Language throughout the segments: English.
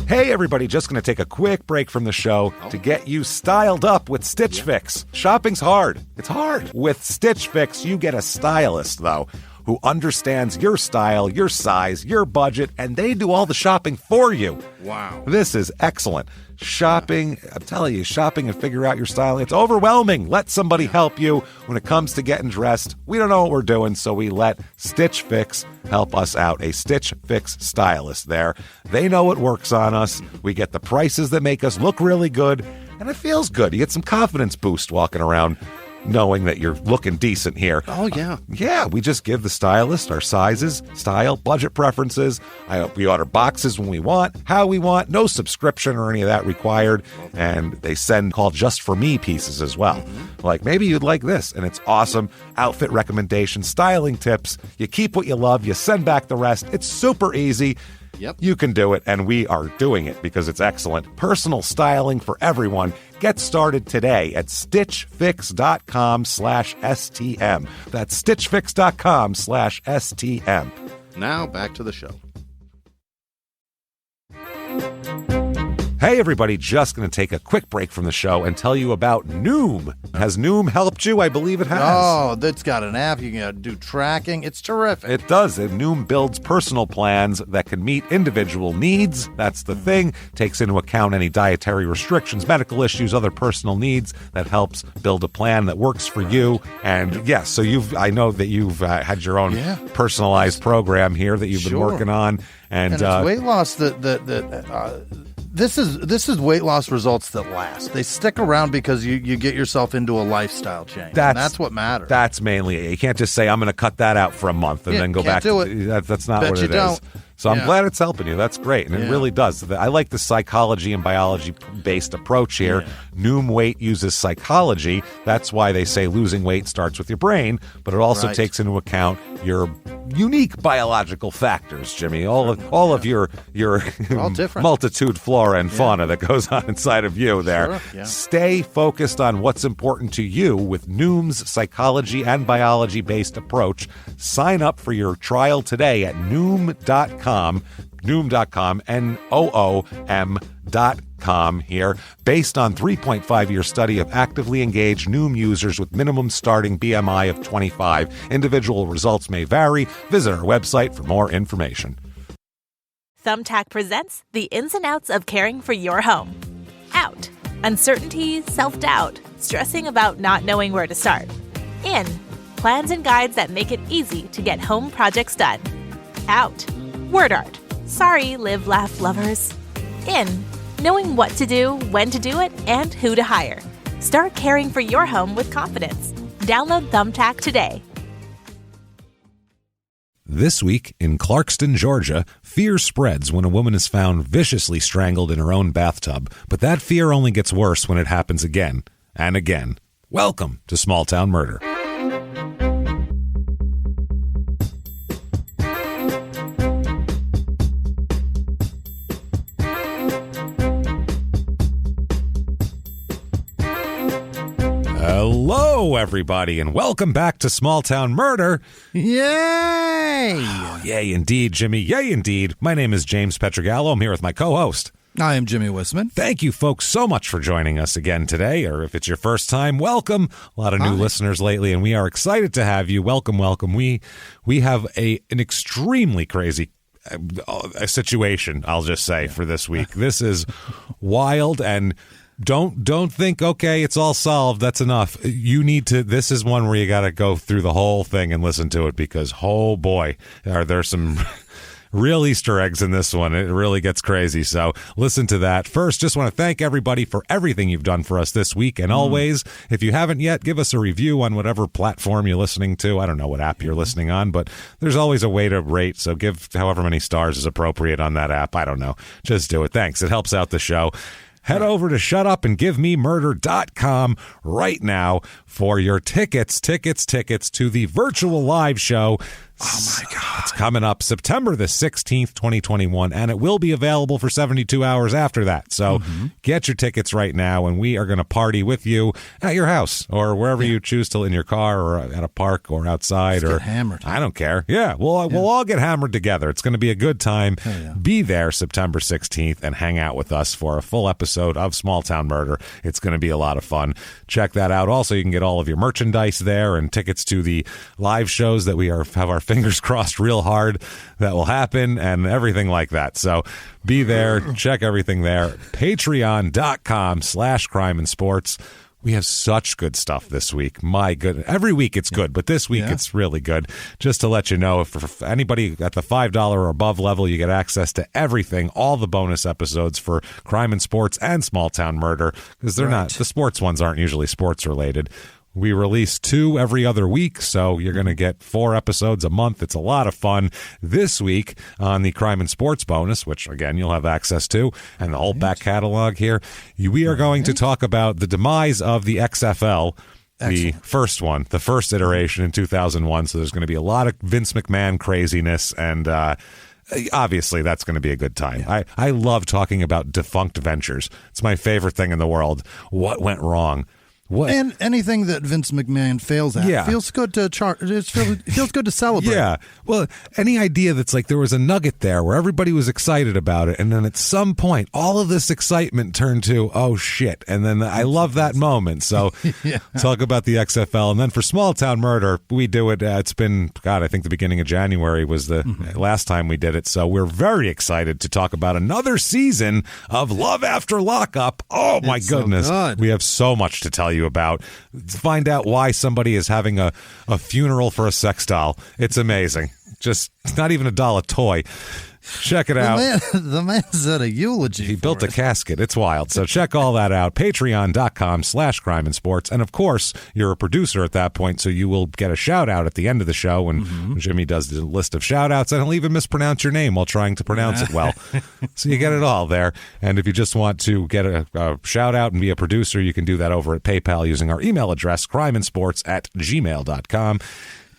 Hey everybody, just going to take a quick break from the show to get you styled up with Stitch Fix. Shopping's hard. It's hard. With Stitch Fix, you get a stylist, though, who understands your style, your size, your budget, and they do all the shopping for you. Wow. This is excellent. Shopping, I'm telling you, shopping and figure out your style, it's overwhelming. Let somebody help you when it comes to getting dressed. We don't know what we're doing, so we let Stitch Fix help us out. A Stitch Fix stylist there. They know what works on us. We get the prices that make us look really good, and it feels good. You get some confidence boost walking around knowing that you're looking decent here. Oh, yeah. Yeah, we just give the stylist our sizes, style, budget preferences. We order boxes when we want, how we want, no subscription or any of that required. And they send called Just For Me pieces as well. Like, maybe you'd like this, and it's awesome. Outfit recommendations, styling tips. You keep what you love, you send back the rest. It's super easy. Yep. You can do it, and we are doing it because it's excellent. Personal styling for everyone. Get started today at stitchfix.com/STM. That's stitchfix.com/STM. Now back to the show. Hey everybody, just going to take a quick break from the show and tell you about Noom. Has Noom helped you? I believe it has. Oh, that's got an app. You can do tracking. It's terrific. It does. And Noom builds personal plans that can meet individual needs. That's the thing. Takes into account any dietary restrictions, medical issues, other personal needs. That helps build a plan that works for you. And yes, so I know that you've had your own personalized program here that you've been working on. And it's weight loss This is weight loss results that last. They stick around because you get yourself into a lifestyle change. That's what matters. That's mainly it. You can't just say, I'm going to cut that out for a month and then go back to it. That's not what it is. So I'm glad it's helping you. That's great. And it really does. I like the psychology and biology-based approach here. Yeah. Noom Weight uses psychology. That's why they say losing weight starts with your brain, but it also takes into account your unique biological factors, Jimmy. All of your multitude flora and fauna that goes on inside of you there. Sure. Yeah. Stay focused on what's important to you with Noom's psychology and biology-based approach. Sign up for your trial today at Noom.com, Noom.com here. Based on 3.5-year study of actively engaged Noom users with minimum starting BMI of 25. Individual results may vary. Visit our website for more information. Thumbtack presents the ins and outs of caring for your home. Out. Uncertainty, self-doubt, stressing about not knowing where to start. In. Plans and guides that make it easy to get home projects done. Out. Word art. Sorry, live, laugh, lovers. In. Knowing what to do, when to do it, and who to hire. Start caring for your home with confidence. Download Thumbtack today. This week in Clarkston, Georgia, fear spreads when a woman is found viciously strangled in her own bathtub, but that fear only gets worse when it happens again and again. Welcome to Small Town Murder. Hello, everybody, and welcome back to Small Town Murder. Yay! Oh, yay, indeed, Jimmy. Yay, indeed. My name is James Pietragallo. I'm here with my co-host. I am Jimmie Whisman. Thank you, folks, so much for joining us again today, or if it's your first time, welcome. A lot of new listeners lately, and we are excited to have you. Welcome, welcome. We have an extremely crazy situation, I'll just say, for this week. This is wild, and don't think, okay, it's all solved, that's enough. You need to, this is one where you got to go through the whole thing and listen to it, because, oh boy, are there some real Easter eggs in this one. It really gets crazy. So listen to that. First, just want to thank everybody for everything you've done for us this week. And always, if you haven't yet, give us a review on whatever platform you're listening to. I don't know what app you're listening on, but there's always a way to rate. So give however many stars is appropriate on that app. I don't know. Just do it. Thanks. It helps out the show. Head over to shutupandgivememurder.com right now for your tickets to the virtual live show Oh, my God. It's coming up September the 16th, 2021, and it will be available for 72 hours after that. So get your tickets right now, and we are going to party with you at your house or wherever you choose to, in your car or at a park or outside. Let's or get hammered. I don't care. Yeah, we'll all get hammered together. It's going to be a good time. Be there September 16th and hang out with us for a full episode of Small Town Murder. It's going to be a lot of fun. Check that out. Also, you can get all of your merchandise there and tickets to the live shows that we have our fingers crossed real hard that will happen and everything like that. So be there. Check everything there. Patreon.com/crime and sports. We have such good stuff this week. My goodness. Every week it's good, but this week it's really good. Just to let you know, if for anybody at the $5 or above level, you get access to everything, all the bonus episodes for Crime and Sports and Small Town Murder, because they're not, the sports ones aren't usually sports related. We release 2 every other week, so you're going to get 4 episodes a month. It's a lot of fun. This week on the Crime and Sports bonus, which, again, you'll have access to, and the whole back catalog here, we are going to talk about the demise of the XFL, the first one, the first iteration in 2001. So there's going to be a lot of Vince McMahon craziness, and obviously that's going to be a good time. I love talking about defunct ventures. It's my favorite thing in the world. What went wrong? What? And anything that Vince McMahon fails at feels good to feels good to celebrate. Yeah. Well, any idea that's like there was a nugget there where everybody was excited about it, and then at some point all of this excitement turned to, oh shit. And then I love that moment. So talk about the XFL. And then for Small Town Murder, we do it. It's been, God, I think the beginning of January was the last time we did it. So we're very excited to talk about another season of Love After Lockup. Oh my goodness. So we have so much to tell you about. Find out why somebody is having a funeral for a sex doll. It's amazing. Just, it's not even a doll, a toy. Check it out. The man said a eulogy. He built a casket. It's wild. So check all that out. Patreon.com/crime and sports. And of course, you're a producer at that point, so you will get a shout out at the end of the show when Jimmie does the list of shout outs, and he'll even mispronounce your name while trying to pronounce it well. So you get it all there. And if you just want to get a shout out and be a producer, you can do that over at PayPal using our email address, crimeandsports@gmail.com.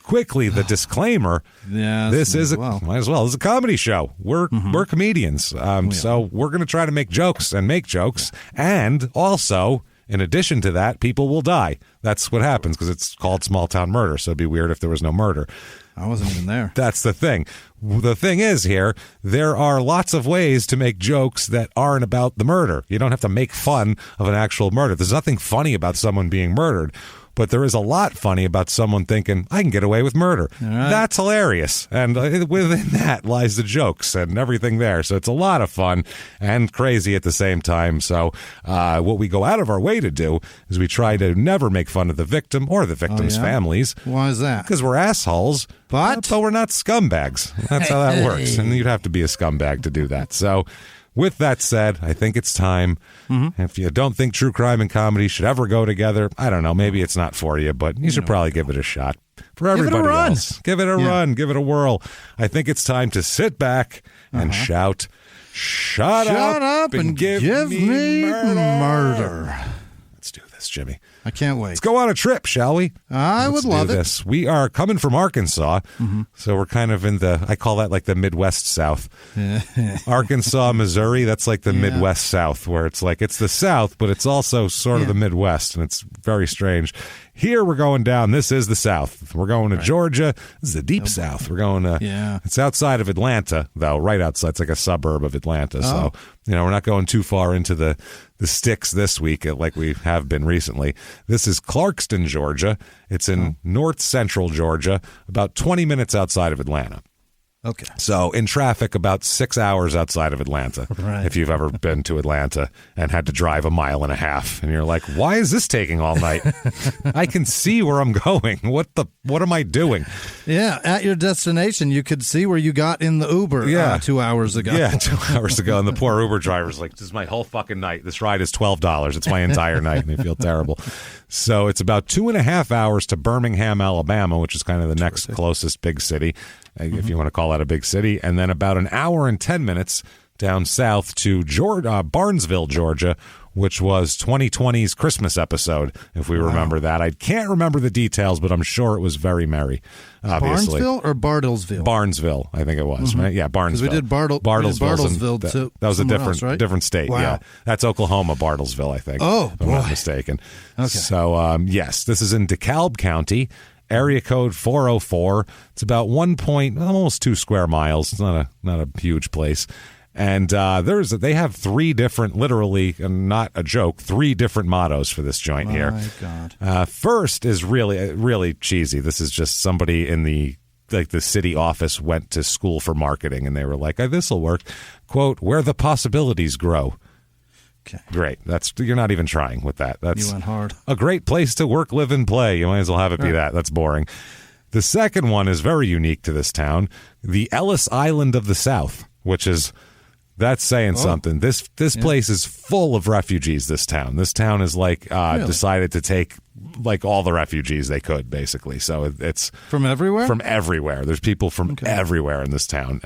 Quickly, the disclaimer. This is might as well. This is a comedy show. We're comedians, so we're going to try to make jokes, and also, in addition to that, people will die. That's what happens because it's called Small Town Murder. So it'd be weird if there was no murder. I wasn't even there. That's the thing. The thing is here, there are lots of ways to make jokes that aren't about the murder. You don't have to make fun of an actual murder. There's nothing funny about someone being murdered. But there is a lot funny about someone thinking, I can get away with murder. Right. That's hilarious. And within that lies the jokes and everything there. So it's a lot of fun and crazy at the same time. So what we go out of our way to do is we try to never make fun of the victim or the victim's families. Why is that? Because we're assholes, but we're not scumbags. That's how that works. And you'd have to be a scumbag to do that. So with that said, I think it's time. If you don't think true crime and comedy should ever go together, I don't know, maybe it's not for you, but you should probably give it a shot. For everybody else, give it a run, give it a whirl. I think it's time to sit back and shout, shut up and give me murder. Let's do this, Jimmie. I can't wait. Let's go on a trip, shall we? I would love it. We are coming from Arkansas, so we're kind of in I call that like the Midwest South. Arkansas, Missouri, that's like the Midwest South, where it's like it's the South, but it's also sort of the Midwest, and it's very strange. Here we're going down. This is the South. We're going to Georgia. This is the deep South. We're going to, it's outside of Atlanta, though, right outside. It's like a suburb of Atlanta. So, we're not going too far into the sticks this week like we have been recently. This is Clarkston, Georgia. It's in north central Georgia, about 20 minutes outside of Atlanta. Okay. So in traffic, about 6 hours outside of Atlanta, if you've ever been to Atlanta and had to drive a mile and a half. And you're like, why is this taking all night? I can see where I'm going. What am I doing? Yeah, at your destination, you could see where you got in the Uber 2 hours ago. Yeah, 2 hours ago. And the poor Uber driver's like, this is my whole fucking night. This ride is $12. It's my entire night. And they feel terrible. So it's about 2.5 hours to Birmingham, Alabama, which is kind of the next closest big city, if you want to call that a big city. And then about an hour and 10 minutes down south to Barnesville, Georgia, which was 2020's Christmas episode, if we remember that. I can't remember the details, but I'm sure it was very merry, obviously. Barnesville or Bartlesville? Barnesville, I think it was, right? Yeah, Barnesville. Because we did Bartlesville too. That was a different different state, wow. yeah. That's Oklahoma, Bartlesville, I think. Oh, if I'm not mistaken. Okay. So, yes, this is in DeKalb County. Area code 404. It's about almost 2 square miles. It's not a huge place. And they have 3 different, literally, not a joke, 3 different mottos for this joint here. My God. First is really cheesy. This is just somebody in the city office went to school for marketing, and they were like, this will work. Quote, where the possibilities grow. Okay. Great. You're not even trying with that. You went hard. A great place to work, live, and play. You might as well have it be that. That's boring. The second one is very unique to this town. The Ellis Island of the South, which is... That's saying something. This place is full of refugees, this town. This town is really? Decided to take all the refugees they could, basically. So it's... From everywhere? From everywhere. There's people from everywhere in this town.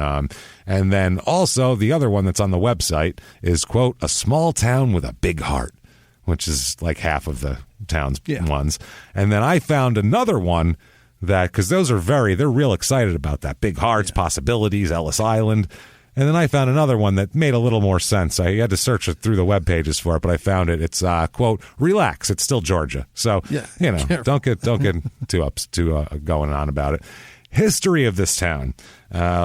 And then also the other one that's on the website is, quote, a small town with a big heart, which is like half of the town's ones. And then I found another one because those are they're real excited about that. Big hearts, possibilities, Ellis Island. And then I found another one that made a little more sense. I had to search it through the web pages for it, but I found it. It's quote, relax. It's still Georgia. So, don't get too going on about it. History of this town.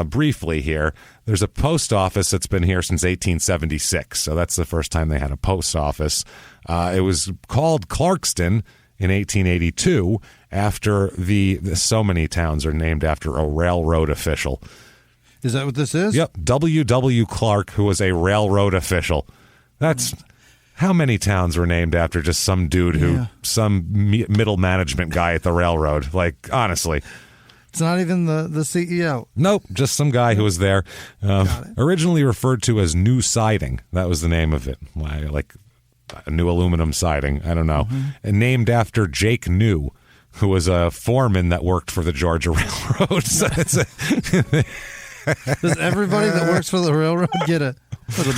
Briefly here, there's a post office that's been here since 1876. So that's the first time they had a post office. It was called Clarkston in 1882 after so many towns are named after a railroad official. Is that what this is? Yep. W.W. Clark, who was a railroad official. That's how many towns were named after just some dude some middle management guy at the railroad. Honestly. It's not even the CEO. Nope. Just some guy who was there. Originally referred to as New Siding. That was the name of it. Like a new aluminum siding. I don't know. Mm-hmm. And named after Jake New, who was a foreman that worked for the Georgia Railroad. So does everybody that works for the railroad get a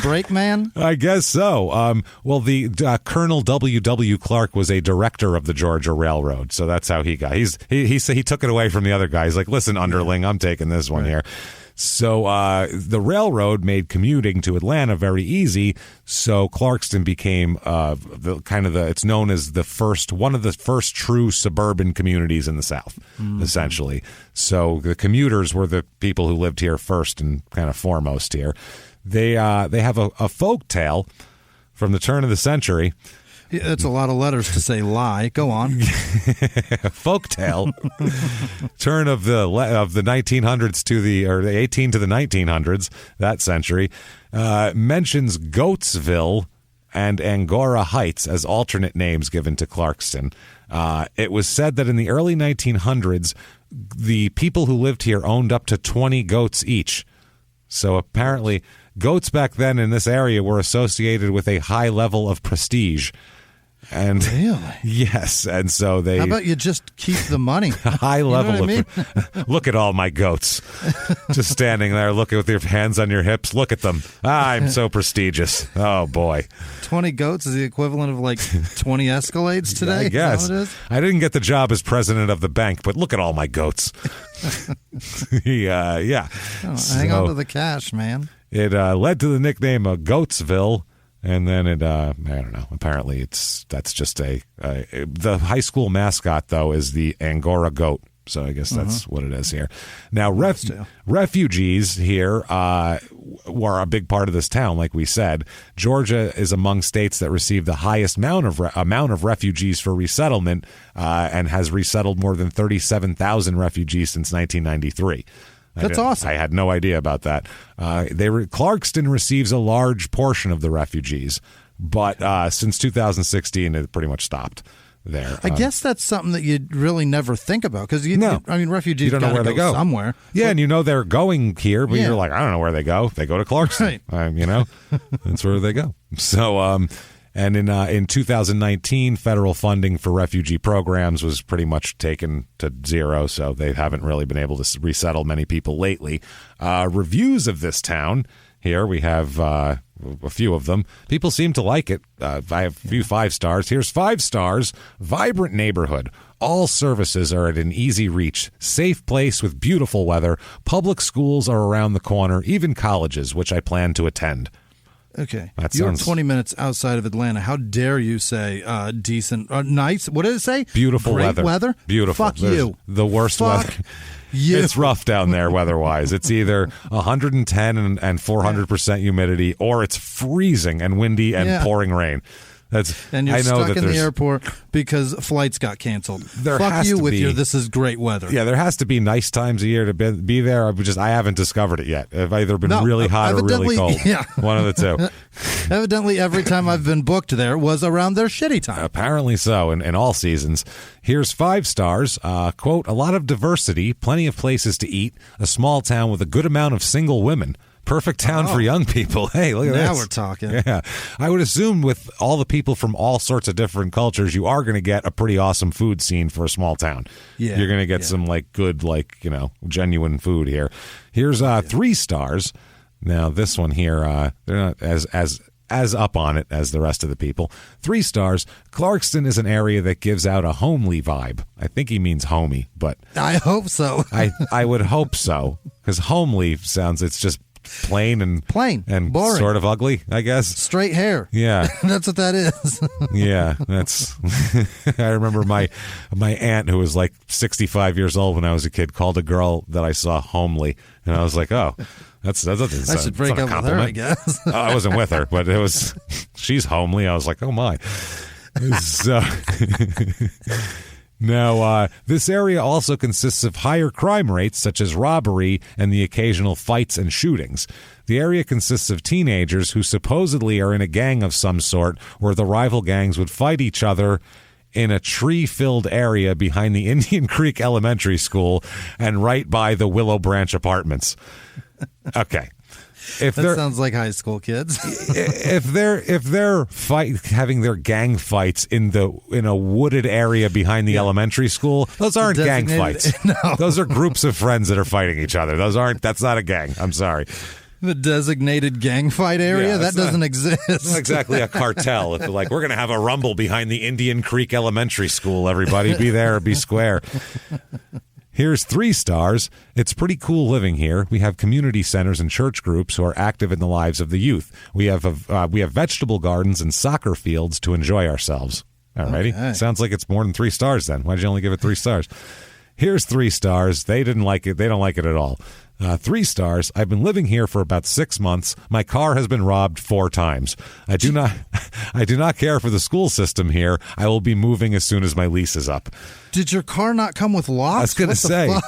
brakeman? I guess so. Well, the Colonel W.W. Clark was a director of the Georgia Railroad, so that's how he got. He took it away from the other guy. He's like, listen, underling, I'm taking this one here. So the railroad made commuting to Atlanta very easy. So Clarkston became it's known as one of the first true suburban communities in the South, essentially. So the commuters were the people who lived here first and kind of foremost here. They have a folk tale from the turn of the century. Yeah, that's a lot of letters to say lie. Go on. Folktale. Turn of the 1900s to the 18 to the 1900s, that century, mentions Goatsville and Angora Heights as alternate names given to Clarkston. It was said that in the early 1900s, the people who lived here owned up to 20 goats each. So apparently, goats back then in this area were associated with a high level of prestige. And really? Yes, and so they... How about you just keep the money? High level of... Look at all my goats. Just standing there, looking with your hands on your hips. Look at them. I'm so prestigious. Oh, boy. 20 goats is the equivalent of 20 Escalades today? I guess. Is that what it is? I didn't get the job as president of the bank, but look at all my goats. Yeah. Hang on to the cash, man. It led to the nickname of Goatsville. And then I don't know. Apparently, that's just the high school mascot though is the Angora goat. So I guess that's what it is here. Now, refugees here were a big part of this town, like we said. Georgia is among states that receive the highest amount of refugees for resettlement, and has resettled more than 37,000 refugees since 1993. That's awesome. I had no idea about that. Clarkston receives a large portion of the refugees, but since 2016, it pretty much stopped there. I guess that's something that you really never think about because refugees you don't know where they go somewhere. Yeah, and they're going here, but you're like, I don't know where they go. They go to Clarkston, right. That's where they go. So, and in 2019, federal funding for refugee programs was pretty much taken to zero, so they haven't really been able to resettle many people lately. Reviews of this town here. We have a few of them. People seem to like it. I have a few 5 stars. Here's 5 stars. Vibrant neighborhood. All services are at an easy reach. Safe place with beautiful weather. Public schools are around the corner, even colleges, which I plan to attend. Okay. You're 20 minutes outside of Atlanta. How dare you say decent, nice? What did it say? Beautiful weather. Beautiful. Fuck you. The worst weather. You. It's rough down there weather-wise. It's either 110 and 400% humidity, or it's freezing and windy and pouring rain. And you're stuck in the airport because flights got canceled. Fuck you with your this is great weather. Yeah, there has to be nice times a year to be there. I haven't discovered it yet. I've either been really hot or really cold. Yeah. One of the two. Evidently, every time I've been booked there was around their shitty time. Apparently so, in all seasons. Here's 5 stars. Quote, a lot of diversity, plenty of places to eat, a small town with a good amount of single women. Perfect town for young people. Hey, look at this. Now we're talking. Yeah. I would assume with all the people from all sorts of different cultures, you are going to get a pretty awesome food scene for a small town. Yeah. You're going to get some good, genuine food here. Here's 3 stars. Now, this one here, they're not as up on it as the rest of the people. 3 stars. Clarkston is an area that gives out a homely vibe. I think he means homey, but I hope so. I would hope so, because homely sounds, it's just plain and boring, sort of ugly, I guess. Straight hair. Yeah. That's what that is. Yeah, that's I remember my aunt, who was like 65 years old when I was a kid, called a girl that I saw homely, and I was like, oh, that's I should break up with her, I guess. Oh, I wasn't with her, but it was she's homely. I was like, oh my. So now, this area also consists of higher crime rates, such as robbery and the occasional fights and shootings. The area consists of teenagers who supposedly are in a gang of some sort, where the rival gangs would fight each other in a tree-filled area behind the Indian Creek Elementary School and right by the Willow Branch Apartments. Okay. That sounds like high school kids. if they're having their gang fights in a wooded area behind the elementary school, those aren't gang fights. No. Those are groups of friends that are fighting each other. That's not a gang. I'm sorry. The designated gang fight area? That doesn't exist. It's not exactly a cartel. It's like, we're going to have a rumble behind the Indian Creek Elementary School. Everybody be there or be square. Here's 3 stars. It's pretty cool living here. We have community centers and church groups who are active in the lives of the youth. We have vegetable gardens and soccer fields to enjoy ourselves. Alrighty. Okay. Sounds like it's more than 3 stars then. Why did you only give it 3 stars? Here's 3 stars. They didn't like it. They don't like it at all. 3 stars. I've been living here for about 6 months. My car has been robbed 4 times. I do not care for the school system here. I will be moving as soon as my lease is up. Did your car not come with locks? I was going to say,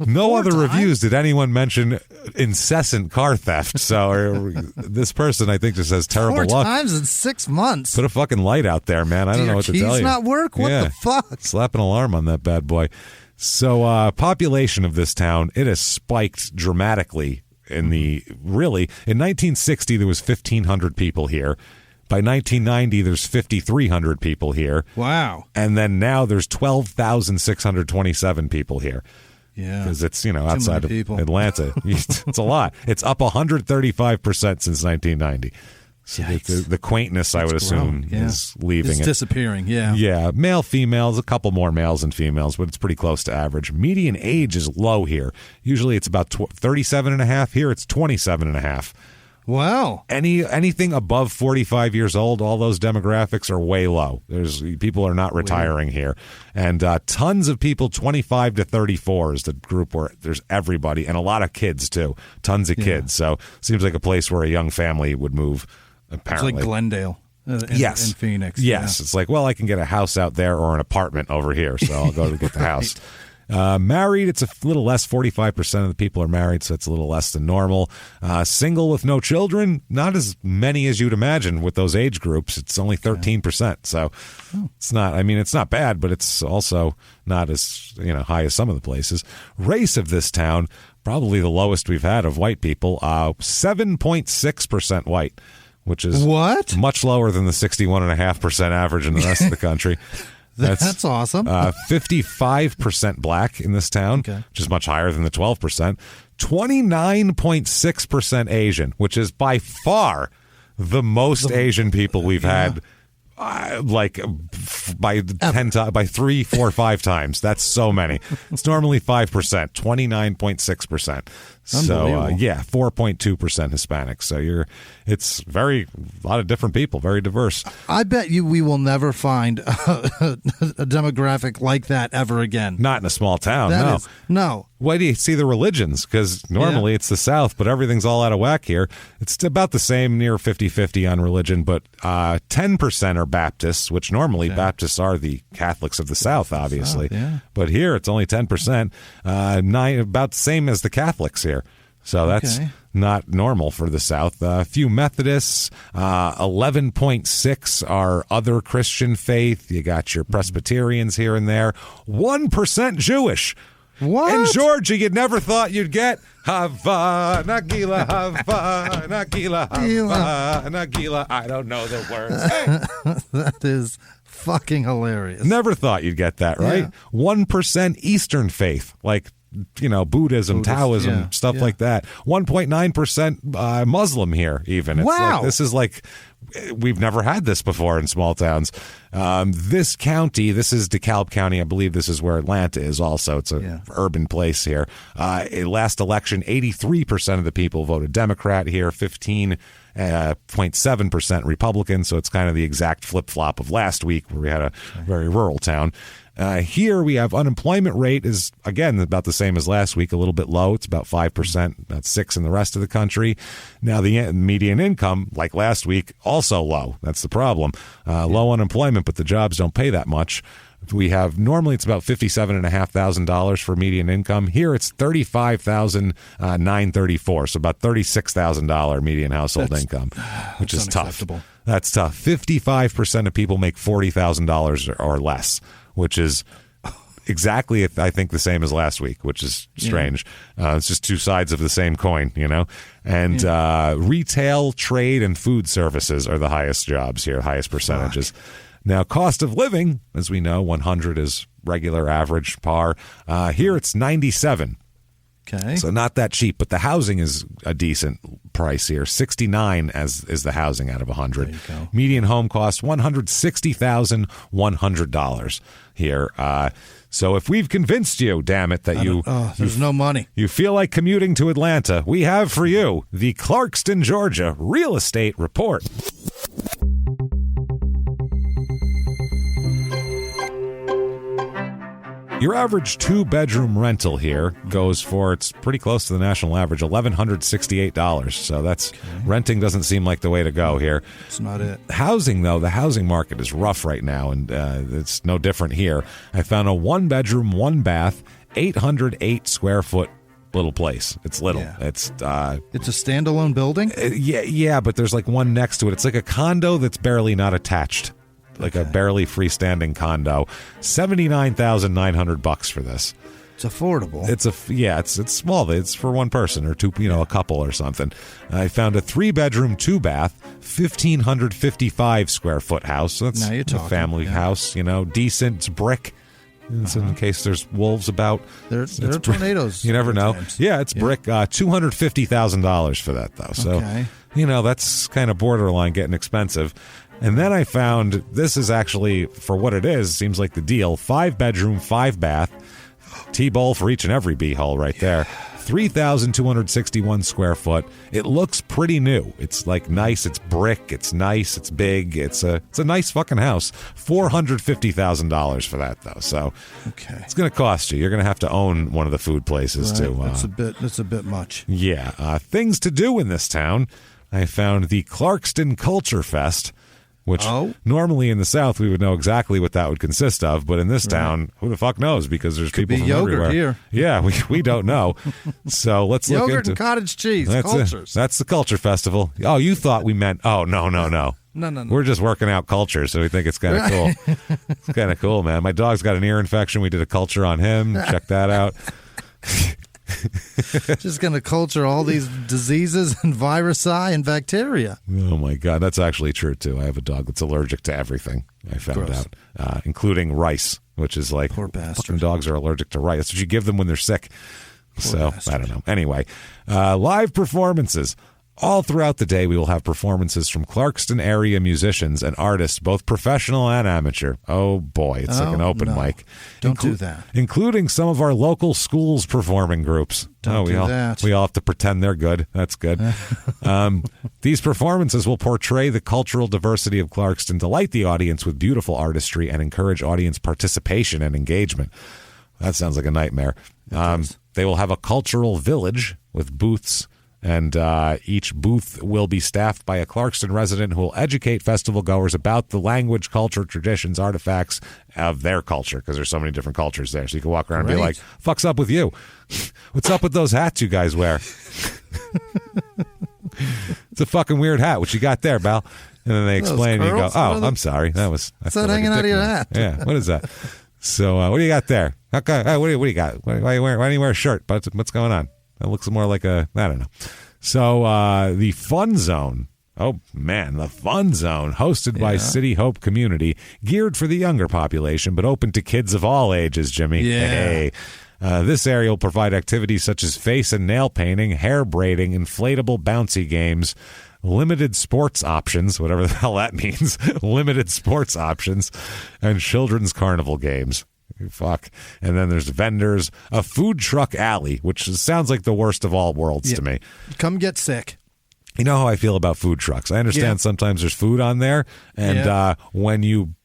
no other reviews did anyone mention incessant car theft. So this person, I think, just has terrible 4 luck. 4 times in 6 months. Put a fucking light out there, man. I don't know what to tell you. Keys not work? What the fuck? Slap an alarm on that bad boy. So population of this town, it has spiked dramatically in 1960 there was 1,500 people here. By 1990 there's 5,300 people here. Wow. And then now there's 12,627 people here. Yeah. Because it's, outside of Atlanta. It's a lot. It's up 135% since 1990. So the quaintness, I would assume, is leaving. It's disappearing, yeah. Yeah, male, females, a couple more males and females, but it's pretty close to average. Median age is low here. Usually it's about 37 and a half. Here it's 27 and a half. Wow. Anything above 45 years old, all those demographics are way low. People are not retiring here. And tons of people 25 to 34 is the group where there's everybody, and a lot of kids, too. Tons of kids. So seems like a place where a young family would move. Apparently. It's like Glendale in Phoenix. Yes. It's like, well, I can get a house out there or an apartment over here, so I'll go to get the house. Married, it's a little less. 45% of the people are married, so it's a little less than normal. Single with no children, not as many as you'd imagine with those age groups. It's only 13%. So it's not bad, but it's also not as high as some of the places. Race of this town, probably the lowest we've had of white people, 7.6% white. Which is much lower than the 61.5% average in the rest of the country. That's awesome. 55% black in this town, which is much higher than the 12%. 29.6% Asian, which is by far the most Asian people we've had. By 3, 4, 5 times. That's so many. It's normally 5%, 29.6%. So 4.2% Hispanic. So it's a lot of different people, very diverse. I bet you we will never find a demographic like that ever again. Not in a small town. No. Why do you see the religions? Because normally it's the South, but everything's all out of whack here. It's about the same, near 50-50 on religion, but 10% are Baptists, which normally Baptists are the Catholics of the South, obviously. But here it's only 10%, about the same as the Catholics here. So that's not normal for the South. A few Methodists, 11.6 are other Christian faith. You got your Presbyterians here and there. 1% Jewish. What? In Georgia, you'd never thought you'd get Hava, Nagila, Hava, Nagila, Hava, Nagila. I don't know the words. Hey. That is fucking hilarious. Never thought you'd get that, right? 1% Eastern faith, like, Buddhism, Taoism, stuff like that. 1.9% Muslim here, even. It's wow. This is we've never had this before in small towns. This county, this is DeKalb County. I believe this is where Atlanta is also. It's an urban place here. Last election, 83% of the people voted Democrat here, 15.7% Republican. So it's kind of the exact flip-flop of last week where we had a very rural town. Here we have unemployment rate is, again, about the same as last week, a little bit low. It's about 5%, about 6% in the rest of the country. Now, the median income, like last week, also low. That's the problem. Low unemployment, but the jobs don't pay that much. We have, normally it's about $57,500 for median income. Here it's $35,934, so about $36,000 median household income, which is tough. That's tough. 55% of people make $40,000 or less, which is exactly, I think, the same as last week, which is strange. It's just two sides of the same coin, And retail, trade, and food services are the highest jobs here, highest percentages. Now, cost of living, as we know, 100 is regular, average, par. Here it's 97. Okay. So not that cheap, but the housing is a decent price here. 69 is the housing out of 100. There you go. Median home cost $160,100 here. So if we've convinced you, damn it, that there's no money. You feel like commuting to Atlanta, we have for you the Clarkston, Georgia Real Estate Report. Your average 2-bedroom rental here goes for, it's pretty close to the national average, $1,168. So that's renting doesn't seem like the way to go here. It's not it. Housing, though, the housing market is rough right now, and it's no different here. I found a 1-bedroom, 1-bath, 808 square foot little place. It's little. Yeah. It's a standalone building? Yeah, but there's like one next to it. It's like a condo that's barely not attached. Like a barely freestanding condo, $79,900 for this. It's affordable. It's small. It's for one person or two, a couple or something. I found a 3-bedroom, 2-bath, 1,555 square foot house. So that's a family house. Decent. It's brick. So in case there's wolves about. There are tornadoes. You never know. Times. Yeah, it's brick. $250,000 for that though. So that's kind of borderline getting expensive. And then I found, this is actually, for what it is, seems like the deal, 5-bedroom, 5-bath, T-bowl for each and every B-hole right there, 3,261 square foot. It looks pretty new. It's like nice, it's brick, it's nice, it's big, it's a nice fucking house. $450,000 for that, though. So it's going to cost you. You're going to have to own one of the food places, too. That's a bit much. Yeah. Things to do in this town. I found the Clarkston Culture Fest, which normally in the South we would know exactly what that would consist of, but in this town, who the fuck knows? Because there's people from everywhere. Here. Yeah, we don't know. So let's look into yogurt and cottage cheese. Cultures. That's the Culture Festival. Oh, you thought we meant? Oh, no. No. We're just working out culture, so we think it's kind of cool. It's kind of cool, man. My dog's got an ear infection. We did a culture on him. Check that out. Just going to culture all these diseases and virusi and bacteria. Oh, my God. That's actually true, too. I have a dog that's allergic to everything, I found out, including rice, which is like, poor bastard. Fucking dogs are allergic to rice. That's what you give them when they're sick. So, I don't know. Anyway, live performances. All throughout the day, we will have performances from Clarkston area musicians and artists, both professional and amateur. Oh, boy, it's like an open mic. Don't do that. Including some of our local schools performing groups. Don't do that. We all have to pretend they're good. That's good. These performances will portray the cultural diversity of Clarkston, delight the audience with beautiful artistry, and encourage audience participation and engagement. That sounds like a nightmare. They will have a cultural village with booths, and each booth will be staffed by a Clarkston resident who will educate festival goers about the language, culture, traditions, artifacts of their culture, because there's so many different cultures there. So you can walk around and be like, fuck's up with you? What's up with those hats you guys wear? It's a fucking weird hat. What you got there, Bal? And then they explain, and you go, oh, I'm sorry. What's that hanging out of your hat? Yeah, what is that? So what do you got there? Okay, what do you got? Why do you wear a shirt? What's going on? It looks more like I don't know. So the Fun Zone. Oh, man, the Fun Zone, hosted by City Hope Community, geared for the younger population, but open to kids of all ages, Jimmy. Yeah. Hey. This area will provide activities such as face and nail painting, hair braiding, inflatable bouncy games, limited sports options, whatever the hell that means, limited sports options, and children's carnival games. Fuck. And then there's vendors, a food truck alley, which sounds like the worst of all worlds to me. Come get sick. You know how I feel about food trucks. I understand sometimes there's food on there, and when you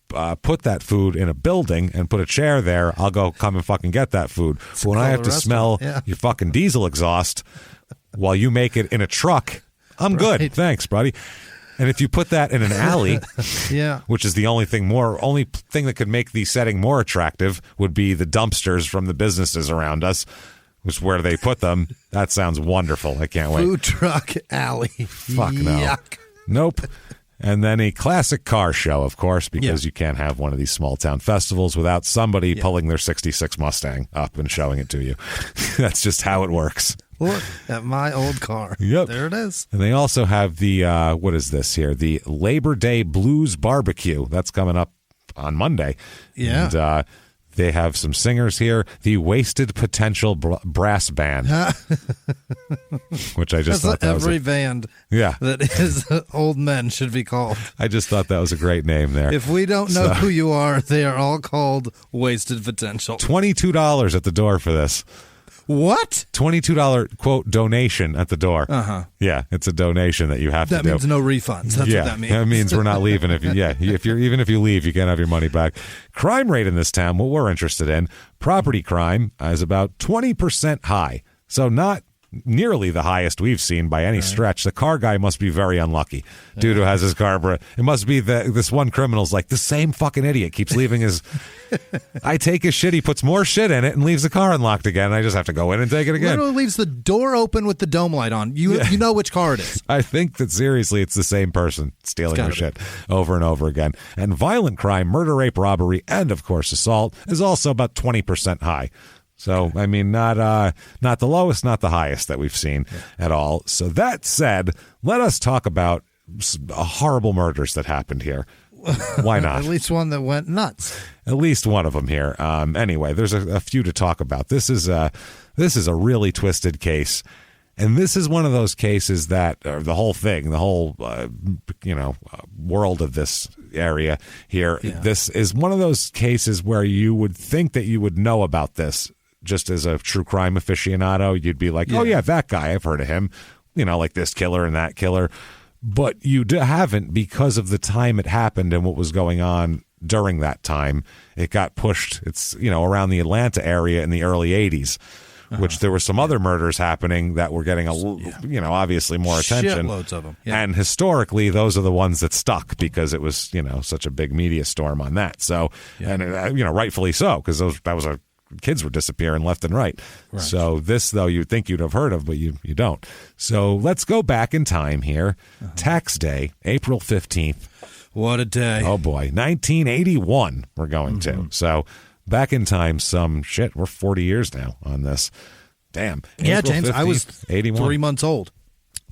put that food in a building and put a chair there, I'll go come and fucking get that food. But when I have to smell your fucking diesel exhaust while you make it in a truck, I'm good. Thanks, buddy. And if you put that in an alley, which is the only thing that could make the setting more attractive would be the dumpsters from the businesses around us, which is where they put them. That sounds wonderful. I can't wait. Food truck alley. Fuck no. Yuck. Nope. And then a classic car show, of course, because you can't have one of these small town festivals without somebody pulling their 66 Mustang up and showing it to you. That's just how it works. Look at my old car. Yep. There it is. And they also have the, what is this here? The Labor Day Blues Barbecue. That's coming up on Monday. Yeah. And they have some singers here. The Wasted Potential Brass Band. Which I just thought that every band that is old men should be called. I just thought that was a great name there. If we don't know who you are, they are all called Wasted Potential. $22 at the door for this. What? $22, quote, donation at the door. Uh-huh. Yeah, it's a donation that you have to do. That means no refunds. That's what that means. That means we're not leaving. Even if you leave, you can't have your money back. Crime rate in this town, what we're interested in, property crime is about 20% high. So not nearly the highest we've seen by any stretch. The car guy must be very unlucky. Dude who has his car. It must be this one criminal's like, the same fucking idiot keeps leaving his... I take his shit, he puts more shit in it and leaves the car unlocked again. I just have to go in and take it again. Literally leaves the door open with the dome light on. You know which car it is. I think that seriously it's the same person stealing your shit over and over again. And violent crime, murder, rape, robbery, and of course assault is also about 20% high. So, I mean, not the lowest, not the highest that we've seen at all. So that said, let us talk about horrible murders that happened here. Why not? At least one that went nuts. At least one of them here. Anyway, there's a few to talk about. This is a really twisted case. And this is one of those cases that the whole thing, the whole, world of this area here, this is one of those cases where you would think that you would know about this. Just as a true crime aficionado, you'd be like, oh, yeah, that guy, I've heard of him, like this killer and that killer. But you haven't because of the time it happened and what was going on during that time. It got pushed, around the Atlanta area in the early 80s, which there were some other murders happening that were getting, obviously more attention. Shitloads of them. Yeah. And historically, those are the ones that stuck because it was, such a big media storm on that. So, and rightfully so, because kids were disappearing left and right. So this, though, you'd think you'd have heard of, but you don't. So let's go back in time here. Tax day, April 15th. What a day. Oh, boy. 1981 we're going to. So back in time, we're 40 years now on this. Damn. Yeah, April James, 15th, I was 81. 3 months old.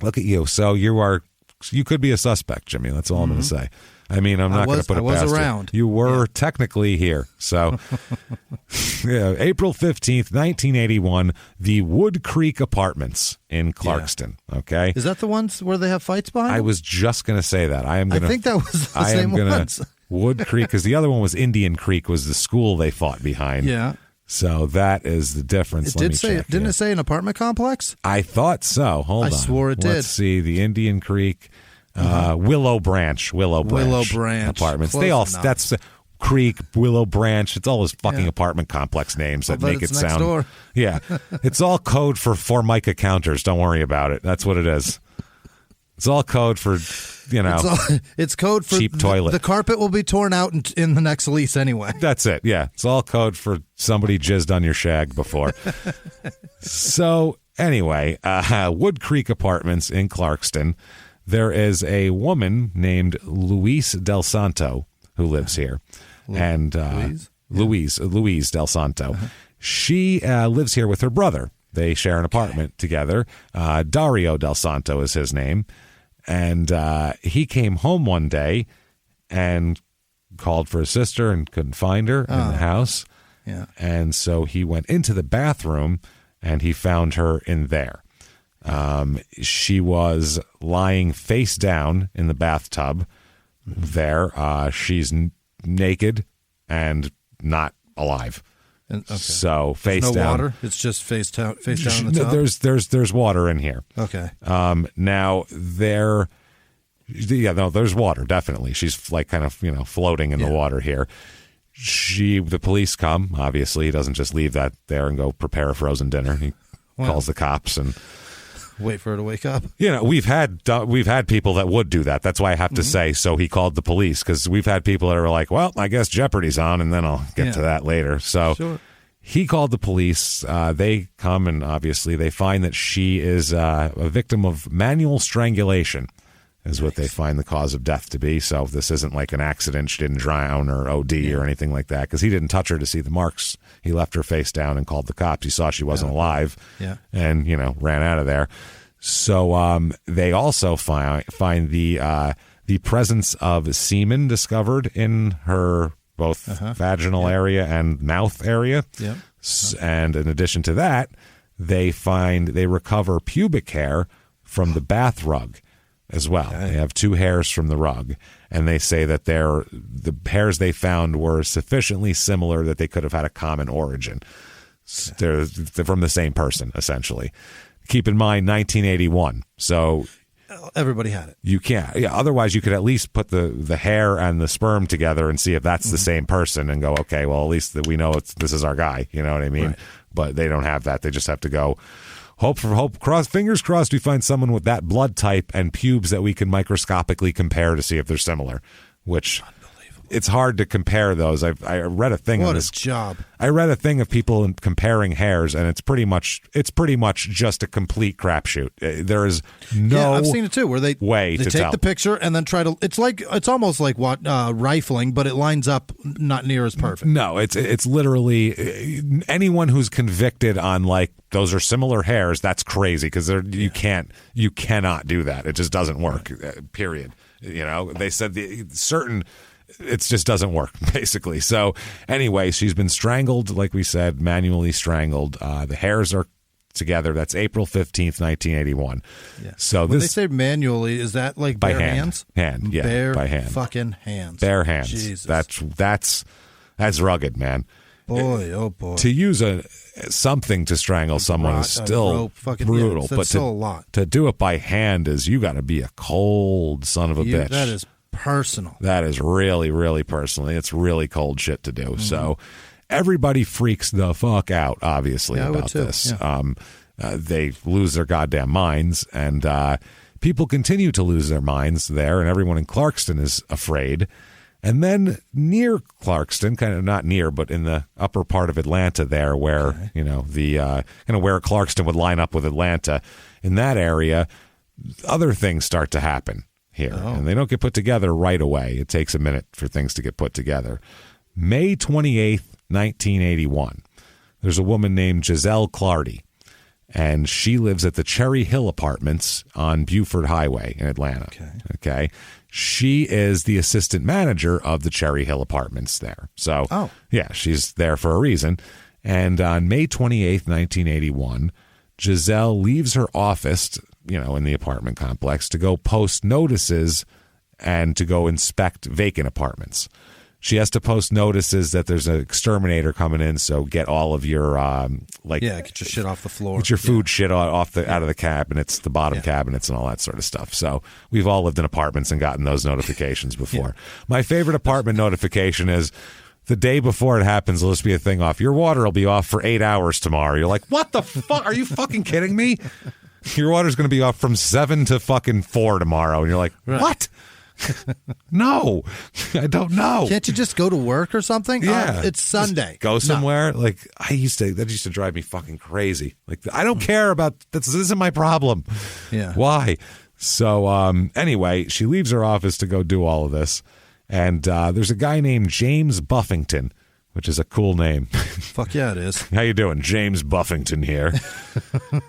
Look at you. So you are you could be a suspect, Jimmy. That's all I'm going to say. I mean, I'm not going to put it past you. I was around. You were technically here. So, yeah, April 15th, 1981, the Wood Creek Apartments in Clarkston. Okay. Is that the ones where they have fights behind them? I was just going to say that. I think that was the same ones. Wood Creek, because the other one was Indian Creek, was the school they fought behind. Yeah. So that is the difference. Didn't it say an apartment complex? I thought so. Hold on. I swore it did. Let's see. The Indian Creek. Willow Branch apartments. Close they all enough. that's Creek, Willow Branch. It's all those fucking apartment complex names that make it sound. Door. Yeah, it's all code for Formica counters. Don't worry about it. That's what it is. It's all code for it's code for cheap toilet. The carpet will be torn out in the next lease anyway. That's it. Yeah, it's all code for somebody jizzed on your shag before. So anyway, Wood Creek Apartments in Clarkston. There is a woman named Louise Del Santo who lives here. Louise Del Santo. She lives here with her brother. They share an apartment together. Dario Del Santo is his name. And he came home one day and called for his sister and couldn't find her in the house. Yeah. And so he went into the bathroom and he found her in there. She was lying face down in the bathtub there. She's naked and not alive. So face no down. No water. It's just face down in the tub. There's water in here. Okay. Now there's water definitely. She's like kind of floating in the water here. The police come. Obviously, he doesn't just leave that there and go prepare a frozen dinner. He calls the cops and. Wait for her to wake up. We've had people that would do that. That's why I have to say, so he called the police, because we've had people that are like, well, I guess Jeopardy's on, and then I'll get to that later. So he called the police. They come, and obviously they find that she is a victim of manual strangulation, is what they find the cause of death to be. So this isn't like an accident. She didn't drown or OD or anything like that, because he didn't touch her to see the marks. He left her face down and called the cops. He saw she wasn't alive and, ran out of there. So they also find the presence of semen discovered in her both vaginal area and mouth area. Yeah. And in addition to that, they recover pubic hair from the bath rug as well. Okay. They have 2 hairs from the rug, and they say that the hairs they found were sufficiently similar that they could have had a common origin. They're from the same person, essentially. Keep in mind, 1981. So everybody had it. You can't. Yeah, otherwise, you could at least put the hair and the sperm together and see if that's the same person and go, okay, well, at least we know this is our guy. You know what I mean? Right. But they don't have that. They just have to go. Fingers crossed we find someone with that blood type and pubes that we can microscopically compare to see if they're similar, which it's hard to compare those. I read a thing on this. What a job. I read a thing of people comparing hairs, and it's pretty much just a complete crapshoot. There is no I've seen it too, where they take the picture and then try to. It's almost like rifling, but it lines up not near as perfect. No, it's literally anyone who's convicted on like those are similar hairs. That's crazy, because you cannot do that. It just doesn't work. Period. They said it just doesn't work, basically. So anyway, she's been strangled, like we said, manually strangled. The hairs are together. That's April 15th, 1981. Yeah. So when they say manually, is that like by bare hands? Hand, yeah, bare by hand. Fucking hands. Bare hands. Jesus. That's rugged, man. Boy, oh boy. To use something to strangle someone is still brutal, but still a lot. To do it by hand you got to be a cold son of a bitch. That is personal. That is really, really personal. It's really cold shit to do. Mm-hmm. So everybody freaks the fuck out, obviously, about this. Yeah. They lose their goddamn minds, and people continue to lose their minds there, and everyone in Clarkston is afraid. And then near Clarkston, kind of not near, but in the upper part of Atlanta there, where, the kind of where Clarkston would line up with Atlanta, in that area, other things start to happen here. Oh. And they don't get put together right away. It takes a minute for things to get put together. May 28th, 1981, there's a woman named Giselle Clardy. and she lives at the Cherry Hill Apartments on Buford Highway in Atlanta. Okay. She is the assistant manager of the Cherry Hill Apartments there. So, yeah, she's there for a reason. And on May 28th, 1981, Giselle leaves her office, in the apartment complex to go post notices and to go inspect vacant apartments. She has to post notices that there's an exterminator coming in, so get all of your get your shit off the floor, get your food shit out of the cabinets, the bottom cabinets, and all that sort of stuff. So we've all lived in apartments and gotten those notifications before. My favorite apartment notification is the day before it happens. There'll just be a thing off. Your water will be off for 8 hours tomorrow. You're like, what the fuck? Are you fucking kidding me? Your water's going to be off from 7 to fucking 4 tomorrow, and you're like, what? No, I don't know. Can't you just go to work or something? Yeah, it's Sunday. Just go somewhere. No. Like that used to drive me fucking crazy. Like I don't care about this. Isn't my problem. Yeah. Why? So anyway, she leaves her office to go do all of this, and there's a guy named James Buffington, which is a cool name. Fuck yeah, it is. How you doing? James Buffington here.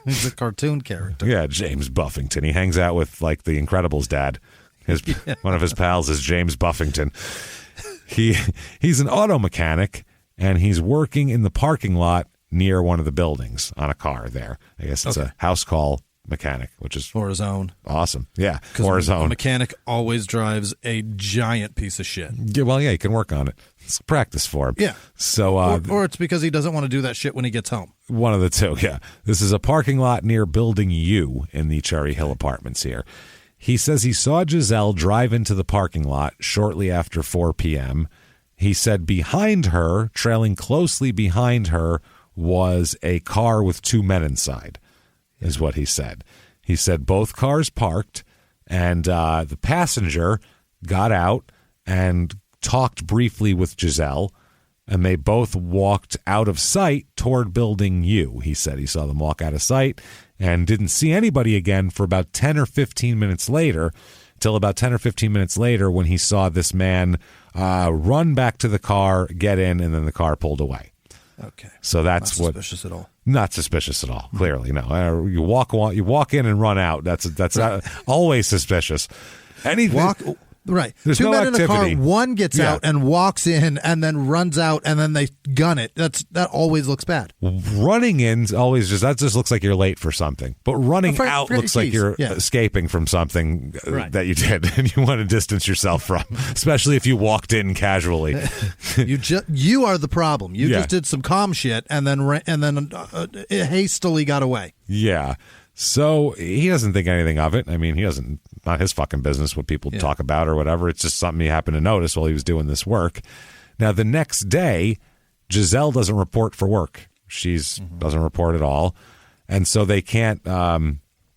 He's a cartoon character. Yeah, James Buffington. He hangs out with like the Incredibles dad. One of his pals is James Buffington. He's an auto mechanic, and he's working in the parking lot near one of the buildings on a car there. I guess it's a house call mechanic, which is for his own. Awesome. Yeah, for his own. A mechanic always drives a giant piece of shit. Yeah, well, yeah, he can work on it. It's practice for him. Yeah. So, or it's because he doesn't want to do that shit when he gets home. One of the two, yeah. This is a parking lot near Building U in the Cherry Hill Apartments here. He says he saw Giselle drive into the parking lot shortly after 4 p.m. He said behind her, trailing closely behind her, was a car with 2 men inside, is what he said. He said both cars parked, and the passenger got out and talked briefly with Giselle, and they both walked out of sight toward Building U. He said he saw them walk out of sight and didn't see anybody again for about 10 or 15 minutes later, till about 10 or 15 minutes later when he saw this man run back to the car, get in, and then the car pulled away. Okay. So that's not suspicious at all. Not suspicious at all, clearly, no. You walk in and run out. That's always suspicious. Anything... Right. There's 2 no men activity. in a car, one gets out and walks in and then runs out and then they gun it. That always looks bad. Running in always that just looks like you're late for something. But running out looks like you're escaping from something that you did and you want to distance yourself from, especially if you walked in casually. You are the problem. You just did some calm shit and then hastily got away. Yeah. So he doesn't think anything of it. I mean, not his fucking business what people talk about or whatever. It's just something he happened to notice while he was doing this work. Now, the next day, Giselle doesn't report for work. Doesn't report at all. And so they can't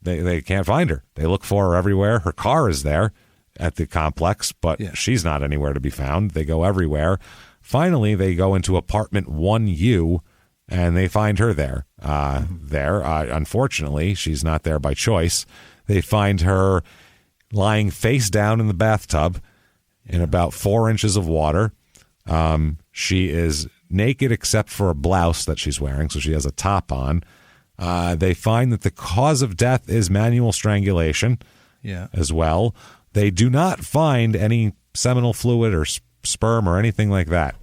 they can't find her. They look for her everywhere. Her car is there at the complex, but she's not anywhere to be found. They go everywhere. Finally, they go into apartment 1U, and they find her there. Unfortunately, she's not there by choice. They find her lying face down in the bathtub in about 4 inches of water. She is naked except for a blouse that she's wearing, so she has a top on. They find that the cause of death is manual strangulation as well. They do not find any seminal fluid or sperm or anything like that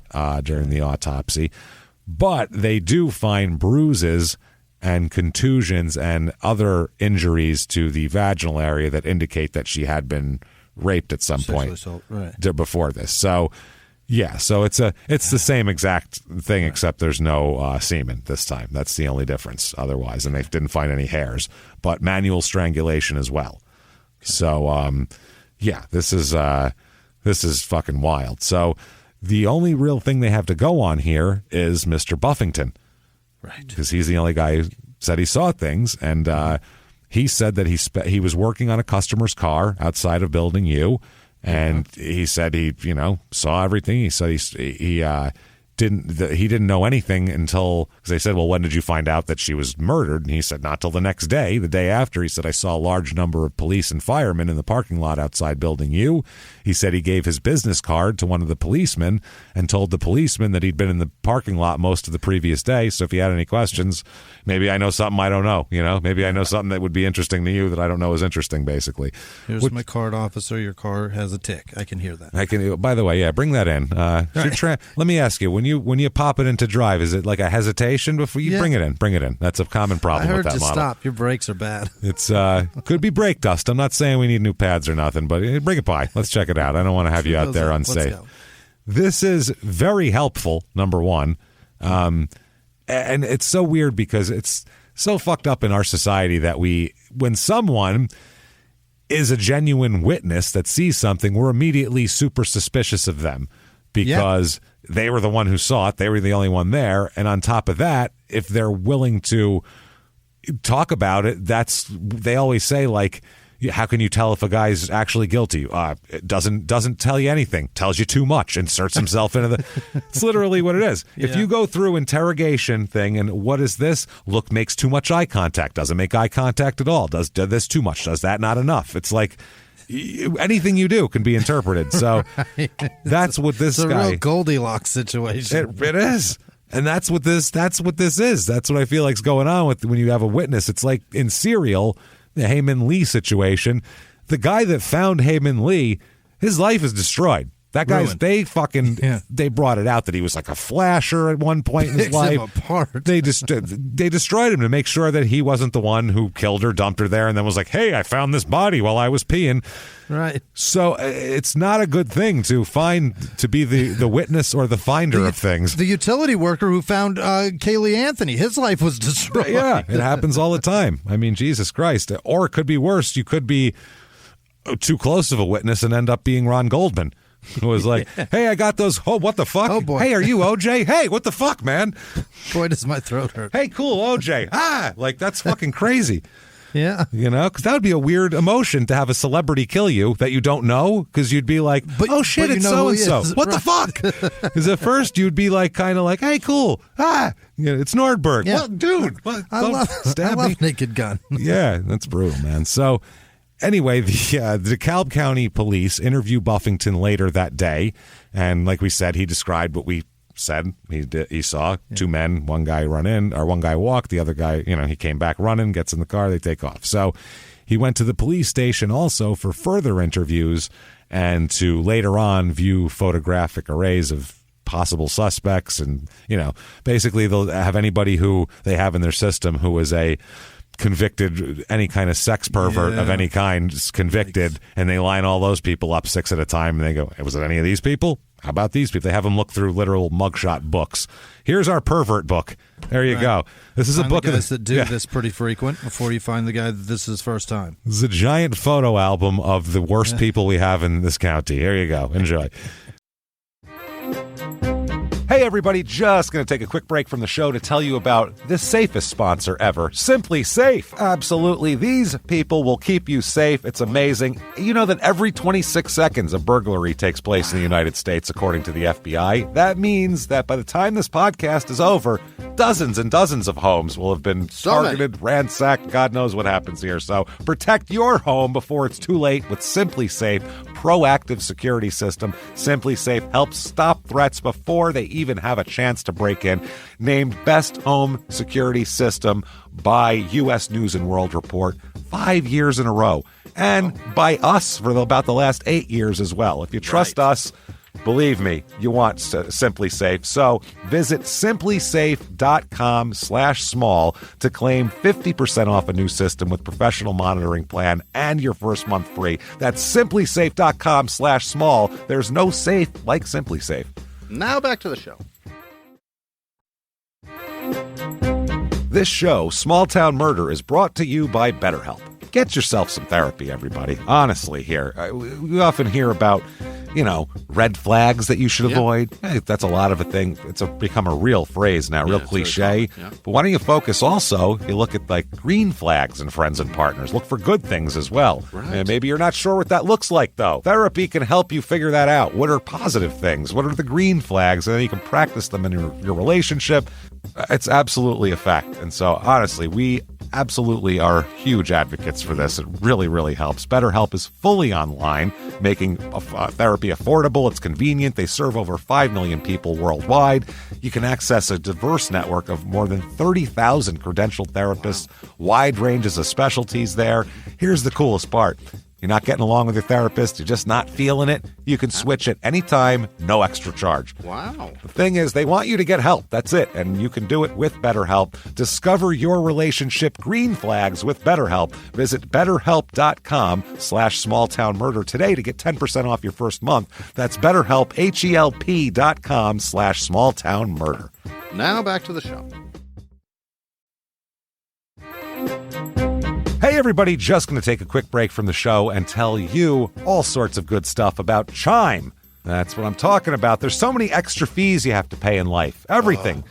during the autopsy. But they do find bruises and contusions and other injuries to the vaginal area that indicate that she had been raped at some point before this. So, so it's the same exact thing, except there's no semen this time. That's the only difference otherwise. And they didn't find any hairs, but manual strangulation as well. So, this is fucking wild. So the only real thing they have to go on here is Mr. Buffington. Right. Because he's the only guy who said he saw things. And he said that he was working on a customer's car outside of Building U. And he said he, saw everything. He said he he didn't know anything until, because they said, well, when did you find out that she was murdered? And he said, not till the next day. The day after, he said, I saw a large number of police and firemen in the parking lot outside Building U. He said he gave his business card to one of the policemen and told the policeman that he'd been in the parking lot most of the previous day. So if he had any questions, maybe I know something I don't know. Maybe I know something that would be interesting to you that I don't know is interesting, basically. Here's my card, officer. Your car has a tick. I can hear that. By the way, yeah, bring that in. Let me ask you, when you pop it into drive, is it like a hesitation before you bring it in? Bring it in. That's a common problem with that model. I heard stop. Your brakes are bad. It's could be brake dust. I'm not saying we need new pads or nothing, but bring it by. Let's check it out. I don't want to have you out there unsafe. This is very helpful, number one. And it's so weird because it's so fucked up in our society that when someone is a genuine witness that sees something, we're immediately super suspicious of them because they were the one who saw it. They were the only one there. And on top of that, if they're willing to talk about it, they always say, like, how can you tell if a guy's actually guilty? It doesn't tell you anything. Tells you too much. Inserts himself into the... It's literally what it is. Yeah. If you go through interrogation thing and what is this? Look, makes too much eye contact. Doesn't make eye contact at all. Does this too much? Does that not enough? It's like anything you do can be interpreted. So that's what this guy... It's a real Goldilocks situation. It is. And that's what this is. That's what I feel like's going on with when you have a witness. It's like in Serial, the Heyman Lee situation. The guy that found Heyman Lee, his life is destroyed. That guy's they brought it out that he was like a flasher at one point in his life. Him apart. They destroyed him to make sure that he wasn't the one who killed her, dumped her there, and then was like, "Hey, I found this body while I was peeing." Right. So it's not a good thing to be the witness or the finder of things. The utility worker who found Kaylee Anthony, his life was destroyed. Yeah, it happens all the time. I mean, Jesus Christ. Or it could be worse. You could be too close of a witness and end up being Ron Goldman. Who was like, hey, I got those. Oh, what the fuck? Oh, boy. Hey, are you OJ? Hey, what the fuck, man? Boy, does my throat hurt. Hey, cool, OJ. Like, that's fucking crazy. Yeah. Because that would be a weird emotion to have a celebrity kill you that you don't know, because you'd be like, oh, shit, it's so-and-so. What the fuck? Because at first you'd be like, kind of like, hey, cool. It's Nordberg. Yeah. Well, dude, I love Naked Gun. Yeah, that's brutal, man. So... Anyway, the DeKalb County Police interviewed Buffington later that day, and like we said, he described what we said. He saw two men, one guy walk, the other guy, he came back running, gets in the car, they take off. So he went to the police station also for further interviews and to later on view photographic arrays of possible suspects, and basically they'll have anybody who they have in their system who is a convicted, any kind of sex pervert of any kind is convicted, and they line all those people up 6 at a time, and they go, was it any of these people? How about these people? They have them look through literal mugshot books. Here's our pervert book. There you go. This is a book of guys that do this pretty frequent before you find the guy that this is first time. This is a giant photo album of the worst people we have in this county. Here you go. Enjoy. Hey everybody, just going to take a quick break from the show to tell you about the safest sponsor ever, Simply Safe. Absolutely, these people will keep you safe. It's amazing. You know that every 26 seconds a burglary takes place in the United States, according to the FBI. That means that by the time this podcast is over, dozens and dozens of homes will have been targeted, ransacked. God knows what happens here. So protect your home before it's too late with Simply Safe proactive security system. Simply Safe helps stop threats before they even have a chance to break in. Named Best Home Security System by U.S. News and World Report 5 years in a row. And by us for about the last 8 years as well. If you trust us, believe me, you want Simply Safe. So visit simplysafe.com/small to claim 50% off a new system with professional monitoring plan and your first month free. That's simplysafe.com/small. There's no safe like Simply Safe. Now back to the show. This show, Small Town Murder, is brought to you by BetterHelp. Get yourself some therapy, everybody. Honestly, here. We often hear about red flags that you should avoid. Hey, that's a lot of a thing. It's become a real phrase now, real cliche. But why don't you focus also, you look at like green flags in friends and partners. Look for good things as well. Right. And maybe you're not sure what that looks like, though. Therapy can help you figure that out. What are positive things? What are the green flags? And then you can practice them in your relationship. It's absolutely a fact. And so, honestly, we absolutely are huge advocates for this. It really, really helps. BetterHelp is fully online, making therapy affordable. It's convenient. They serve over 5 million people worldwide. You can access a diverse network of more than 30,000 credentialed therapists, wide ranges of specialties there. Here's the coolest part. You're not getting along with your therapist, you're just not feeling it, you can switch at any time, no extra charge. Wow. The thing is, they want you to get help. That's it. And you can do it with BetterHelp. Discover your relationship green flags with BetterHelp. Visit BetterHelp.com/smalltownmurder today to get 10% off your first month. That's BetterHelp, HELP.com/smalltownmurder. Now back to the show. Hey everybody, just going to take a quick break from the show and tell you all sorts of good stuff about Chime. That's what I'm talking about. There's so many extra fees you have to pay in life. Everything.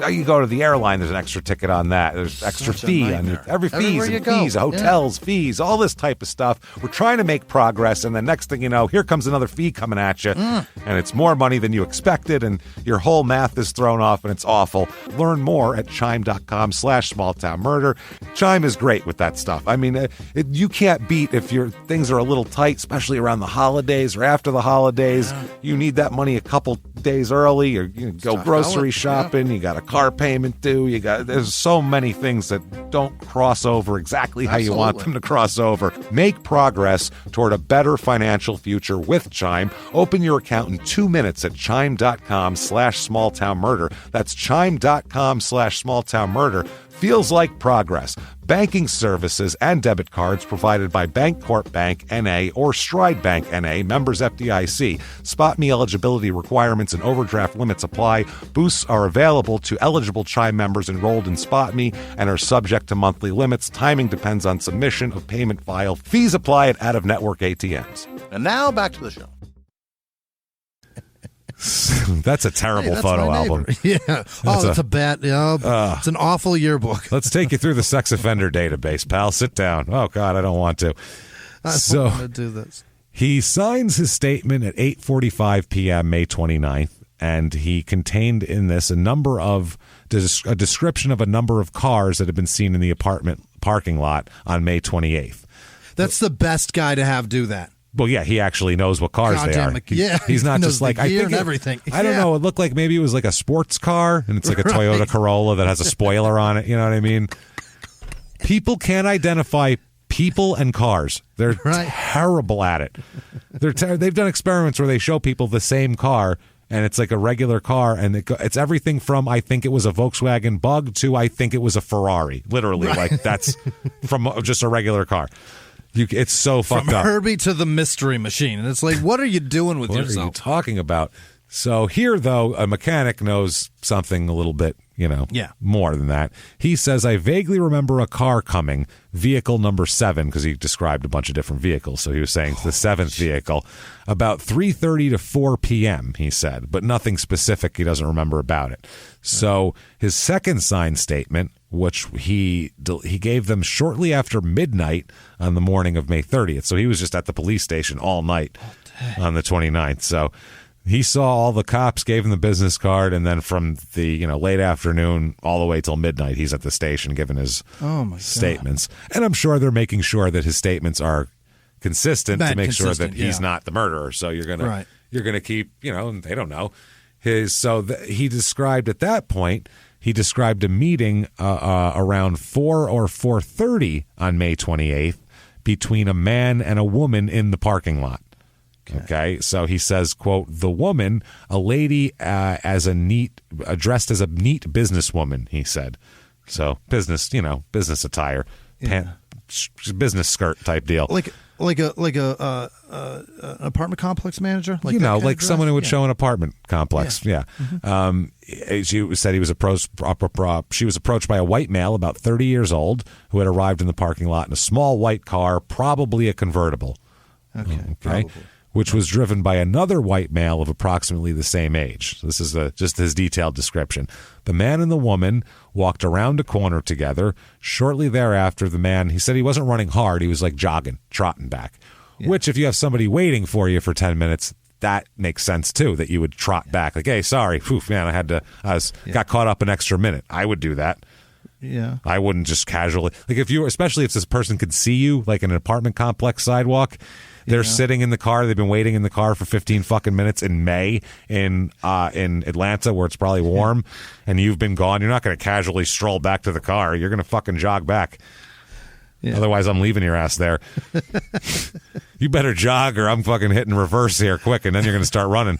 You go to the airline, there's an extra ticket on that. There's extra fee on every fees and fees, hotels, fees, all this type of stuff. We're trying to make progress, and the next thing you know, here comes another fee coming at you, and it's more money than you expected, and your whole math is thrown off, and it's awful. Learn more at chime.com/smalltownmurder. Chime is great with that stuff. I mean, you can't beat if your things are a little tight, especially around the holidays or after the holidays. You need that money a couple days early, or go grocery shopping. You got a car payment due. There's so many things that don't cross over exactly how you want them to cross over. Make progress toward a better financial future with Chime. Open your account in 2 minutes at chime.com/smalltownmurder. That's chime.com/smalltownmurder. Feels like progress. Banking services and debit cards provided by Bancorp Bank N.A. or Stride Bank N.A., members FDIC. Spot me eligibility requirements and overdraft limits apply. Boosts are available to eligible Chime members enrolled in Spot Me and are subject to monthly limits. Timing depends on submission of payment file. Fees apply at out-of-network ATMs. And now back to the show. That's a terrible photo album. Yeah. It's a bad. It's an awful yearbook. Let's take you through the sex offender database, pal. Sit down. Oh, God, I don't want to. I don't want to do this. He signs his statement at 8:45 p.m. May 29th, and he contained in this a description of a number of cars that had been seen in the apartment parking lot on May 28th. That's the best guy to have do that. Well, yeah, he actually knows what cars they are. He's not just like, I think everything. I don't know. It looked like maybe it was like a sports car, and it's like a Toyota Corolla that has a spoiler on it. You know what I mean? People can't identify people and cars. They're terrible at it. They've done experiments where they show people the same car, and it's like a regular car, and it's everything from I think it was a Volkswagen Bug to I think it was a Ferrari. Literally, like that's from just a regular car. It's so fucked up. From Herbie to the Mystery Machine. And it's like, what are you doing with yourself? What are you talking about? So here, though, a mechanic knows something a little bit, more than that. He says, I vaguely remember a car coming, vehicle number 7, because he described a bunch of different vehicles. So he was saying the 7th vehicle, about 3:30 to 4 p.m., he said, but nothing specific. He doesn't remember about it. So his second signed statement, which he gave them shortly after midnight on the morning of May 30th. So he was just at the police station all night on the 29th. So he saw all the cops, gave him the business card, and then from the late afternoon all the way till midnight, he's at the station giving his statements. And I'm sure they're making sure that his statements are consistent to make sure that he's not the murderer. So you're gonna keep they don't know he described at that point. He described a meeting around 4 or 4:30 on May 28th between a man and a woman in the parking lot. Okay, so he says, quote, the woman, a lady dressed as a neat businesswoman, he said. So business attire, business skirt type deal. Like a apartment complex manager, like someone who would show an apartment complex. Yeah. She said she was approached by a white male about 30 years old who had arrived in the parking lot in a small white car, probably a convertible. Okay. which was driven by another white male of approximately the same age. So this is just his detailed description. The man and the woman walked around a corner together. Shortly thereafter, the man, he said he wasn't running hard. He was like jogging, trotting back, which if you have somebody waiting for you for 10 minutes, that makes sense too, that you would trot back. Like, hey, sorry, poof, man, got caught up an extra minute. I would do that. Yeah. I wouldn't just casually, like especially if this person could see you, like in an apartment complex sidewalk. They're sitting in the car. They've been waiting in the car for 15 fucking minutes in May in Atlanta, where it's probably warm, and you've been gone. You're not going to casually stroll back to the car. You're going to fucking jog back. Yeah. Otherwise, I'm leaving your ass there. You better jog, or I'm fucking hitting reverse here quick, and then you're going to start running.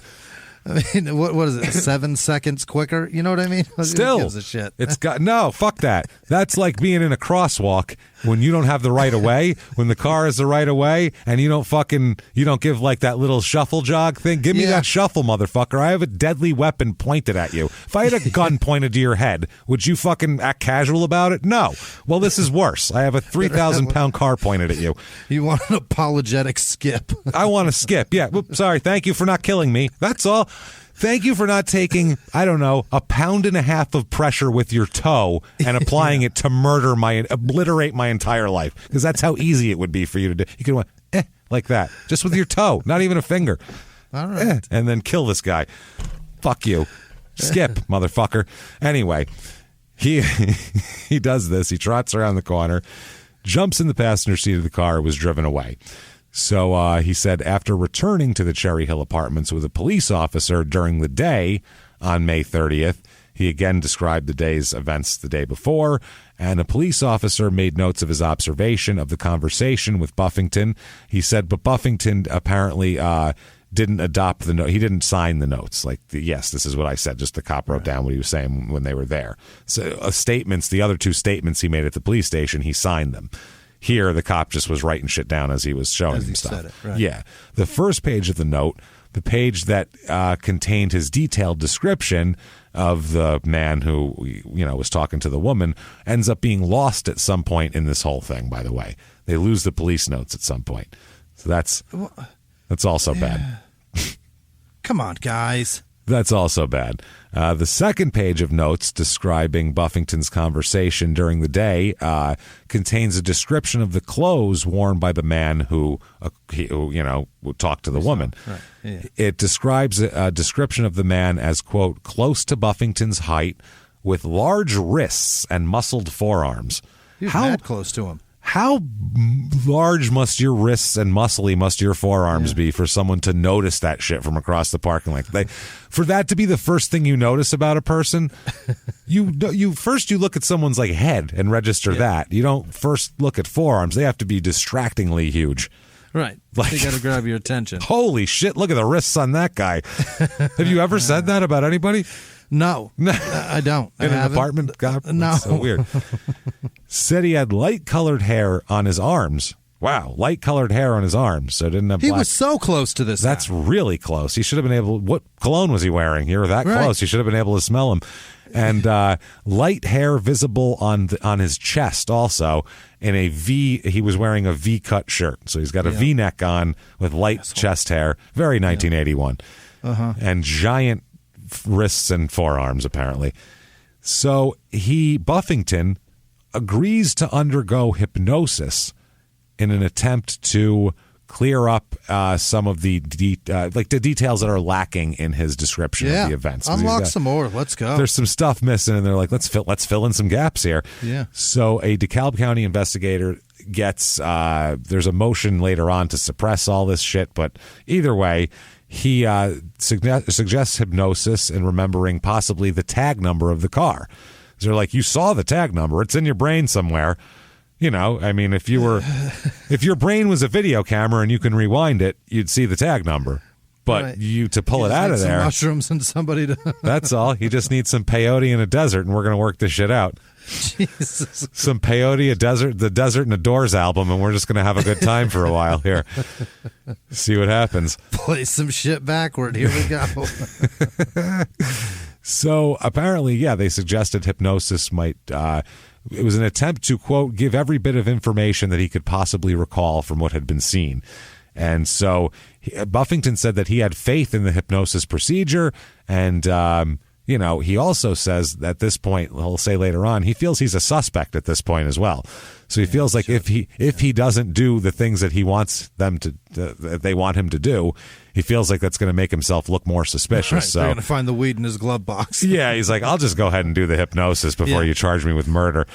I mean, what is it? 7 seconds quicker? You know what I mean? Still, Who gives a shit? No, fuck that. That's like being in a crosswalk when you don't have the right of way, when the car is the right of way, and you don't give like that little shuffle jog thing. Give me that shuffle, motherfucker. I have a deadly weapon pointed at you. If I had a gun pointed to your head, would you fucking act casual about it? No. Well, this is worse. I have a 3,000-pound car pointed at you. You want an apologetic skip. I want to skip. Yeah. Oops, sorry. Thank you for not killing me. That's all. Thank you for not taking, I don't know, 1.5 pounds of pressure with your toe and applying it to obliterate my entire life. Because that's how easy it would be for you to do. You could went, like that. Just with your toe. Not even a finger. All right. And then kill this guy. Fuck you. Skip, motherfucker. Anyway, he does this. He trots around the corner, jumps in the passenger seat of the car, was driven away. So he said after returning to the Cherry Hill Apartments with a police officer during the day on May 30th, he again described the day's events the day before, and a police officer made notes of his observation of the conversation with Buffington. He said, but Buffington apparently didn't adopt the note. He didn't sign the notes. Like, yes, this is what I said. Just the cop wrote down what he was saying when they were there. So the other 2 statements he made at the police station, he signed them. Here, the cop just was writing shit down as he was showing him stuff. Said it, right. Yeah. The first page of the note, the page that contained his detailed description of the man who, was talking to the woman, ends up being lost at some point in this whole thing, by the way. They lose the police notes at some point. So that's also bad. Come on, guys. That's also bad. The second page of notes describing Buffington's conversation during the day contains a description of the clothes worn by the man who talked to the woman. Right. Yeah. It describes a description of the man as, quote, close to Buffington's height with large wrists and muscled forearms. He was mad close to him. How large must your wrists and muscly must your forearms be for someone to notice that shit from across the parking lot? For that to be the first thing you notice about a person, you first look at someone's like head and register that. You don't first look at forearms. They have to be distractingly huge. Right. Like, they got to grab your attention. Holy shit, look at the wrists on that guy. Have you ever said that about anybody? No, I don't. In an apartment? God, no. That's so weird. Said he had light-colored hair on his arms. Wow, light-colored hair on his arms, so didn't have black. He was so close to this That's guy. Really close. He should have been able... What cologne was he wearing? You were that close. He should have been able to smell him. And light hair visible on his chest also. In a V, he was wearing a V-cut shirt. So he's got a V-neck on with light chest hair. Very 1981. And giant wrists and forearms, apparently. So Buffington agrees to undergo hypnosis in an attempt to clear up some of the details that are lacking in his description of the events. Unlock some more. Let's go. There's some stuff missing, and they're like, let's fill in some gaps here. Yeah. So a DeKalb County investigator gets there's a motion later on to suppress all this shit, but either way, he suggests hypnosis and remembering possibly the tag number of the car. So they're like, you saw the tag number. It's in your brain somewhere. I mean, if your brain was a video camera and you can rewind it, you'd see the tag number. But to pull it out of there, some mushrooms and somebody to. That's all. He just needs some peyote in a desert, and we're going to work this shit out. Jesus. Some peyote, the Desert and the Doors album, and we're just going to have a good time for a while here. See what happens. Play some shit backward. Here we go. So apparently, they suggested hypnosis might. It was an attempt to, quote, give every bit of information that he could possibly recall from what had been seen. And so Buffington said that he had faith in the hypnosis procedure. And, he also says at this point, he'll say later on, he feels he's a suspect at this point as well. So he feels like if he doesn't do the things that he wants them that they want him to do, he feels like that's going to make himself look more suspicious. Right, so they're going to find the weed in his glove box. Yeah, he's like, I'll just go ahead and do the hypnosis before you charge me with murder.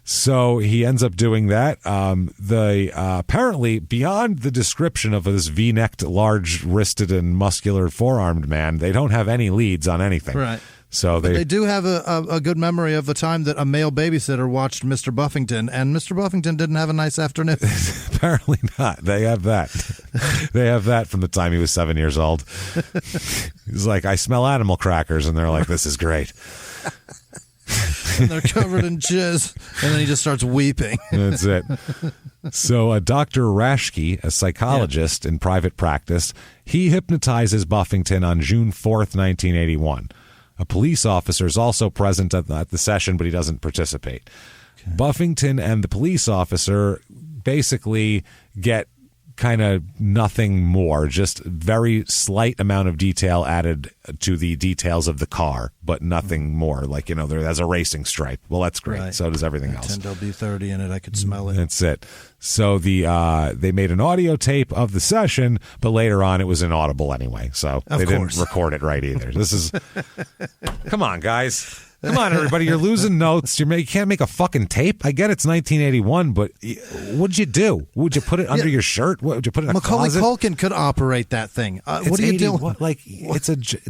So he ends up doing that. Apparently, beyond the description of this V-necked, large-wristed, and muscular four-armed man, they don't have any leads on anything. Right. So they do have a good memory of the time that a male babysitter watched Mr. Buffington, and Mr. Buffington didn't have a nice afternoon. Apparently not. They have that. They have that from the time he was 7 years old. He's like, I smell animal crackers, and they're like, this is great. And they're covered in jizz, and then he just starts weeping. That's it. So Dr. Raschke, a psychologist in private practice, he hypnotizes Buffington on June 4th, 1981. A police officer is also present at the session, but he doesn't participate. Okay. Buffington and the police officer basically get kind of nothing more, just very slight amount of detail added to the details of the car, but nothing more. Like, there has a racing stripe. Well, that's great. Right. So does everything else. 10W30 in it. I could smell it. That's it. So they made an audio tape of the session, but later on it was inaudible anyway. So they didn't record it right either. This is, come on, guys. Come on, everybody. You're losing notes. You can't make a fucking tape. I get it's 1981, but what'd you do? Would you put it under your shirt? What, would you put it in a closet? Macaulay Culkin could operate that thing. What are you doing?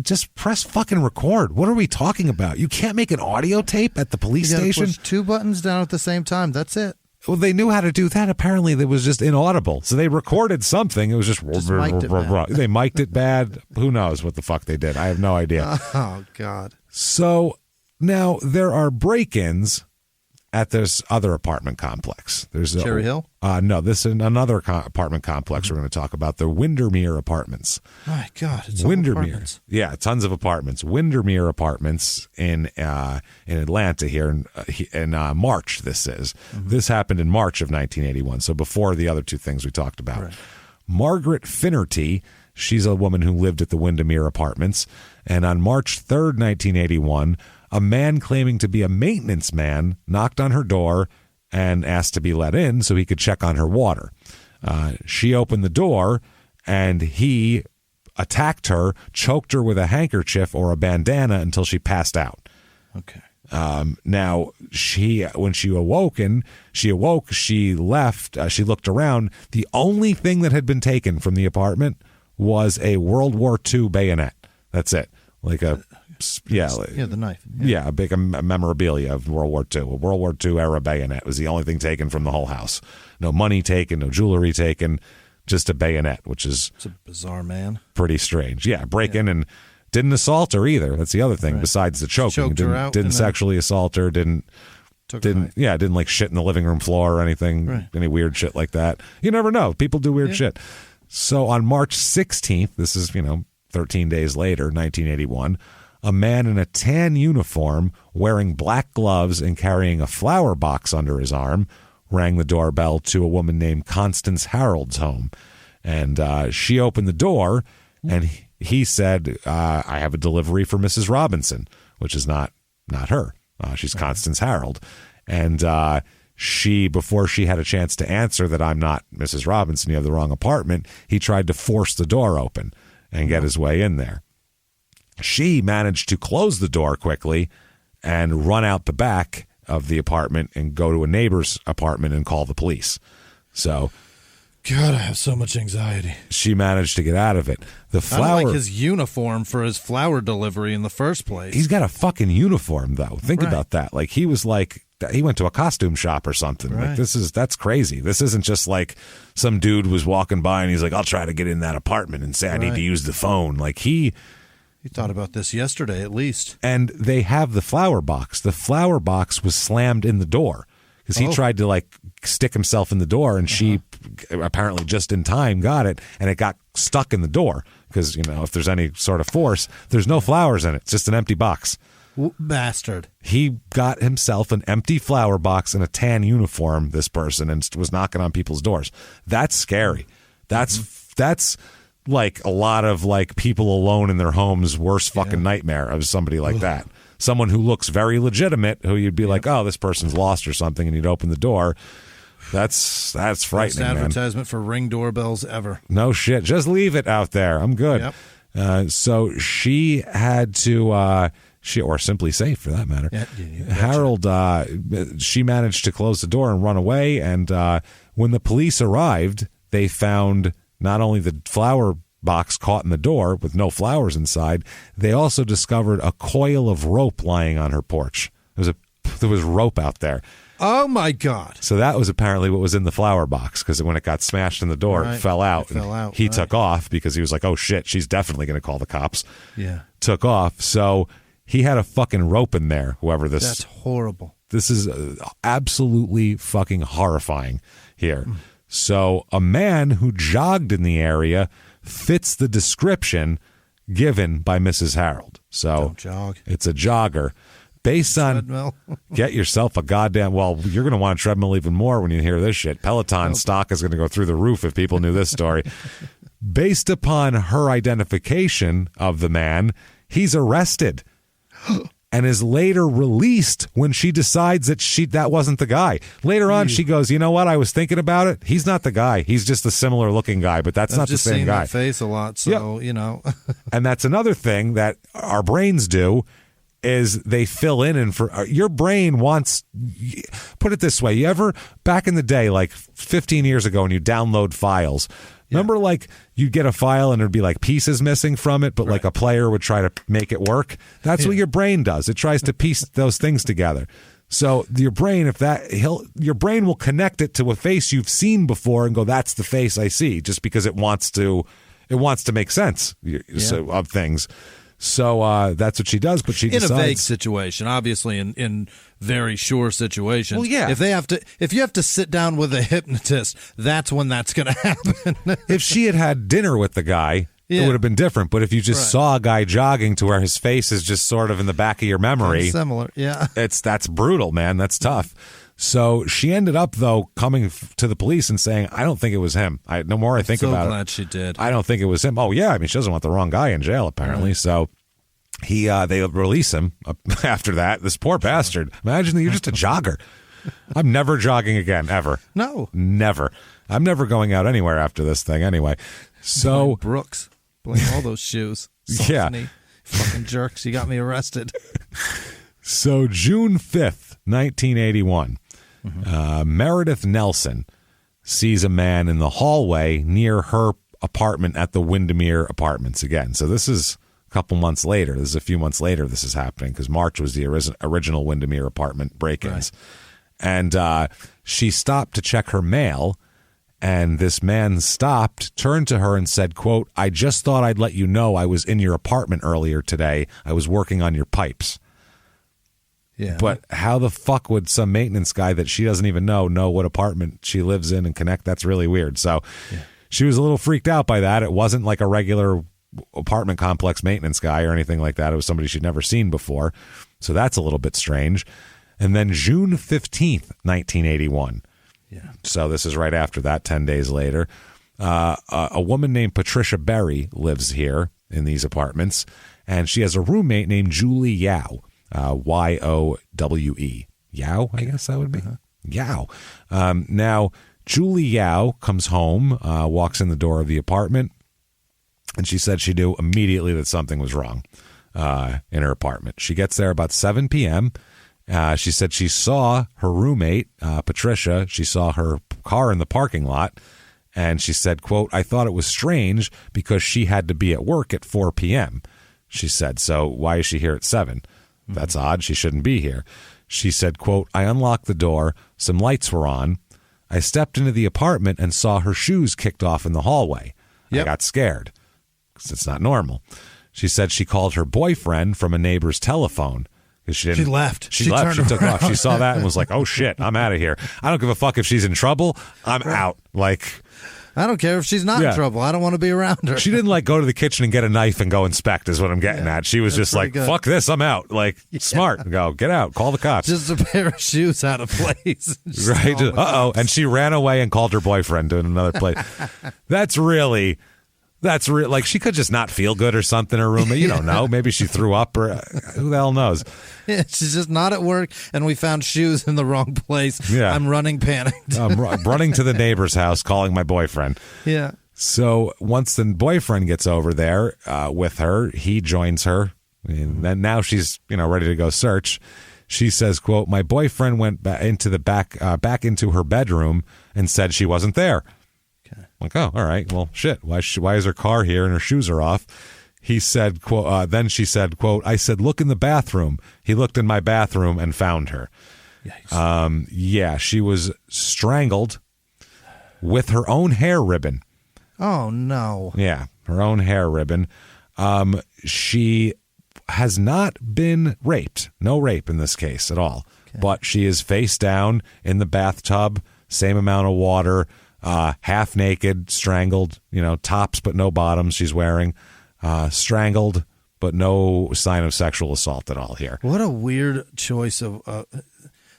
Just press fucking record. What are we talking about? You can't make an audio tape at the police station? Push two buttons down at the same time. That's it. Well, they knew how to do that. Apparently, it was just inaudible. So they recorded something. It was just mic'd it bad. They mic'd it bad. Who knows what the fuck they did? I have no idea. Oh, God. So now there are break-ins at this other apartment complex. There's Cherry Hill? No, this is another apartment complex we're going to talk about, the Windermere Apartments. My God, it's Windermere. apartments. Yeah, tons of apartments. Windermere Apartments in Atlanta here in March. This is. Mm-hmm. This happened in March of 1981, so before the other two things we talked about. Right. Margaret Finnerty, she's a woman who lived at the Windermere Apartments, and on March 3rd, 1981, a man claiming to be a maintenance man knocked on her door and asked to be let in so he could check on her water. She opened the door, and he attacked her, choked her with a handkerchief or a bandana until she passed out. Okay. Now, when she awoke, she left, she looked around. The only thing that had been taken from the apartment was a World War II bayonet. That's it. The knife. Yeah, a big memorabilia of World War II. A World War II era bayonet was the only thing taken from the whole house. No money taken, no jewelry taken, just a bayonet, which is... It's a bizarre man. Pretty strange. Yeah, in and didn't assault her either. That's the other thing, besides the choking. Didn't sexually assault her, didn't like shit in the living room floor or anything, any weird shit like that. You never know. People do weird shit. So on March 16th, this is, 13 days later, 1981, a man in a tan uniform wearing black gloves and carrying a flower box under his arm rang the doorbell to a woman named Constance Harold's home. And she opened the door, and he said, I have a delivery for Mrs. Robinson, which is not her. She's Constance Harold. And before she had a chance to answer that I'm not Mrs. Robinson, you have the wrong apartment, he tried to force the door open and get his way in there. She managed to close the door quickly and run out the back of the apartment and go to a neighbor's apartment and call the police. So, God, I have so much anxiety. She managed to get out of it. I don't like his uniform for his flower delivery in the first place. He's got a fucking uniform, though. Think about that. Like, he went to a costume shop or something. Right. Like, that's crazy. This isn't just like some dude was walking by and he's like, I'll try to get in that apartment and say I need to use the phone. Like, he thought about this yesterday, at least. And they have the flower box. The flower box was slammed in the door because he tried to stick himself in the door, and she apparently just in time got it, and it got stuck in the door because, if there's any sort of force, there's no flowers in it. It's just an empty box. Bastard. He got himself an empty flower box and a tan uniform, this person, and was knocking on people's doors. That's scary. That's that's like a lot of like people alone in their homes' worst fucking nightmare of somebody like that. Someone who looks very legitimate, who you'd be like, oh, this person's lost or something, and you'd open the door. That's frightening, Best advertisement for Ring doorbells ever. No shit. Just leave it out there. I'm good. Yep. So she had to, or Simply Safe for that matter. Harold, she managed to close the door and run away. And when the police arrived, they found not only the flower box caught in the door with no flowers inside, they also discovered a coil of rope lying on her porch. There was rope out there. Oh, my God. So that was apparently what was in the flower box, because when it got smashed in the door, it fell out. He took off because he was like, oh, shit, she's definitely going to call the cops. Yeah. Took off. So he had a fucking rope in there, whoever this. That's horrible. This is absolutely fucking horrifying here. So a man who jogged in the area fits the description given by Mrs. Harold. So Don't jog. It's a jogger. Based on treadmill. Get yourself a goddamn, well, you're going to want a treadmill even more when you hear this shit. Peloton stock is going to go through the roof if people knew this story. Based upon her identification of the man, he's arrested and is later released when she decides that wasn't the guy. Later on, she goes, you know what? I was thinking about it. He's not the guy. He's just a similar looking guy, but that's not the same guy. I've just seen that face a lot, so, you know. And that's another thing that our brains do. Is they fill in, and for your brain wants, put it this way, you ever back in the day, like 15 years ago, when you download files, remember like you'd get a file and there'd be like pieces missing from it, but like a player would try to make it work. That's what your brain does. It tries to piece those things together. So your brain, your brain will connect it to a face you've seen before and go, that's the face I see, just because it wants to make sense of things. So that's what she does, but she decides in a vague situation, obviously in very sure situations. Well, yeah. If you have to sit down with a hypnotist, that's when that's going to happen. If she had dinner with the guy, it would have been different. But if you just saw a guy jogging to where his face is just sort of in the back of your memory, similar, that's brutal, man. That's tough. So she ended up, though, coming to the police and saying, I don't think it was him. No more I think about it. So glad she did. I don't think it was him. Oh, yeah. I mean, she doesn't want the wrong guy in jail, apparently. Right. So they release him after that. This poor bastard. Imagine that you're just a jogger. I'm never jogging again, ever. No. Never. I'm never going out anywhere after this thing anyway. So Brooks. Blame all those shoes. Yeah. Fucking jerks. You got me arrested. So June 5th, 1981. Meredith Nelson sees a man in the hallway near her apartment at the Windermere Apartments again. So this is a couple months later. This is a few months later this is happening, because March was the original Windermere apartment break-ins. Right. And she stopped to check her mail, and this man stopped, turned to her and said, quote, I just thought I'd let you know I was in your apartment earlier today. I was working on your pipes. Yeah. But how the fuck would some maintenance guy that she doesn't even know what apartment she lives in and connect? That's really weird. So she was a little freaked out by that. It wasn't like a regular apartment complex maintenance guy or anything like that. It was somebody she'd never seen before. So that's a little bit strange. And then June 15th, 1981. Yeah. So this is right after that, 10 days later. A woman named Patricia Berry lives here in these apartments, and she has a roommate named Julie Yao. Yowe. Yao, I guess that would be. Yao. Now, Julie Yao comes home, walks in the door of the apartment, and she said she knew immediately that something was wrong in her apartment. She gets there about 7 p.m. She said she saw her roommate, Patricia. She saw her car in the parking lot, and she said, quote, I thought it was strange because she had to be at work at 4 p.m. She said, so why is she here at 7? That's odd. She shouldn't be here. She said, quote, I unlocked the door. Some lights were on. I stepped into the apartment and saw her shoes kicked off in the hallway. I got scared because it's not normal. She said she called her boyfriend from a neighbor's telephone. She left. She left. She took off. She saw that and was like, oh, shit, I'm out of here. I don't give a fuck if she's in trouble. I'm out. Like, I don't care if she's not in trouble. I don't want to be around her. She didn't like go to the kitchen and get a knife and go inspect is what I'm getting at. She was just like, fuck this, I'm out. Like, smart. Go, get out, call the cops. Just a pair of shoes out of place. Right? Uh-oh. And she ran away and called her boyfriend to another place. That's real. Like, she could just not feel good or something, her roommate. You don't know. Maybe she threw up or who the hell knows. Yeah, she's just not at work, and we found shoes in the wrong place. Yeah. I'm running panicked. I'm running to the neighbor's house, calling my boyfriend. Yeah. So once the boyfriend gets over there with her, he joins her. And then now she's, ready to go search. She says, quote, my boyfriend went back into her bedroom and said she wasn't there. Like, oh, all right. Well, shit. Why is her car here and her shoes are off? He said, quote, then she said, quote, I said, look in the bathroom. He looked in my bathroom and found her. Yeah, she was strangled with her own hair ribbon. Oh, no. Yeah, her own hair ribbon. She has not been raped. No rape in this case at all. Okay. But she is face down in the bathtub, same amount of water, half naked, strangled, tops but no bottoms she's wearing, strangled, but no sign of sexual assault at all here. What a weird choice of...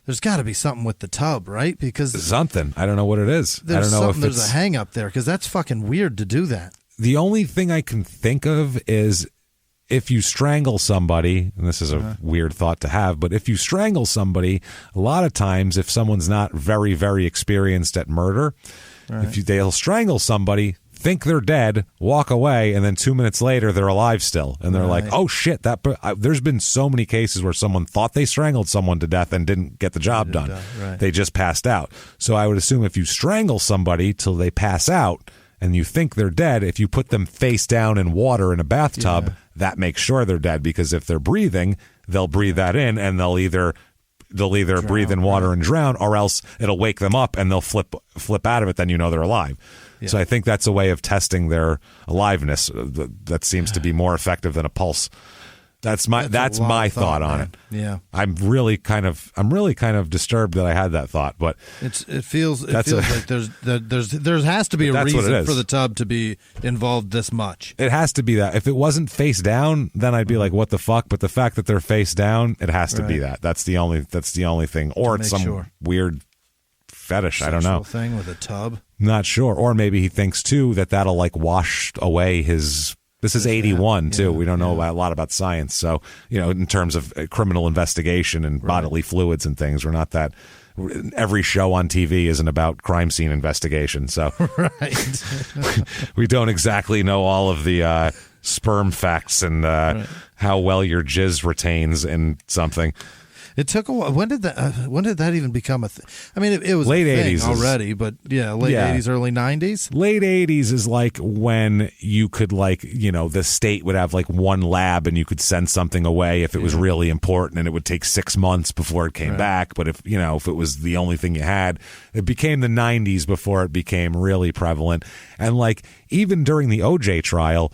there's got to be something with the tub, right? Because something. I don't know what it is. I don't know if there's a hang up there, because that's fucking weird to do that. The only thing I can think of is if you strangle somebody, and this is a weird thought to have, but if you strangle somebody, a lot of times if someone's not very, very experienced at murder, they'll strangle somebody, think they're dead, walk away, and then 2 minutes later they're alive still, and they're like, "Oh shit!" There's been so many cases where someone thought they strangled someone to death and didn't get the job done. They just passed out. So I would assume if you strangle somebody till they pass out and you think they're dead, if you put them face down in water in a bathtub, that makes sure they're dead, because if they're breathing, they'll breathe that in, and they'll either drown, breathe in water and drown, or else it'll wake them up and they'll flip out of it. Then they're alive. Yeah. So I think that's a way of testing their aliveness that seems to be more effective than a pulse. That's my thought on it. Yeah, I'm really kind of disturbed that I had that thought, but it feels like there has to be a reason for the tub to be involved this much. It has to be that. If it wasn't face down, then I'd be like, what the fuck? But the fact that they're face down, it has to be that. That's the only thing, or it's some weird fetish. I don't know, thing with a tub. Not sure, or maybe he thinks too that'll like wash away his. This is 81 too. We don't know a lot about science, so in terms of criminal investigation and bodily fluids and things, we're not that. Every show on TV isn't about crime scene investigation, so we don't exactly know all of the sperm facts and how well your jizz retains in something. It took a while. When did that even become a thing? I mean, it was late a thing 80s already, but late 80s, early 90s. Late 80s is like when you could the state would have like one lab and you could send something away if it was really important, and it would take 6 months before it came back. But if it was the only thing you had, it became the 90s before it became really prevalent. And like even during the OJ trial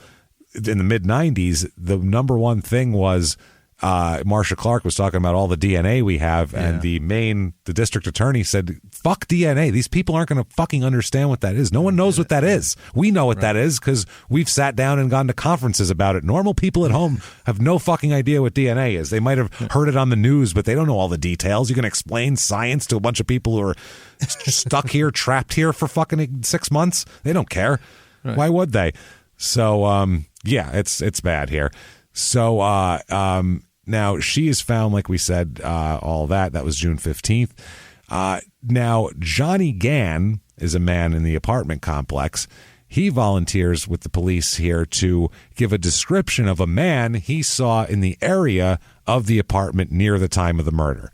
in the mid 90s, the number one thing was. Marsha Clark was talking about all the DNA we have, and the district attorney said, fuck DNA. These people aren't going to fucking understand what that is. No one knows what that is. We know what that is because we've sat down and gone to conferences about it. Normal people at home have no fucking idea what DNA is. They might have heard it on the news, but they don't know all the details. You can explain science to a bunch of people who are stuck here, trapped here for fucking 6 months. They don't care. Why would they? So, it's bad here. So, now, she is found, like we said, all that. That was June 15th. Now, Johnny Gann is a man in the apartment complex. He volunteers with the police here to give a description of a man he saw in the area of the apartment near the time of the murder,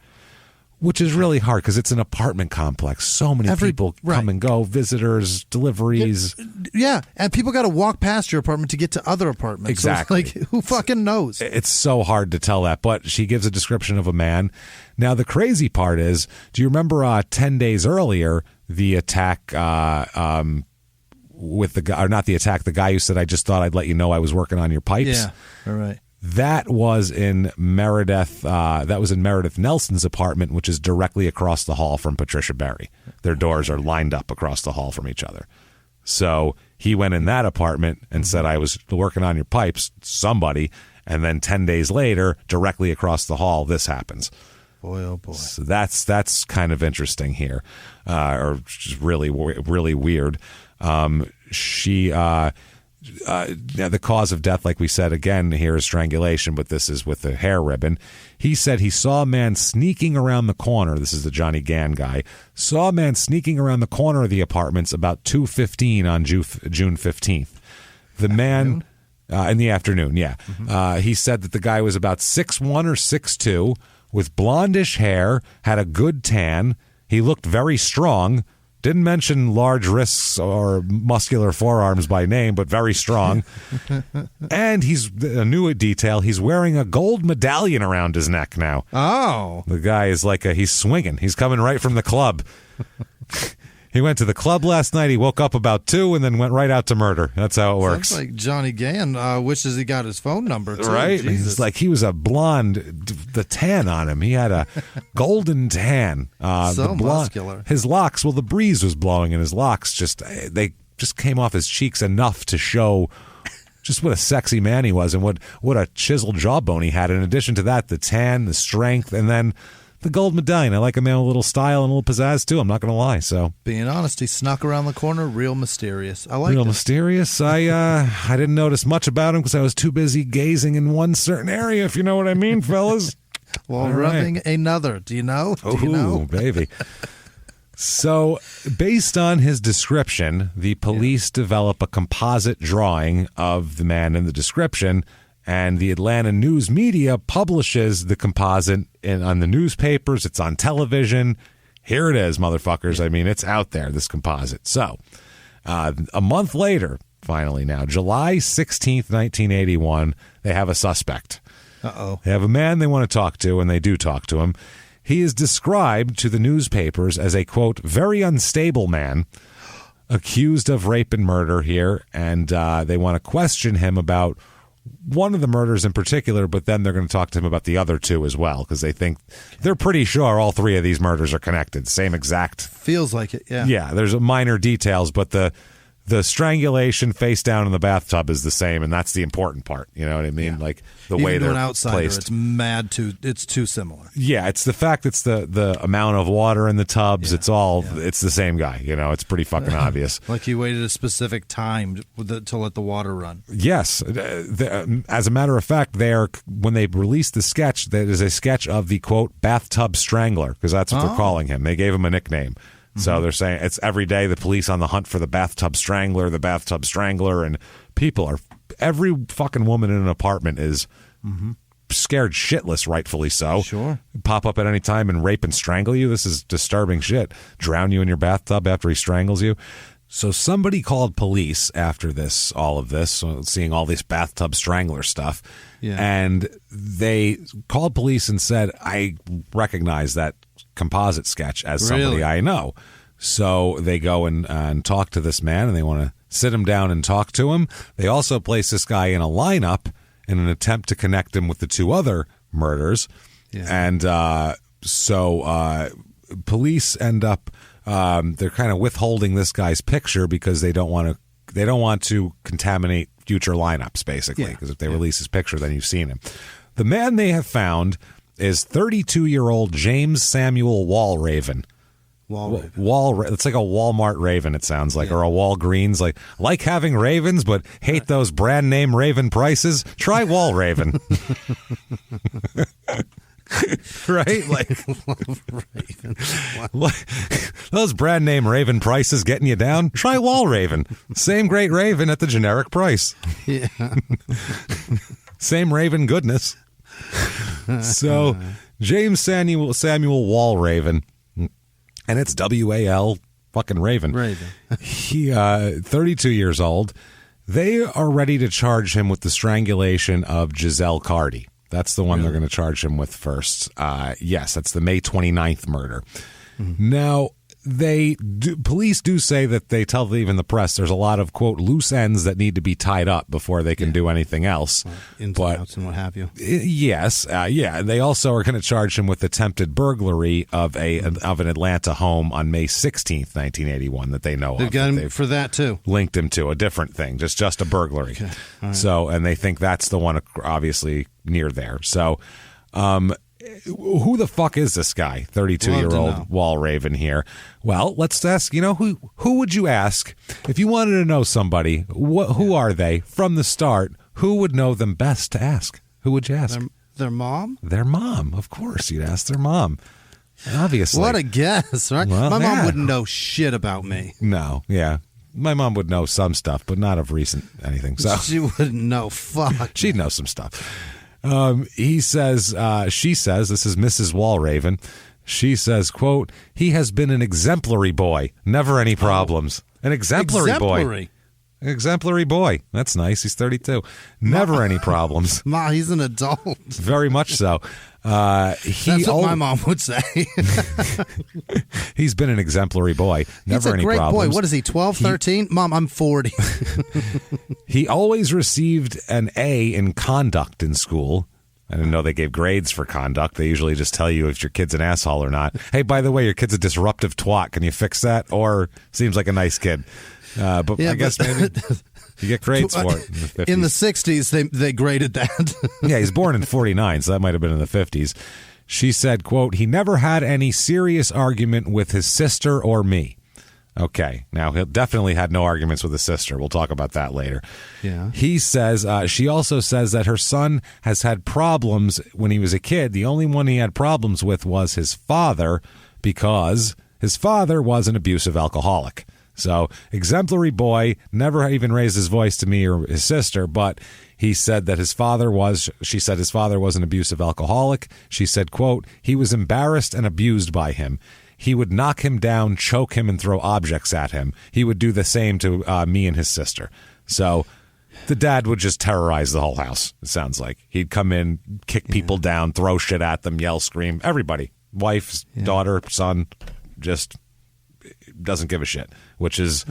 which is really hard because it's an apartment complex. So many people come and go, visitors, deliveries. Yeah, and people got to walk past your apartment to get to other apartments. Exactly. So it's like, who fucking knows? It's so hard to tell that, but she gives a description of a man. Now, the crazy part is, do you remember 10 days earlier, the attack with the guy, or not the attack, the guy who said, I just thought I'd let you know I was working on your pipes? Yeah, all right. That was in Meredith. That was in Meredith Nelson's apartment, which is directly across the hall from Patricia Berry. Their doors are lined up across the hall from each other. So he went in that apartment and said, I was working on your pipes, somebody. And then 10 days later, directly across the hall, this happens. Boy, oh boy. So that's kind of interesting here, or just really, really weird. The cause of death, like we said, again, here is strangulation, but this is with a hair ribbon. He said he saw a man sneaking around the corner. This is the Johnny Gann guy. Saw a man sneaking around the corner of the apartments about 2:15 on June 15th. The man... in the afternoon, yeah. Mm-hmm. He said that the guy was about 6'1" or 6'2", with blondish hair, had a good tan. He looked very strong. Didn't mention large wrists or muscular forearms by name, but very strong. And he's a new detail. He's wearing a gold medallion around his neck now. Oh. The guy is he's swinging. He's coming right from the club. He went to the club last night. He woke up about 2 and then went right out to murder. That's how it works. Sounds like Johnny Gann wishes he got his phone number, too. Right? Jesus. He was a blonde, the tan on him. He had a golden tan. Muscular. His locks, the breeze was blowing and his locks they just came off his cheeks enough to show just what a sexy man he was and what a chiseled jawbone he had. In addition to that, the tan, the strength, and then... the gold medallion. I like a man with a little style and a little pizzazz, too. I'm not going to lie. So, being honest, he snuck around the corner. Real mysterious. I like it. Real mysterious. I didn't notice much about him because I was too busy gazing in one certain area, if you know what I mean, fellas. While rubbing another. Do you know? Oh, baby. So, based on his description, the police develop a composite drawing of the man in the description, and the Atlanta news media publishes the composite on the newspapers. It's on television. Here it is, motherfuckers. I mean, it's out there, this composite. So, a month later, finally now, July 16th, 1981, they have a suspect. Uh-oh. They have a man they want to talk to, and they do talk to him. He is described to the newspapers as a, quote, very unstable man, accused of rape and murder here, and they want to question him about one of the murders in particular, but then they're going to talk to him about the other two as well, because they're pretty sure all three of these murders are connected. Same exact. Feels like it, yeah. Yeah, there's minor details, but the strangulation face down in the bathtub is the same, and that's the important part. You know what I mean? Yeah. Like the way they're an outsider, placed. It's too similar. Yeah, it's the fact it's the amount of water in the tubs. Yeah. It's the same guy. You know, it's pretty fucking obvious. Like he waited a specific time to let the water run. Yes, as a matter of fact, when they released the sketch, there is a sketch of the quote bathtub strangler, because that's what they're calling him. They gave him a nickname. So they're saying it's every day the police on the hunt for the bathtub strangler, and every fucking woman in an apartment is scared shitless, rightfully so. Sure. Pop up at any time and rape and strangle you. This is disturbing shit. Drown you in your bathtub after he strangles you. So somebody called police after all of this, seeing all this bathtub strangler stuff. Yeah. And they called police and said, I recognize that composite sketch as somebody I know. So they go and talk to this man, and they want to sit him down and talk to him. They also place this guy in a lineup in an attempt to connect him with the two other murders. Yeah. And so police end up they're kind of withholding this guy's picture because they don't want to contaminate future lineups, basically, because if they release his picture, then you've seen him. The man they have found is 32-year-old James Samuel Walraven. It's like a Walmart Raven, it sounds like, or a Walgreens. Like having ravens, but hate those brand name Raven prices. Try Walraven. Right? Those brand name Raven prices getting you down? Try Walraven. Same great Raven at the generic price. Yeah. Same Raven goodness. So, James Samuel Walraven, and it's W-A-L fucking Raven. He, 32 years old. They are ready to charge him with the strangulation of Giselle Cardi. That's the one they're going to charge him with first. Yes, that's the May 29th murder. Now, Police do say that they tell even the press there's a lot of, quote, loose ends that need to be tied up before they can do anything else. Ins and outs and what have you. Yes. They also are going to charge him with attempted burglary of an Atlanta home on May 16th, 1981 that they know of. They've got him for that, too. Linked him to a different thing, just a burglary. Okay. All right. So, and they think that's the one obviously near there. So, who the fuck is this guy? 32-year-old Wall Raven here. Well, let's ask, who would you ask if you wanted to know somebody? Who are they from the start? Who would know them best to ask? Who would you ask? Their mom? Their mom, of course. You'd ask their mom. Obviously. What a guess, right? Well, my mom wouldn't know shit about me. No, yeah. My mom would know some stuff, but not of recent anything. So she wouldn't know. Fuck. She'd know some stuff. She says, this is Mrs. Wallraven. She says, quote, he has been an exemplary boy. Never any problems. An exemplary boy. Exemplary boy. That's nice. He's 32. Never any problems. Ma, he's an adult. Very much so. That's what my mom would say. He's been an exemplary boy. Never any problems. He's a great boy. What is he, 12, 13? Mom, I'm 40. He always received an A in conduct in school. I didn't know they gave grades for conduct. They usually just tell you if your kid's an asshole or not. Hey, by the way, your kid's a disruptive twat. Can you fix that? Or seems like a nice kid. But I guess maybe you get grades for it. In the 60s, they graded that. Yeah, he's born in 49, so that might have been in the 50s. She said, quote, he never had any serious argument with his sister or me. Okay, now he definitely had no arguments with his sister. We'll talk about that later. Yeah. He says, she also says that her son has had problems when he was a kid. The only one he had problems with was his father because his father was an abusive alcoholic. So, exemplary boy, never even raised his voice to me or his sister, but he said that she said his father was an abusive alcoholic. She said, quote, he was embarrassed and abused by him. He would knock him down, choke him, and throw objects at him. He would do the same to me and his sister. So the dad would just terrorize the whole house, it sounds like. He'd come in, kick people down, throw shit at them, yell, scream. Everybody. Wife, daughter, son, just doesn't give a shit, which is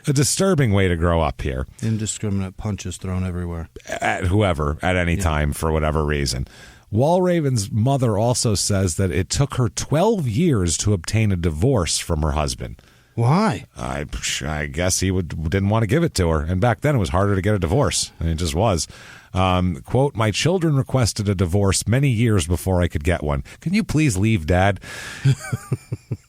a disturbing way to grow up here. Indiscriminate punches thrown everywhere. At whoever, at any time, for whatever reason. Wallraven's mother also says that it took her 12 years to obtain a divorce from her husband. Why? I guess he didn't want to give it to her. And back then it was harder to get a divorce. I mean, it just was. Quote, my children requested a divorce many years before I could get one. Can you please leave, Dad?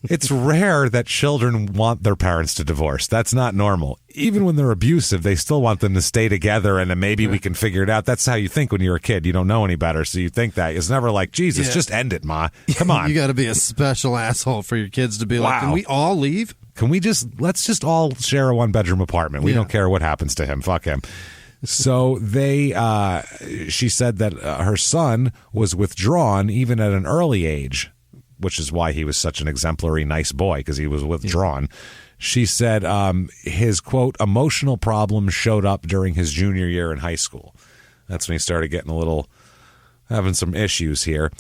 It's rare that children want their parents to divorce. That's not normal. Even when they're abusive, they still want them to stay together and then maybe we can figure it out. That's how you think when you're a kid. You don't know any better, so you think that. It's never like, Jesus, just end it, Ma. Come on. You got to be a special asshole for your kids to be like, can we all leave? Can we let's just all share a one-bedroom apartment. We don't care what happens to him. Fuck him. So she said that her son was withdrawn even at an early age, which is why he was such an exemplary nice boy, because he was withdrawn. Yeah. She said his, quote, emotional problems showed up during his junior year in high school. That's when he started having some issues here.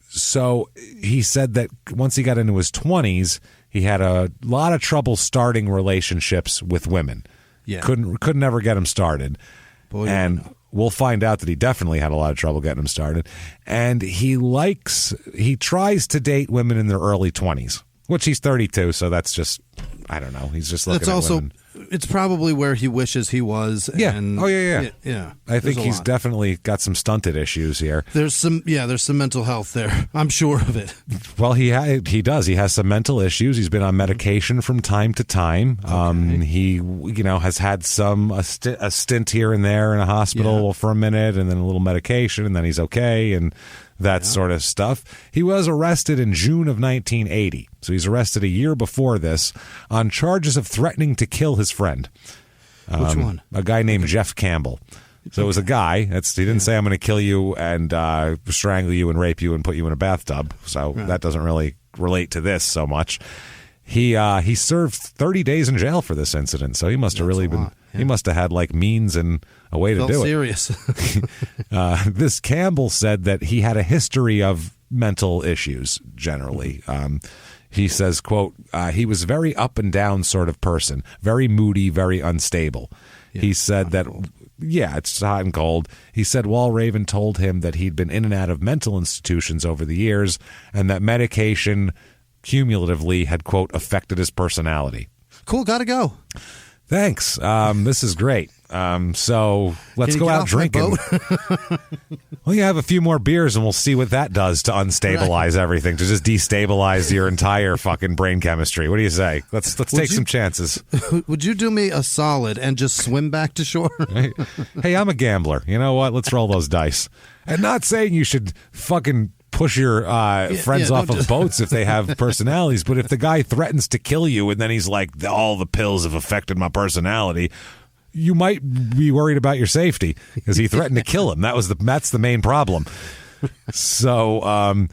So he said that once he got into his 20s, he had a lot of trouble starting relationships with women. Yeah. Couldn't ever get him started. Boy, and we'll find out that he definitely had a lot of trouble getting him started. And he tries to date women in their early 20s, which he's 32, so that's just, I don't know. He's just looking at women. It's probably where he wishes he was. Yeah. And yeah. I think he's definitely got some stunted issues here. There's some mental health there. I'm sure of it. Well, he does. He has some mental issues. He's been on medication from time to time. Okay. He, has had a stint here and there in a hospital for a minute, and then a little medication, and then he's okay, and that sort of stuff. He was arrested in June of 1980. So he's arrested a year before this on charges of threatening to kill his friend. Which one? A guy named Jeff Campbell. So it was a guy. He didn't say, I'm going to kill you and strangle you and rape you and put you in a bathtub. So that doesn't really relate to this so much. He served 30 days in jail for this incident. So he must have really been... Yeah. He must have had means and a way to do it. Serious. This Campbell said that he had a history of mental issues generally. He says, quote, he was very up and down sort of person, very moody, very unstable. Yeah, he said that, it's hot and cold. He said Walraven told him that he'd been in and out of mental institutions over the years and that medication cumulatively had, quote, affected his personality. Cool, gotta go. Thanks. This is great. So let's go out drinking. Well, you have a few more beers and we'll see what that does to unstabilize everything, to just destabilize your entire fucking brain chemistry. What do you say? Let's take some chances. Would you do me a solid and just swim back to shore? Hey, I'm a gambler. You know what? Let's roll those dice. And not saying you should fucking push your friends off of boats if they have personalities, but if the guy threatens to kill you and then he's like, all the pills have affected my personality, you might be worried about your safety because he threatened to kill him. That's the main problem. So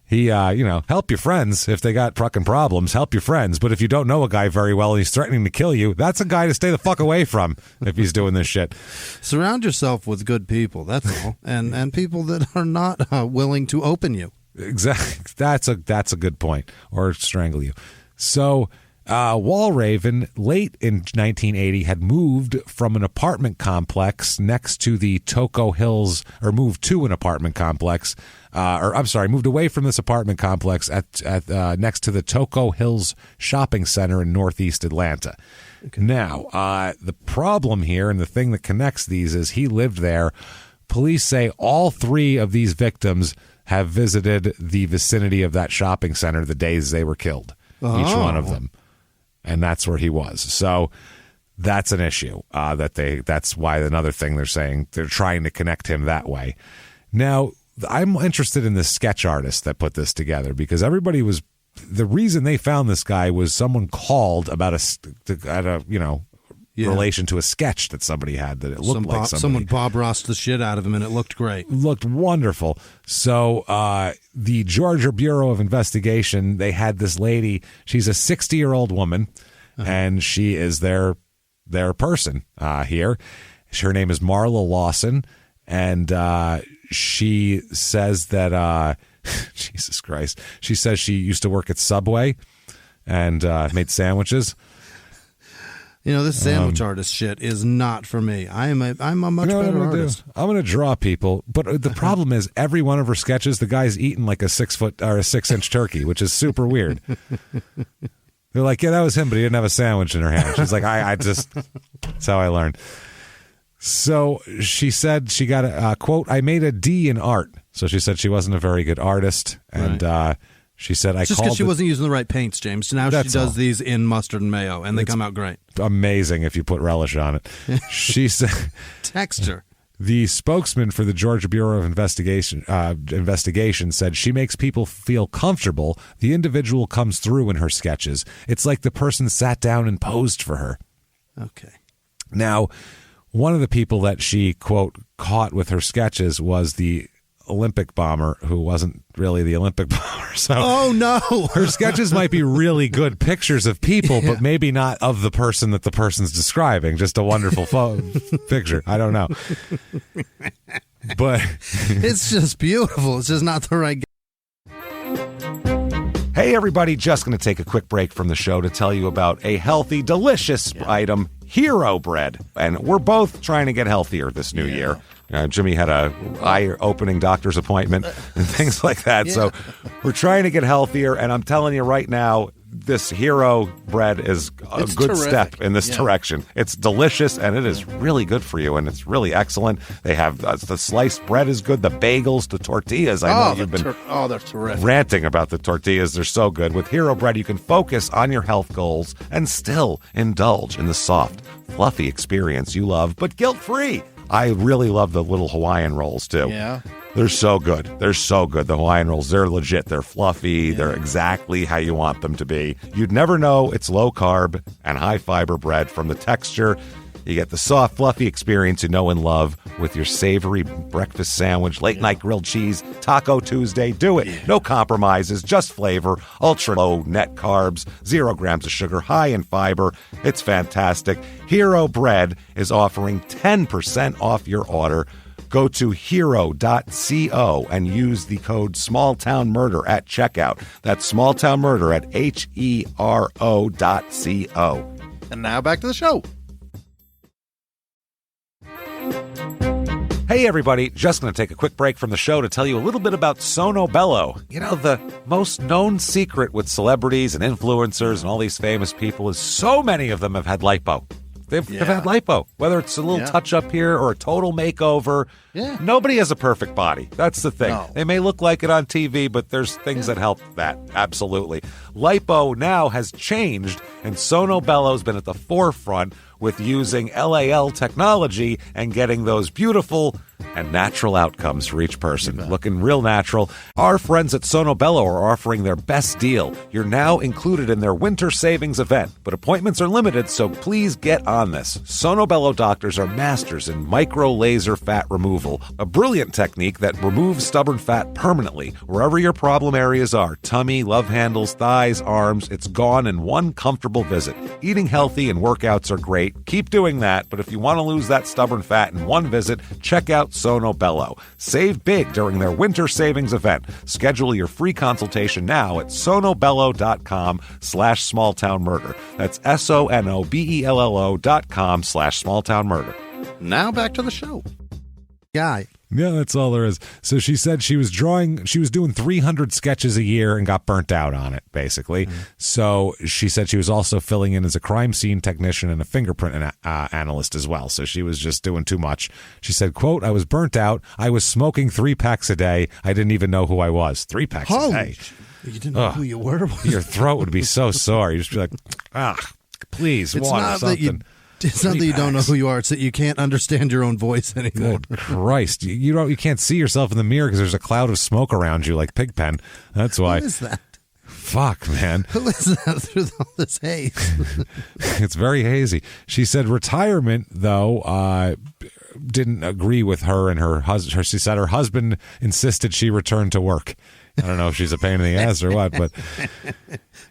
he help your friends if they got fucking problems. Help your friends, but if you don't know a guy very well and he's threatening to kill you, that's a guy to stay the fuck away from if he's doing this shit. Surround yourself with good people. That's all, and people that are not willing to open you. Exactly. That's a good point. Or strangle you. So. Walraven, late in 1980, had moved from an apartment complex next to the Toco Hills, or moved to an apartment complex, moved away from this apartment complex at next to the Toco Hills shopping center in northeast Atlanta. Okay. Now, the problem here and the thing that connects these is he lived there. Police say all three of these victims have visited the vicinity of that shopping center the days they were killed, each one of them. And that's where he was. So that's an issue. That's why another thing they're saying they're trying to connect him that way. Now, I'm interested in the sketch artist that put this together because the reason they found this guy was someone called about relation to a sketch that somebody had that it looked like somebody. Someone Bob Rossed the shit out of him and it looked great. Looked wonderful. So the Georgia Bureau of Investigation, they had this lady. She's a 60-year-old woman, and she is their person here. Her name is Marla Lawson, and she says that Jesus Christ. She says she used to work at Subway and made sandwiches. You know, this sandwich artist shit is not for me. I'm a much better artist. I'm going to draw people, but the problem is every one of her sketches, the guy's eating like a 6-inch turkey, which is super weird. They're like, yeah, that was him, but he didn't have a sandwich in her hand. She's like, that's how I learned. So she said she got a quote, I made a D in art. So she said she wasn't a very good artist. And, she said, "I just because she wasn't using the right paints, James. Now she does these in mustard and mayo, and they come out great. Amazing if you put relish on it." She said, "Texture." The spokesman for the Georgia Bureau of Investigation said she makes people feel comfortable. The individual comes through in her sketches. It's like the person sat down and posed for her. Okay. Now, one of the people that she quote caught with her sketches was the Olympic bomber who wasn't really the Olympic bomber. So oh no, her sketches might be really good pictures of people, but maybe not of the person that the person's describing. Just a wonderful picture. I don't know, but it's just beautiful. It's just not the right. Hey everybody, just going to take a quick break from the show to tell you about a healthy, delicious item, Hero Bread. And we're both trying to get healthier this new year. Jimmie had a eye-opening doctor's appointment and things like that. Yeah. So we're trying to get healthier, and I'm telling you right now, this Hero Bread is a good step in this direction. It's delicious, and it is really good for you, and it's really excellent. They have the sliced bread is good, the bagels, the tortillas. I know you've been they're terrific. Ranting about the tortillas. They're so good. With Hero Bread, you can focus on your health goals and still indulge in the soft, fluffy experience you love, but guilt-free. I really love the little Hawaiian rolls, too. Yeah. They're so good. They're so good. The Hawaiian rolls, they're legit. They're fluffy. Yeah. They're exactly how you want them to be. You'd never know it's low-carb and high-fiber bread from the texture. You get the soft, fluffy experience you know and love with your savory breakfast sandwich, late-night grilled cheese, Taco Tuesday. Do it. No compromises, just flavor, ultra-low net carbs, 0 grams of sugar, high in fiber. It's fantastic. Hero Bread is offering 10% off your order Go to hero.co and use the code smalltownmurder at checkout. That's smalltownmurder at hero.co. And now back to the show. Hey everybody, just going to take a quick break from the show to tell you a little bit about Sono Bello. You know, the most known secret with celebrities and influencers and all these famous people is so many of them have had lipo. They've had lipo, whether it's a little touch up here or a total makeover. Yeah. Nobody has a perfect body. That's the thing. No. They may look like it on TV, but there's things that help that. Absolutely. Lipo now has changed, and Sono Bello's been at the forefront with using LAL technology and getting those beautiful and natural outcomes for each person. Looking real natural. Our friends at Sono Bello are offering their best deal. You're now included in their winter savings event, but appointments are limited, so please get on this. Sono Bello doctors are masters in micro laser fat removal, a brilliant technique that removes stubborn fat permanently wherever your problem areas are. Tummy, love handles, thighs, arms, it's gone in one comfortable visit. Eating healthy and workouts are great. Keep doing that, but if you want to lose that stubborn fat in one visit, check out Sono Bello. Save big during their winter savings event. Schedule your free consultation now at sonobello.com/smalltownmurder. That's sonobello.com/smalltownmurder. Now back to the show. Guy. Yeah, that's all there is. So she said she was doing 300 sketches a year and got burnt out on it, basically. Mm-hmm. So she said she was also filling in as a crime scene technician and a fingerprint analyst as well. So she was just doing too much. She said, quote, I was burnt out. I was smoking 3 packs a day. I didn't even know who I was. 3 packs a day. You didn't know who you were? Your throat would be so sore. You'd just be like, please, water, something. It's not that you don't know who you are. It's that you can't understand your own voice anymore. Good Christ. You can't see yourself in the mirror because there's a cloud of smoke around you like Pigpen. That's why. What is that? Fuck, man. Who is that through all this haze? It's very hazy. She said retirement, though, didn't agree with her and her husband. She said her husband insisted she return to work. I don't know if she's a pain in the ass or what, but...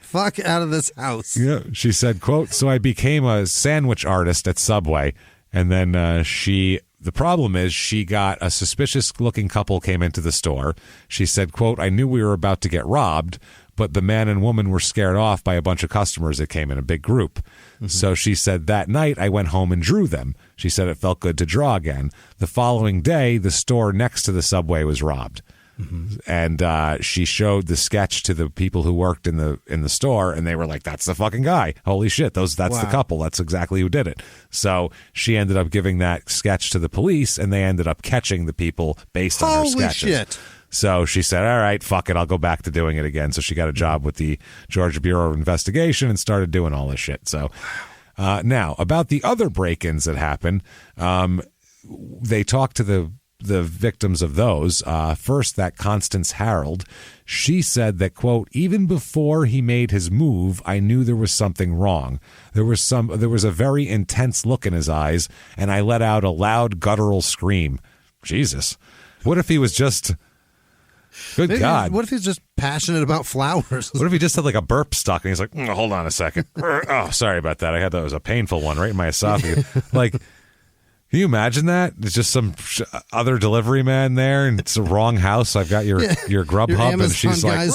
Fuck out of this house. Yeah, she said, quote, so I became a sandwich artist at Subway, and then the problem is she got a suspicious-looking couple came into the store. She said, quote, I knew we were about to get robbed, but the man and woman were scared off by a bunch of customers that came in a big group. Mm-hmm. So she said, that night I went home and drew them. She said it felt good to draw again. The following day, the store next to the Subway was robbed. Mm-hmm. And she showed the sketch to the people who worked in the store, and they were like, that's the fucking guy. Holy shit, that's the couple. That's exactly who did it. So she ended up giving that sketch to the police, and they ended up catching the people based on her sketches. Holy shit. So she said, all right, fuck it, I'll go back to doing it again. So she got a job with the Georgia Bureau of Investigation and started doing all this shit. So now, about the other break-ins that happened, they talked to the victims of those. First, that Constance Harold, she said that, quote, even before he made his move, I knew there was something wrong. There was a very intense look in his eyes, and I let out a loud guttural scream. Jesus. What if he was just... Good God. What if he's just passionate about flowers? What if he just had like a burp stuck and he's like, hold on a second. Oh, sorry about that. I had that was a painful one right in my esophagus. Like, can you imagine that? It's just some other delivery man there, and it's the wrong house. I've got your Grubhub, and she's like,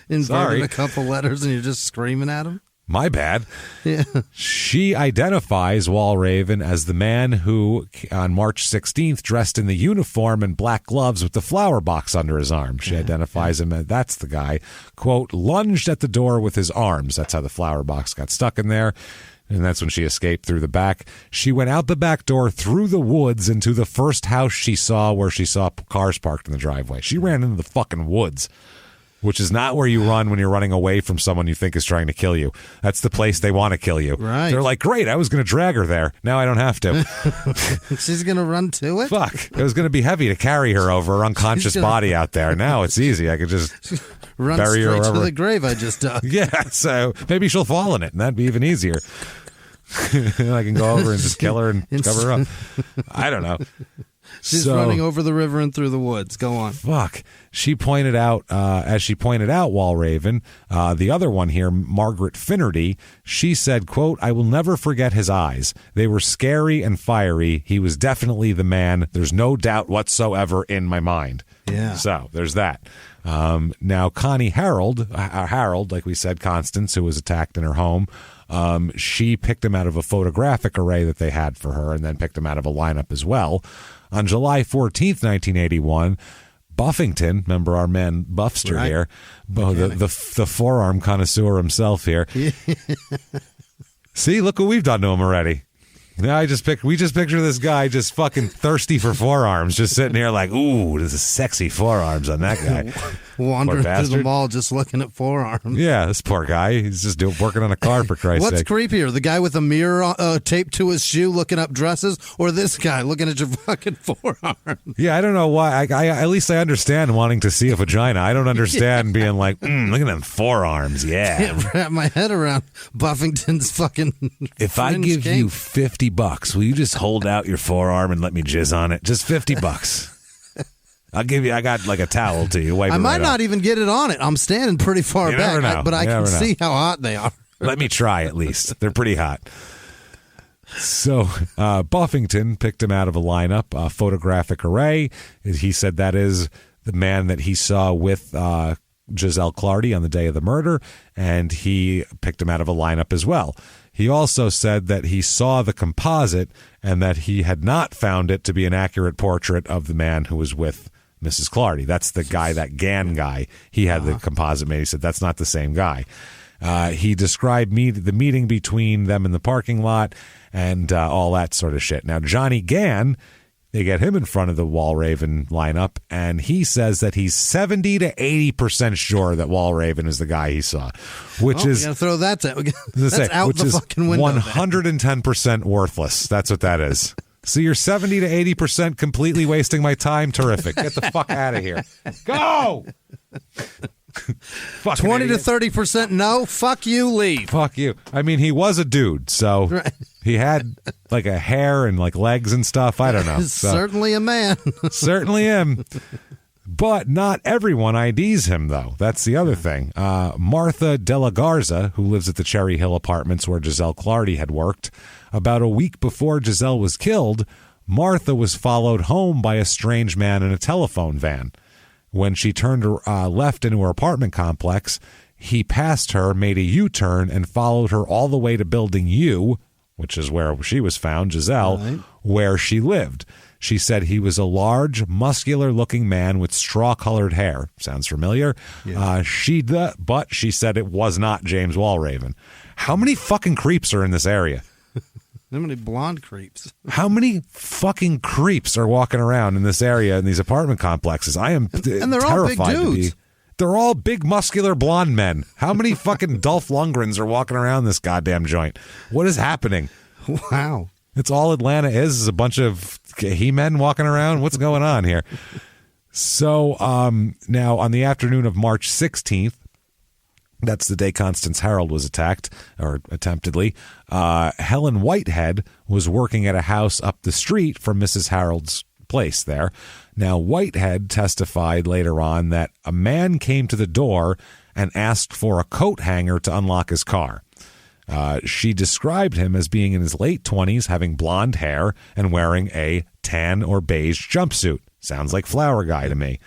inverted a couple letters, and you're just screaming at him. My bad. Yeah. She identifies Walraven as the man who, on March 16th, dressed in the uniform and black gloves with the flower box under his arm. She identifies him as that's the guy. Quote, lunged at the door with his arms. That's how the flower box got stuck in there. And that's when she escaped through the back. She went out the back door through the woods into the first house she saw where she saw cars parked in the driveway. She ran into the fucking woods, which is not where you run when you're running away from someone you think is trying to kill you. That's the place they want to kill you. Right. They're like, great, I was going to drag her there. Now I don't have to. She's going to run to it? Fuck. It was going to be heavy to carry her over her unconscious body out there. Now it's easy. I could just run bury her straight over to the grave I just dug. Yeah, so maybe she'll fall in it, and that'd be even easier. I can go over and just kill her and cover her up. I don't know. She's running over the river and through the woods. Go on. Fuck. She pointed out, as she pointed out, Walraven, the other one here, Margaret Finnerty, she said, quote, "I will never forget his eyes. They were scary and fiery. He was definitely the man. There's no doubt whatsoever in my mind." Yeah. So there's that. Now, Connie Harold, like we said, Constance, who was attacked in her home, she picked him out of a photographic array that they had for her and then picked him out of a lineup as well. On July 14th, 1981, Buffington, remember our man Buffster here, the forearm connoisseur himself here. See, look what we've done to him already. Now we just picture this guy just fucking thirsty for forearms, just sitting here like, ooh, there's sexy forearms on that guy. Wandering through the mall just looking at forearms. Yeah, this poor guy. He's just working on a car, for Christ's sake. What's creepier, the guy with a mirror taped to his shoe looking up dresses, or this guy looking at your fucking forearm? Yeah, I don't know why. I at least I understand wanting to see a vagina. I don't understand being like, look at them forearms. Yeah. Can't wrap my head around Buffington's fucking If I give you $50, will you just hold out your forearm and let me jizz on it? Just $50. I'll give you. I got like a towel to you. Wipe I might not even get it on it. I'm standing pretty far back, but I can see how hot they are. Let me try at least. They're pretty hot. So Buffington picked him out of a lineup, a photographic array. He said that is the man that he saw with Giselle Clardy on the day of the murder, and he picked him out of a lineup as well. He also said that he saw the composite and that he had not found it to be an accurate portrait of the man who was with Mrs. Clardy. That's the guy, that Gann guy. He had the composite made. He said that's not the same guy. He described the meeting between them in the parking lot and all that sort of shit. Now, Johnny Gann, they get him in front of the Walraven lineup, and he says that he's 70 to 80% sure that Walraven is the guy he saw, which is gonna throw that out the fucking window. 110% worthless. That's what that is. So you're 70 to 80% completely wasting my time. Terrific. Get the fuck out of here. Go. 20 to 30% no. Fuck you. Leave. Fuck you. I mean, he was a dude, so he had like a hair and like legs and stuff. I don't know. So, certainly a man. Certainly him. But not everyone IDs him, though. That's the other thing. Martha De La Garza, who lives at the Cherry Hill apartments where Giselle Clardy had worked, about a week before Giselle was killed, Martha was followed home by a strange man in a telephone van. When she turned left into her apartment complex, he passed her, made a U-turn, and followed her all the way to Building U, which is where she was found, Giselle, where she lived. She said he was a large, muscular-looking man with straw-colored hair. Sounds familiar? Yeah. But she said it was not James Walraven. How many fucking creeps are in this area? How many blonde creeps? How many fucking creeps are walking around in this area in these apartment complexes? I am and they're terrified all big dudes. They're all big, muscular, blonde men. How many fucking Dolph Lundgrens are walking around this goddamn joint? What is happening? Wow. It's all Atlanta is a bunch of he-men walking around. What's going on here? So now on the afternoon of March 16th, that's the day Constance Harold was attacked, or attemptedly, Helen Whitehead was working at a house up the street from Mrs. Harold's place there. Now, Whitehead testified later on that a man came to the door and asked for a coat hanger to unlock his car. She described him as being in his late 20s, having blonde hair, and wearing a tan or beige jumpsuit. Sounds like Flower Guy to me.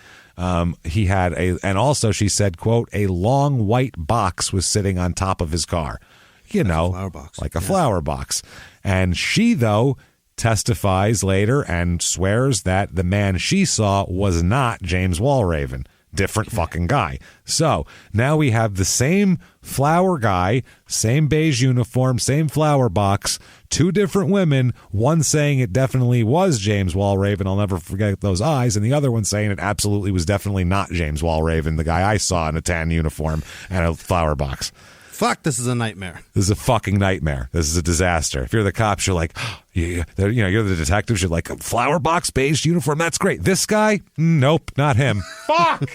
He had and also she said, quote, a long white box was sitting on top of his car. You know, flower box. Like a flower box. And she, though, testifies later and swears that the man she saw was not James Walraven. Different fucking guy. So now we have the same flower guy, same beige uniform, same flower box, two different women, one saying it definitely was James Walraven, I'll never forget those eyes, and the other one saying it absolutely was definitely not James Walraven, the guy I saw in a tan uniform and a flower box. Fuck, this is a nightmare. This is a fucking nightmare. This is a disaster. If you're the cops, you're like, you're the detectives, you're like, flower box, beige uniform, that's great. This guy? Nope, not him. Fuck!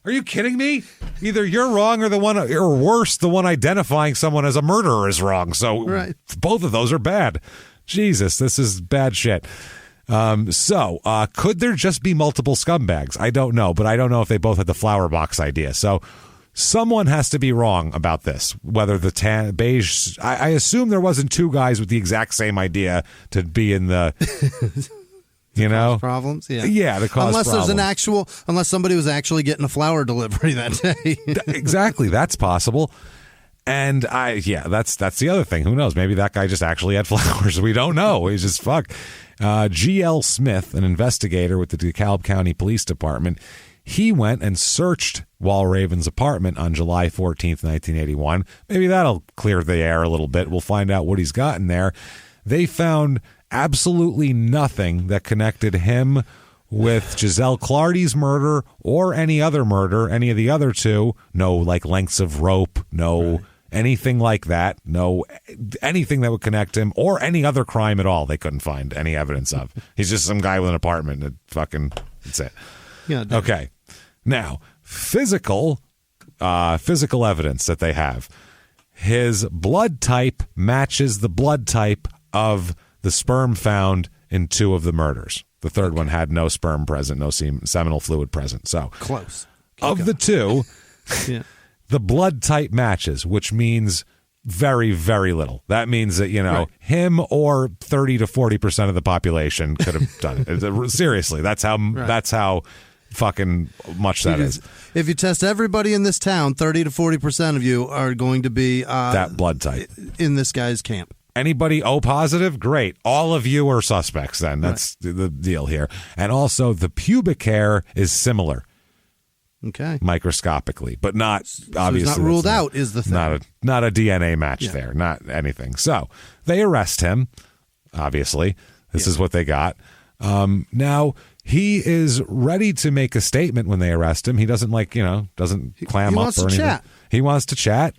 Are you kidding me? Either you're wrong or or worse, the one identifying someone as a murderer is wrong. So both of those are bad. Jesus, this is bad shit. So could there just be multiple scumbags? I don't know, but I don't know if they both had the flower box idea. So someone has to be wrong about this, whether the beige... I assume there wasn't two guys with the exact same idea to be in the... You know, problems. Yeah, the cause unless problems. Unless somebody was actually getting a flower delivery that day. Exactly, that's possible. And that's the other thing. Who knows? Maybe that guy just actually had flowers. We don't know. He's just fuck. G.L. Smith, an investigator with the DeKalb County Police Department, he went and searched Walraven's apartment on July 14th, 1981. Maybe that'll clear the air a little bit. We'll find out what he's got in there. They found absolutely nothing that connected him with Giselle Clardy's murder or any other murder, any of the other two. No, like lengths of rope, no anything like that, no anything that would connect him or any other crime at all. They couldn't find any evidence of. He's just some guy with an apartment. That's it. Yeah. Okay. Now, physical evidence that they have. His blood type matches the blood type of the sperm found in two of the murders. The third one had no sperm present, no seminal fluid present. So close. Of the two, the blood type matches, which means very, very little. That means that, him or 30 to 40% of the population could have done it. Seriously, that's how fucking much that is. If you test everybody in this town, 30 to 40% of you are going to be that blood type in this guy's camp. Anybody O positive? Great. All of you are suspects then. That's the deal here. And also the pubic hair is similar. Okay. Microscopically, but not obviously. It's not ruled out is the thing. Not a DNA match there. Not anything. So they arrest him. Obviously. This is what they got. Now he is ready to make a statement when they arrest him. He doesn't doesn't clam up or anything. Chat. He wants to chat.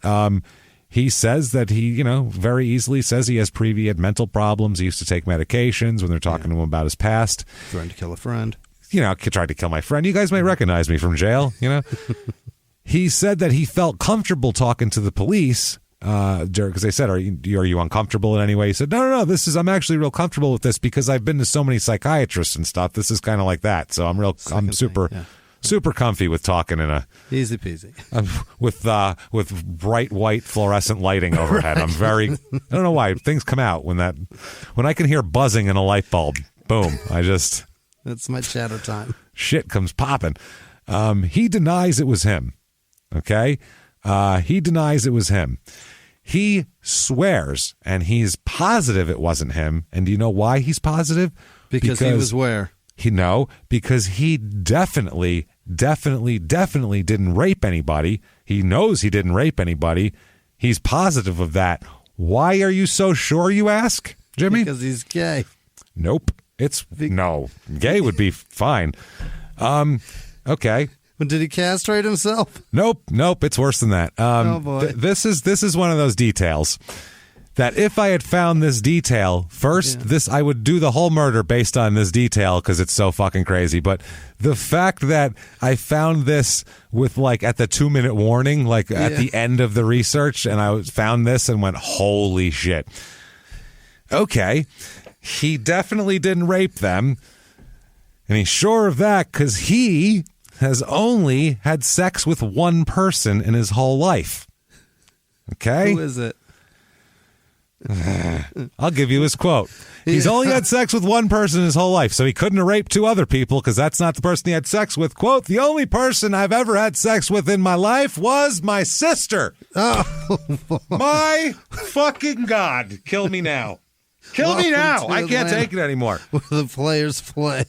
He says that he, very easily says he has previous mental problems. He used to take medications when they're talking to him about his past. Trying to kill a friend. Tried to kill my friend. You guys might recognize me from jail, He said that he felt comfortable talking to the police because they said, are you uncomfortable in any way? He said, no, I'm actually real comfortable with this because I've been to so many psychiatrists and stuff. This is kind of like that. So I'm super comfy with talking in a easy peasy with bright white fluorescent lighting overhead. I'm I don't know why things come out when I can hear buzzing in a light bulb. Boom. That's my shadow time. Shit comes popping. He denies it was him. Okay. He denies it was him. He swears and he's positive it wasn't him. And do you know why he's positive? Because he was where? Because he definitely didn't rape anybody. He knows he didn't rape anybody. He's positive of that. Why are you so sure, you ask, Jimmy? Because he's gay. Nope. No. Gay would be fine. Okay. But did he castrate himself? Nope. It's worse than that. Oh boy. This is one of those details that if I had found this detail first, I would do the whole murder based on this detail because it's so fucking crazy. But the fact that I found this with at the 2-minute warning, at the end of the research, and I found this and went, holy shit. Okay. He definitely didn't rape them. And he's sure of that because he has only had sex with one person in his whole life. Okay? Who is it? I'll give you his quote. He's only had sex with one person in his whole life, so he couldn't have raped two other people because that's not the person he had sex with. Quote, the only person I've ever had sex with in my life was my sister. Oh, my fucking God. Kill me now. Kill me now. I can't take it anymore. The players play.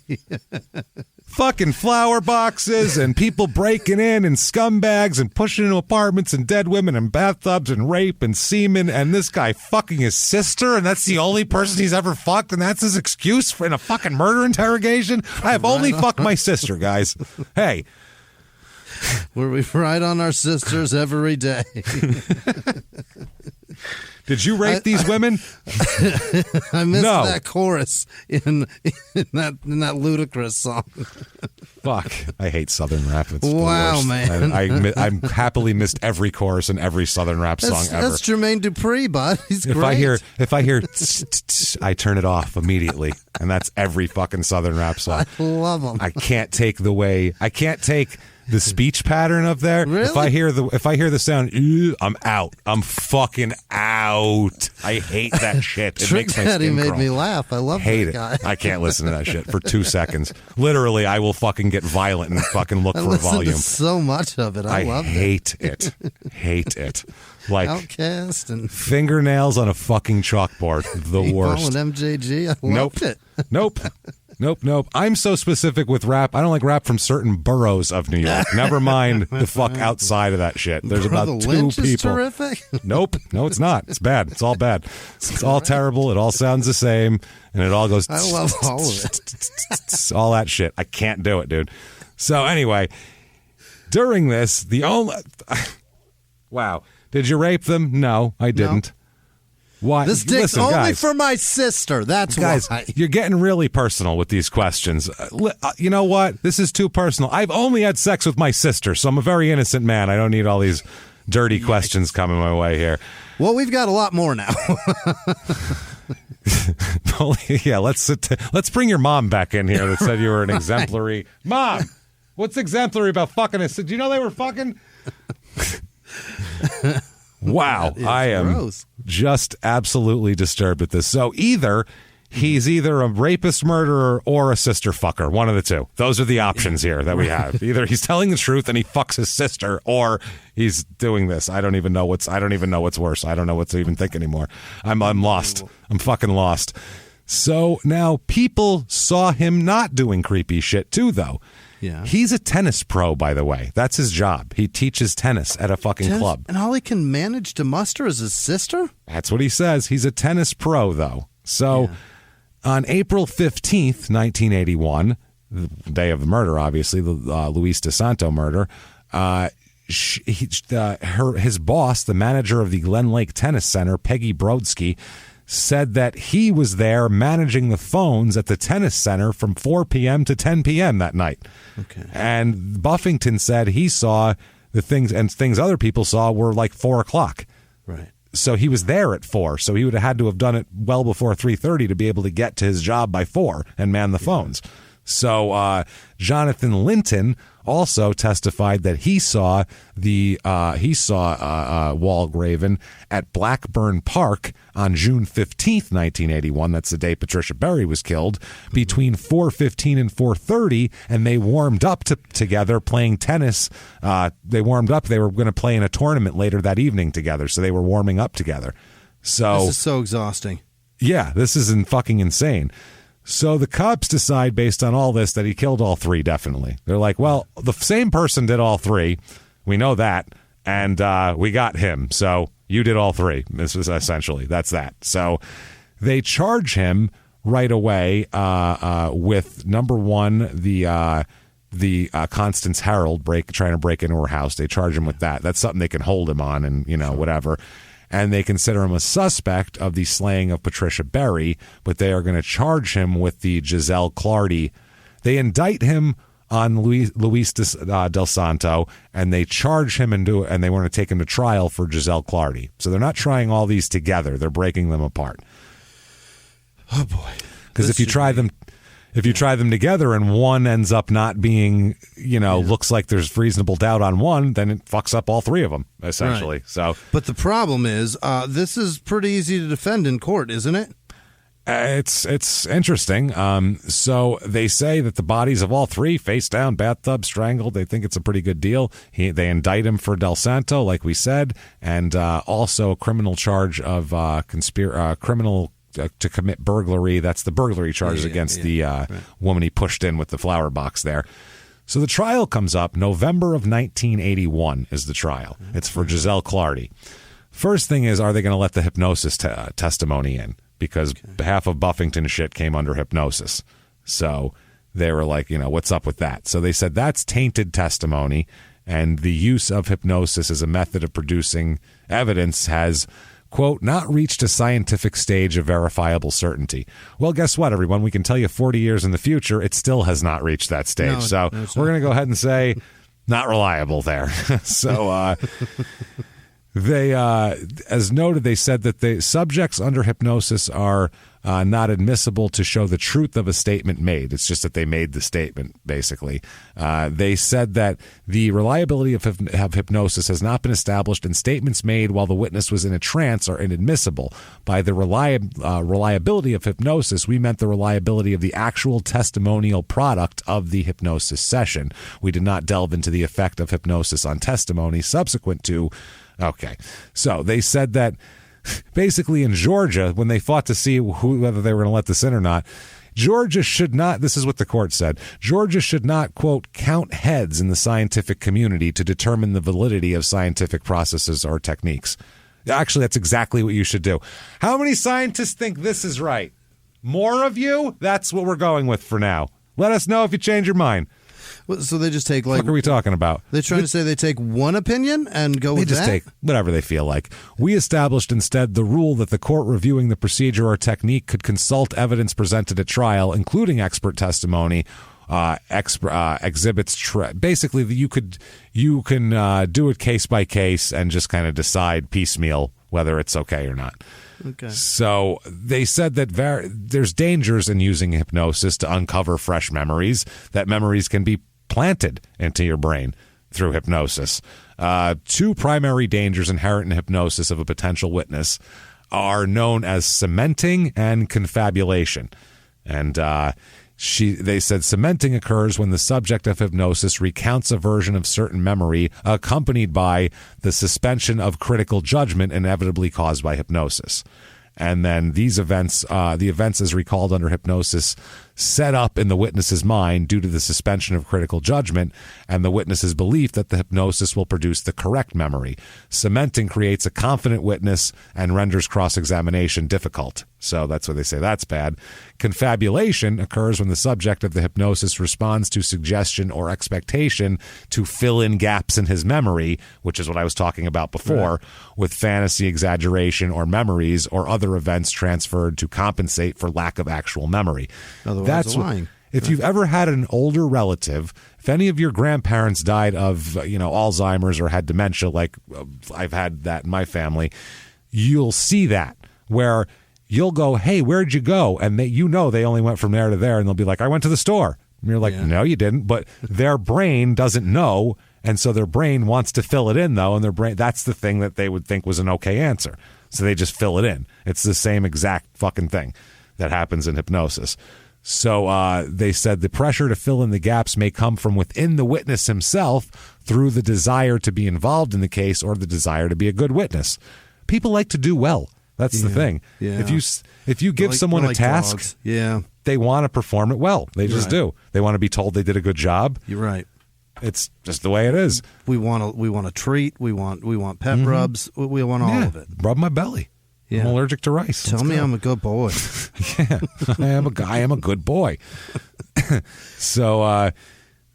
Fucking flower boxes and people breaking in and scumbags and pushing into apartments and dead women and bathtubs and rape and semen and this guy fucking his sister and that's the only person he's ever fucked and that's his excuse for in a fucking murder interrogation? I have only fucked my sister, guys. Hey. Where we ride on our sisters every day. Did you rape these women? I missed that chorus in that ludicrous song. Fuck, I hate Southern rap. It's wow, man. I happily missed every chorus in every Southern rap song ever. That's Jermaine Dupri, bud. He's great. If I hear, I turn it off immediately, and that's every fucking Southern rap song. I love them. I can't take the speech pattern up there. Really? If I hear the sound, I'm out. I'm fucking out. I hate that shit. It makes my skin made crawl. me laugh. I love hate that it. guy. I can't listen to that shit for 2 seconds. Literally, I will fucking get violent and fucking look for volume. To so much of it. I love hate it. Hate it. Like Outcast and fingernails on a fucking chalkboard. The worst. And MJG. I loved it. Nope. I'm so specific with rap. I don't like rap from certain boroughs of New York. Never mind the fuck outside of that shit. There's about two Lynch people. Is terrific. Nope. No, it's not. It's bad. It's all bad. It's all terrible. It all sounds the same, and it all goes. I love all of it. All that shit. I can't do it, dude. So anyway, during this, wow. Did you rape them? No, I didn't. No. Why? This dick's only guys, for my sister. That's guys, why. You're getting really personal with these questions. You know what? This is too personal. I've only had sex with my sister, so I'm a very innocent man. I don't need all these dirty questions coming my way here. Well, we've got a lot more now. Yeah, let's bring your mom back in here that said you were an exemplary mom. What's exemplary about fucking us? Did you know they were fucking? Wow, I am gross. Just absolutely disturbed at this. So he's either a rapist, murderer, or a sister fucker. One of the two. Those are the options here that we have. Either he's telling the truth and he fucks his sister, or he's doing this. I don't even know what's worse. I don't know what to even think anymore. I'm lost. I'm fucking lost. So now people saw him not doing creepy shit too, though. Yeah. He's a tennis pro, by the way. That's his job. He teaches tennis at a fucking club. And all he can manage to muster is his sister? That's what he says. He's a tennis pro, though. So on April 15th, 1981, the day of the murder, obviously, the Luis DeSanto murder, his boss, the manager of the Glen Lake Tennis Center, Peggy Brodsky, said that he was there managing the phones at the tennis center from 4 p.m. to 10 p.m. that night. Okay. And Buffington said he saw the things, and things other people saw were like 4 o'clock. Right. So he was there at 4. So he would have had to have done it well before 3:30 to be able to get to his job by 4 and man the phones. So Jonathan Linton also testified that he saw Walgraven at Blackburn Park on June 15th, 1981. That's the day Patricia Berry was killed, between 4:15 and 4:30, and they warmed up together playing tennis. They warmed up. They were going to play in a tournament later that evening together, so they were warming up together. So this is so exhausting. Yeah, this is fucking insane. So the cops decide, based on all this, that he killed all 3, definitely. They're like, well, the same person did all 3. We know that. And we got him. So you did all 3. This is essentially, that's that. So they charge him right away with, number one, the Constance Herald trying to break into her house. They charge him with that. That's something they can hold him on and, whatever. And they consider him a suspect of the slaying of Patricia Berry, but they are going to charge him with the Giselle Clardy. They indict him on Luis Del Santo, and they charge him and they want to take him to trial for Giselle Clardy. So they're not trying all these together; they're breaking them apart. Oh boy! Because if you try them together and one ends up not being, looks like there's reasonable doubt on one, then it fucks up all 3 of them, essentially. Right. So, but the problem is, this is pretty easy to defend in court, isn't it? It's interesting. So they say that the bodies of all 3, face down, bathtub, strangled. They think it's a pretty good deal. They indict him for Del Santo, like we said, and also a criminal charge of criminal. To commit burglary. That's the burglary charges against the woman he pushed in with the flower box there. So the trial comes up. November of 1981 is the trial. It's for Giselle Clardy. First thing is, are they going to let the hypnosis testimony in? Because half of Buffington shit came under hypnosis. So they were like, what's up with that? So they said that's tainted testimony, and the use of hypnosis as a method of producing evidence has, quote, not reached a scientific stage of verifiable certainty. Well, guess what, everyone? We can tell you 40 years in the future, it still has not reached that stage. No, we're going to go ahead and say not reliable there. So they, as noted, they said that the subjects under hypnosis are not admissible to show the truth of a statement made. It's just that they made the statement, basically. They said that the reliability of hypnosis has not been established, and statements made while the witness was in a trance are inadmissible. By the reliability of hypnosis, we meant the reliability of the actual testimonial product of the hypnosis session. We did not delve into the effect of hypnosis on testimony subsequent to... Okay, so they said that basically in Georgia, when they fought to see whether they were going to let this in or not, Georgia should not, this is what the court said, Georgia should not, quote, count heads in the scientific community to determine the validity of scientific processes or techniques. Actually, that's exactly what you should do. How many scientists think this is right? More of you? That's what we're going with for now. Let us know if you change your mind. So they just take, like... What are we talking about? They're trying to say they take one opinion and go with that? They just take whatever they feel like. We established instead the rule that the court reviewing the procedure or technique could consult evidence presented at trial, including expert testimony, exhibits. Basically, you can do it case by case and just kind of decide piecemeal whether it's okay or not. Okay. So they said that there's dangers in using hypnosis to uncover fresh memories, that memories can be planted into your brain through hypnosis. Two primary dangers inherent in hypnosis of a potential witness are known as cementing and confabulation. And they said cementing occurs when the subject of hypnosis recounts a version of certain memory accompanied by the suspension of critical judgment inevitably caused by hypnosis. And then these events, the events as recalled under hypnosis, set up in the witness's mind due to the suspension of critical judgment and the witness's belief that the hypnosis will produce the correct memory. Cementing creates a confident witness and renders cross-examination difficult. So that's why they say that's bad. Confabulation occurs when the subject of the hypnosis responds to suggestion or expectation to fill in gaps in his memory, which is what I was talking about before, with fantasy, exaggeration, or memories or other events transferred to compensate for lack of actual memory. Otherwise, that's lying. If you've ever had an older relative, if any of your grandparents died of, Alzheimer's or had dementia, like I've had that in my family, you'll see that where you'll go, hey, where'd you go? And they only went from there to there, and they'll be like, I went to the store. And you're like, no, you didn't. But their brain doesn't know, and so their brain wants to fill it in, though, and their brain, that's the thing that they would think was an okay answer. So they just fill it in. It's the same exact fucking thing that happens in hypnosis. So they said the pressure to fill in the gaps may come from within the witness himself through the desire to be involved in the case or the desire to be a good witness. People like to do well. That's the thing. Yeah. If you give someone a task, dogs. they want to perform it well. They just do. They want to be told they did a good job. You're right. It's just the way it is. We want a treat. We want pep rubs. We want all of it. Rub my belly. Yeah. I'm allergic to rice. Tell me I'm a good boy. Yeah, I am a good boy. So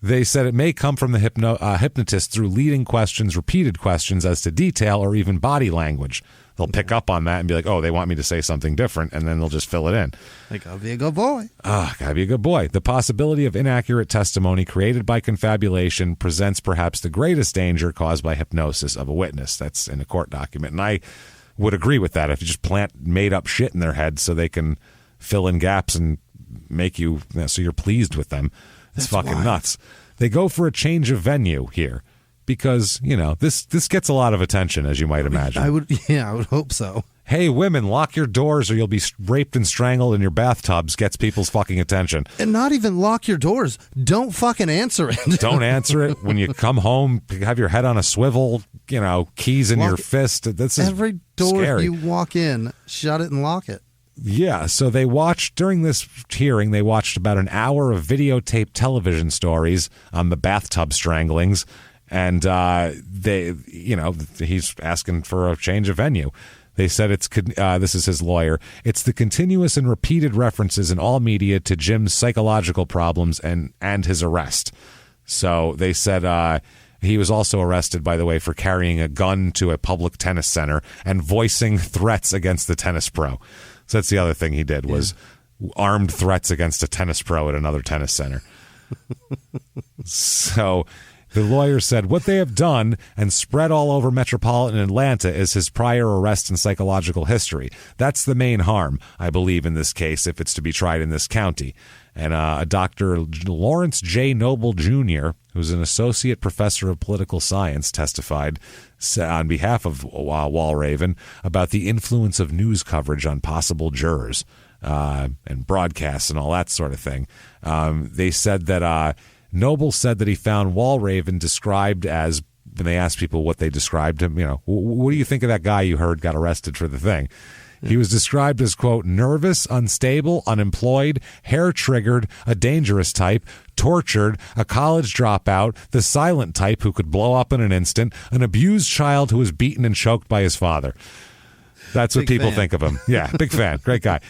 they said it may come from the hypnotist through leading questions, repeated questions as to detail, or even body language. They'll pick up on that and be like, oh, they want me to say something different, and then they'll just fill it in. Like, I'll be a good boy. Gotta be a good boy. The possibility of inaccurate testimony created by confabulation presents perhaps the greatest danger caused by hypnosis of a witness. That's in a court document. And I would agree with that. If you just plant made-up shit in their head so they can fill in gaps and make you so you're pleased with them, it's fucking wild. Nuts. They go for a change of venue here because, this gets a lot of attention, as you might imagine. I would hope so. Hey, women, lock your doors or you'll be raped and strangled in your bathtubs gets people's fucking attention. And not even lock your doors. Don't fucking answer it. Don't answer it. When you come home, have your head on a swivel, keys in your fist. This is every door scary. You walk in, shut it and lock it. Yeah, so during this hearing, they watched about an hour of videotaped television stories on the bathtub stranglings, and he's asking for a change of venue. They said this is his lawyer. It's the continuous and repeated references in all media to Jim's psychological problems and his arrest. So they said He was also arrested, by the way, for carrying a gun to a public tennis center and voicing threats against the tennis pro. So that's the other thing he did, was armed threats against a tennis pro at another tennis center. So the lawyer said what they have done and spread all over metropolitan Atlanta is his prior arrest and psychological history. That's the main harm, I believe, in this case, if it's to be tried in this county. And a Dr. Lawrence J. Noble Jr., who's an associate professor of political science, testified on behalf of Walraven about the influence of news coverage on possible jurors and broadcasts and all that sort of thing. They said that Noble said that he found Walraven described as, when they asked people what they described him, what do you think of that guy you heard got arrested for the thing? He was described as, quote, nervous, unstable, unemployed, hair-triggered, a dangerous type, tortured, a college dropout, the silent type who could blow up in an instant, an abused child who was beaten and choked by his father. That's what people think of him. Yeah, big fan. Great guy.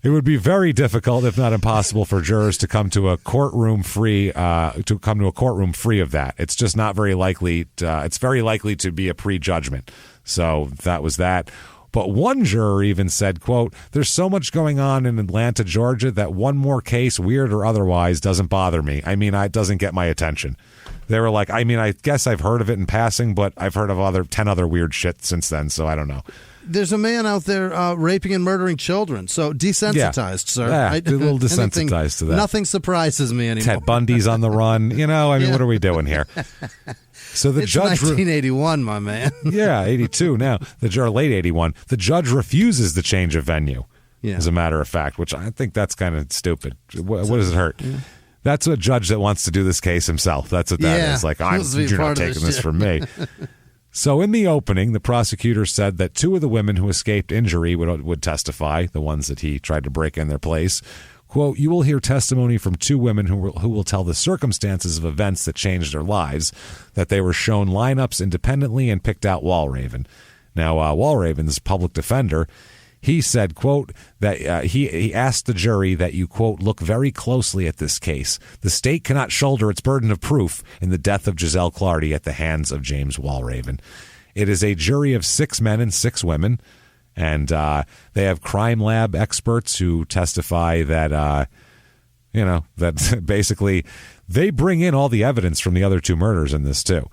It would be very difficult, if not impossible, for jurors to come to a courtroom free of that. It's just not very likely. It's very likely to be a prejudgment. So that was that. But one juror even said, quote, there's so much going on in Atlanta, Georgia, that one more case, weird or otherwise, doesn't bother me. I mean, it doesn't get my attention. They were like, I mean, I guess I've heard of it in passing, but I've heard of 10 other weird shit since then, so I don't know. There's a man out there raping and murdering children, so desensitized, sir. Yeah, a little desensitized to that. Nothing surprises me anymore. Ted Bundy's on the run. What are we doing here? So the it's judge 1981, my man. Yeah, 82 now. Late 81. The judge refuses the change of venue, as a matter of fact, which I think that's kind of stupid. What does it hurt? Yeah. That's a judge that wants to do this case himself. That's what that is. Like, you're not taking this from me. So in the opening, the prosecutor said that two of the women who escaped injury would testify, the ones that he tried to break in their place. Quote, you will hear testimony from two women who will tell the circumstances of events that changed their lives, that they were shown lineups independently and picked out Walraven. Now, Walraven's public defender, he said, quote, that he asked the jury that you, quote, look very closely at this case. The state cannot shoulder its burden of proof in the death of Giselle Clardy at the hands of James Walraven. It is a jury of 6 men and 6 women. And they have crime lab experts who testify that, that basically they bring in all the evidence from the other 2 murders in this, too.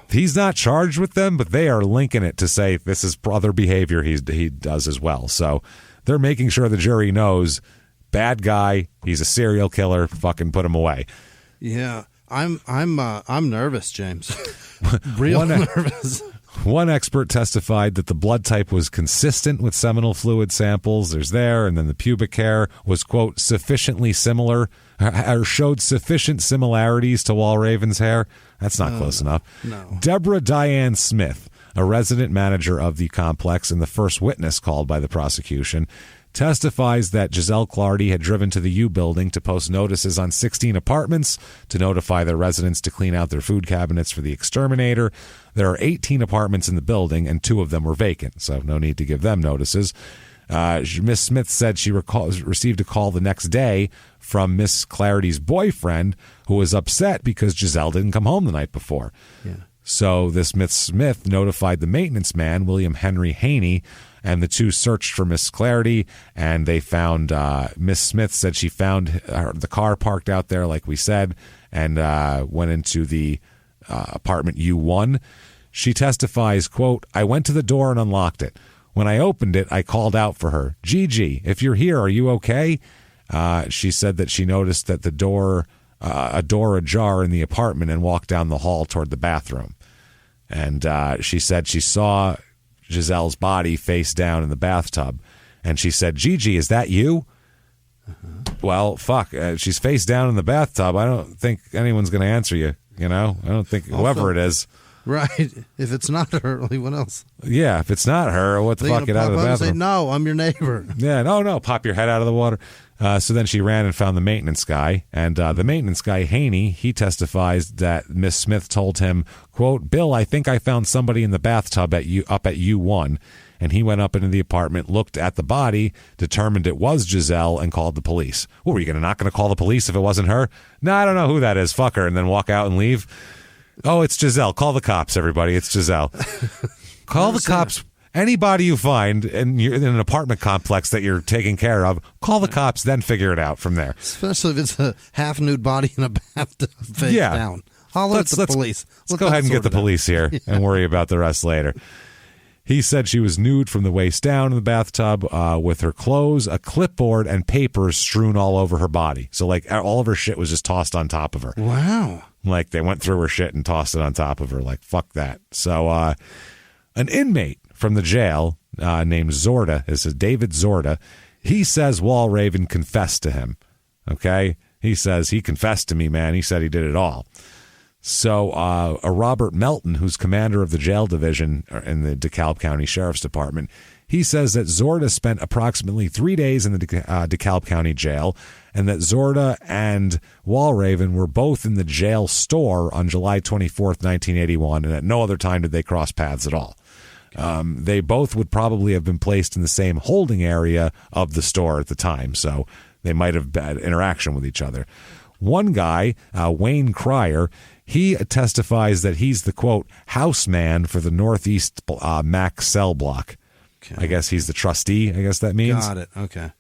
He's not charged with them, but they are linking it to say this is other behavior he does as well. So they're making sure the jury knows, bad guy, he's a serial killer, fucking put him away. Yeah, I'm nervous, James. Real nervous. One expert testified that the blood type was consistent with seminal fluid samples. And then the pubic hair was, quote, sufficiently similar, or showed sufficient similarities to Walraven's hair. That's not close enough. No. Deborah Diane Smith, a resident manager of the complex and the first witness called by the prosecution, testifies that Giselle Clardy had driven to the U building to post notices on 16 apartments to notify their residents to clean out their food cabinets for the exterminator. There are 18 apartments in the building, and 2 of them were vacant, so no need to give them notices. Miss Smith said she received a call the next day from Miss Clarity's boyfriend, who was upset because Giselle didn't come home the night before. Yeah. So this Miss Smith notified the maintenance man, William Henry Haney, and the 2 searched for Miss Clarity, and they found Miss Smith said she found the car parked out there, like we said, and went into the apartment U1. She testifies, quote, I went to the door and unlocked it. When I opened it, I called out for her. Gigi, if you're here, are you okay? She said that she noticed that a door ajar in the apartment and walked down the hall toward the bathroom. And she said she saw Giselle's body face down in the bathtub. And she said, Gigi, is that you? Well, fuck. She's face down in the bathtub. I don't think anyone's going to answer you. I don't think whoever it is. Right. If it's not her, what else? Yeah, if it's not her, what the fuck? Get out of the bathroom. Say, no, I'm your neighbor. Yeah, no, pop your head out of the water. So then she ran and found the maintenance guy. And the maintenance guy, Haney, he testifies that Miss Smith told him, quote, Bill, I think I found somebody in the bathtub up at U1. And he went up into the apartment, looked at the body, determined it was Giselle, and called the police. What, were you not going to call the police if it wasn't her? No, I don't know who that is. Fuck her. And then walk out and leave. Oh, it's Giselle. Call the cops, everybody. It's Giselle. Call the cops. Anybody you find and you're in an apartment complex that you're taking care of, call the cops, then figure it out from there. Especially if it's a half-nude body in a bathtub face down. Holler at the police. Let's go ahead and get the police here and worry about the rest later. He said she was nude from the waist down in the bathtub with her clothes, a clipboard, and papers strewn all over her body. So, like, all of her shit was just tossed on top of her. Wow. Like, they went through her shit and tossed it on top of her. Like, fuck that. So, an inmate from the jail named Zorda, this is David Zorda, he says Walraven confessed to him. Okay? He says, he confessed to me, man. He said he did it all. So a Robert Melton, who's commander of the jail division in the DeKalb County Sheriff's Department, he says that Zorda spent approximately 3 days in the DeKalb County jail and that Zorda and Walraven were both in the jail store on July 24th, 1981, and at no other time did they cross paths at all. They both would probably have been placed in the same holding area of the store at the time, so they might have had interaction with each other. One guy, Wayne Cryer, he testifies that he's the, quote, house man for the Northeast Mac cell block. Okay. I guess he's the trustee, I guess that means. Got it, okay.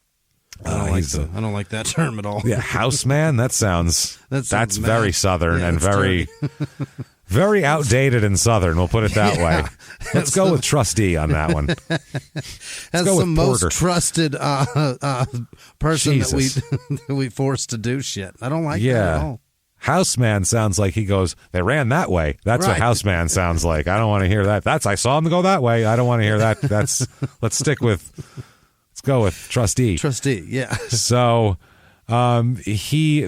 I don't like that term at all. Yeah, house man, that's very Southern and very... Very outdated and Southern, we'll put it that way. Let's go with trustee on that one. As the most trusted person that we forced to do shit. I don't like that at all. Houseman sounds like he goes, they ran that way. That's what houseman sounds like. I don't want to hear that. I saw him go that way. I don't want to hear that. Let's go with trustee. Trustee, yeah. So he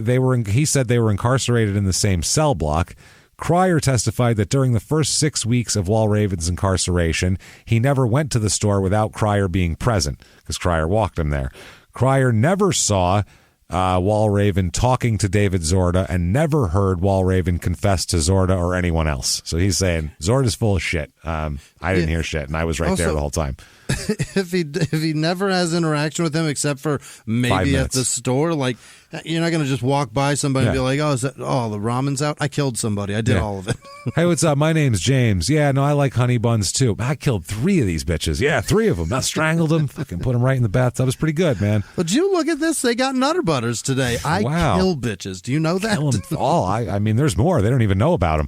said they were incarcerated in the same cell block. Cryer testified that during the first 6 weeks of Walraven's incarceration, he never went to the store without Cryer being present, because Cryer walked him there. Cryer never saw Walraven talking to David Zorda and never heard Walraven confess to Zorda or anyone else. So he's saying, Zorda's full of shit. I didn't hear shit, and I was right there the whole time. If he never has interaction with him except for maybe at the store, like, you're not going to just walk by somebody and be like, the ramen's out? I killed somebody. I did all of it. Hey, what's up? My name's James. Yeah, no, I like honey buns too. I killed 3 of these bitches. Yeah, 3 of them. I strangled them. Fucking put them right in the bathtub. It was pretty good, man. But you look at this. They got Nutter Butters today. I kill bitches. Do you know that? Kill them all. I mean, there's more. They don't even know about them.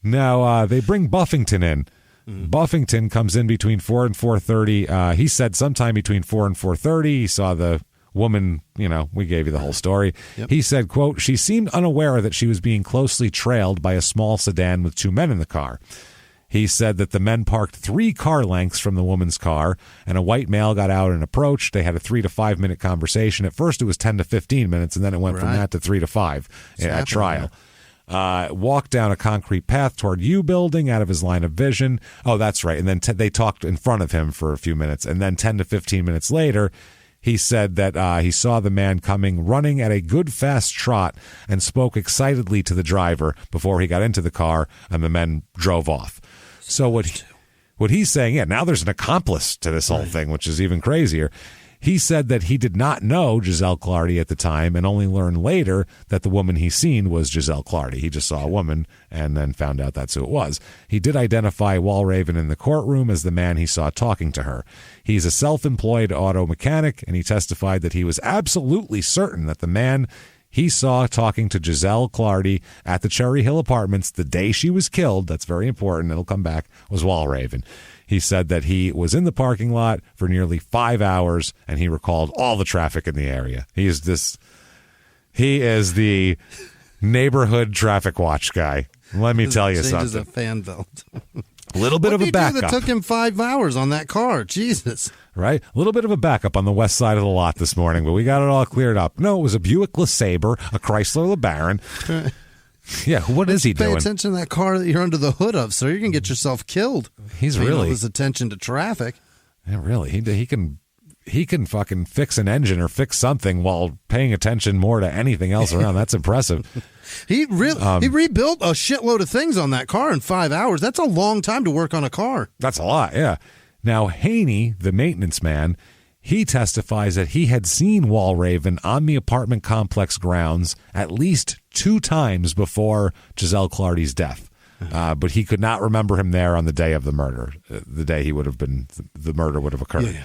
Now, they bring Buffington in. Buffington comes in between 4 and 4:30. He said sometime between 4 and 4:30 he saw the woman, we gave you the whole story. Yep. He said, quote, she seemed unaware that she was being closely trailed by a small sedan with 2 men in the car. He said that the men parked 3 car lengths from the woman's car, and a white male got out and approached. They had a 3 to 5 minute conversation. At first it was 10 to 15 minutes, and then it went from that to 3 to 5 at trial. Walked down a concrete path toward U building out of his line of vision. Oh, that's right. And then they talked in front of him for a few minutes. And then 10 to 15 minutes later, he said that he saw the man coming running at a good fast trot and spoke excitedly to the driver before he got into the car, and the men drove off. So what he's saying, now there's an accomplice to this whole thing, which is even crazier. He said that he did not know Giselle Clardy at the time and only learned later that the woman he seen was Giselle Clardy. He just saw a woman and then found out that's who it was. He did identify Walraven in the courtroom as the man he saw talking to her. He's a self-employed auto mechanic, and he testified that he was absolutely certain that the man he saw talking to Giselle Clardy at the Cherry Hill Apartments the day she was killed, that's very important, it'll come back, was Walraven. He said that he was in the parking lot for nearly 5 hours, and he recalled all the traffic in the area. He is the neighborhood traffic watch guy. Let me tell you something. A fan belt. A little bit of a backup. That took him 5 hours on that car. Jesus. Right? A little bit of a backup on the west side of the lot this morning, but we got it all cleared up. No, it was a Buick LeSabre, a Chrysler LeBaron. Yeah, what is he doing? Pay attention to that car that you're under the hood of, sir. You're going to get yourself killed. He's really... his attention to traffic. Yeah, really. He can fucking fix an engine or fix something while paying attention more to anything else around. That's impressive. He rebuilt a shitload of things on that car in 5 hours. That's a long time to work on a car. That's a lot, yeah. Now, Haney, the maintenance man, He testifies that he had seen Walraven on the apartment complex grounds at least 2 times before Giselle Clardy's death. But he could not remember him there on the day of the murder, the day the murder would have occurred. Yeah.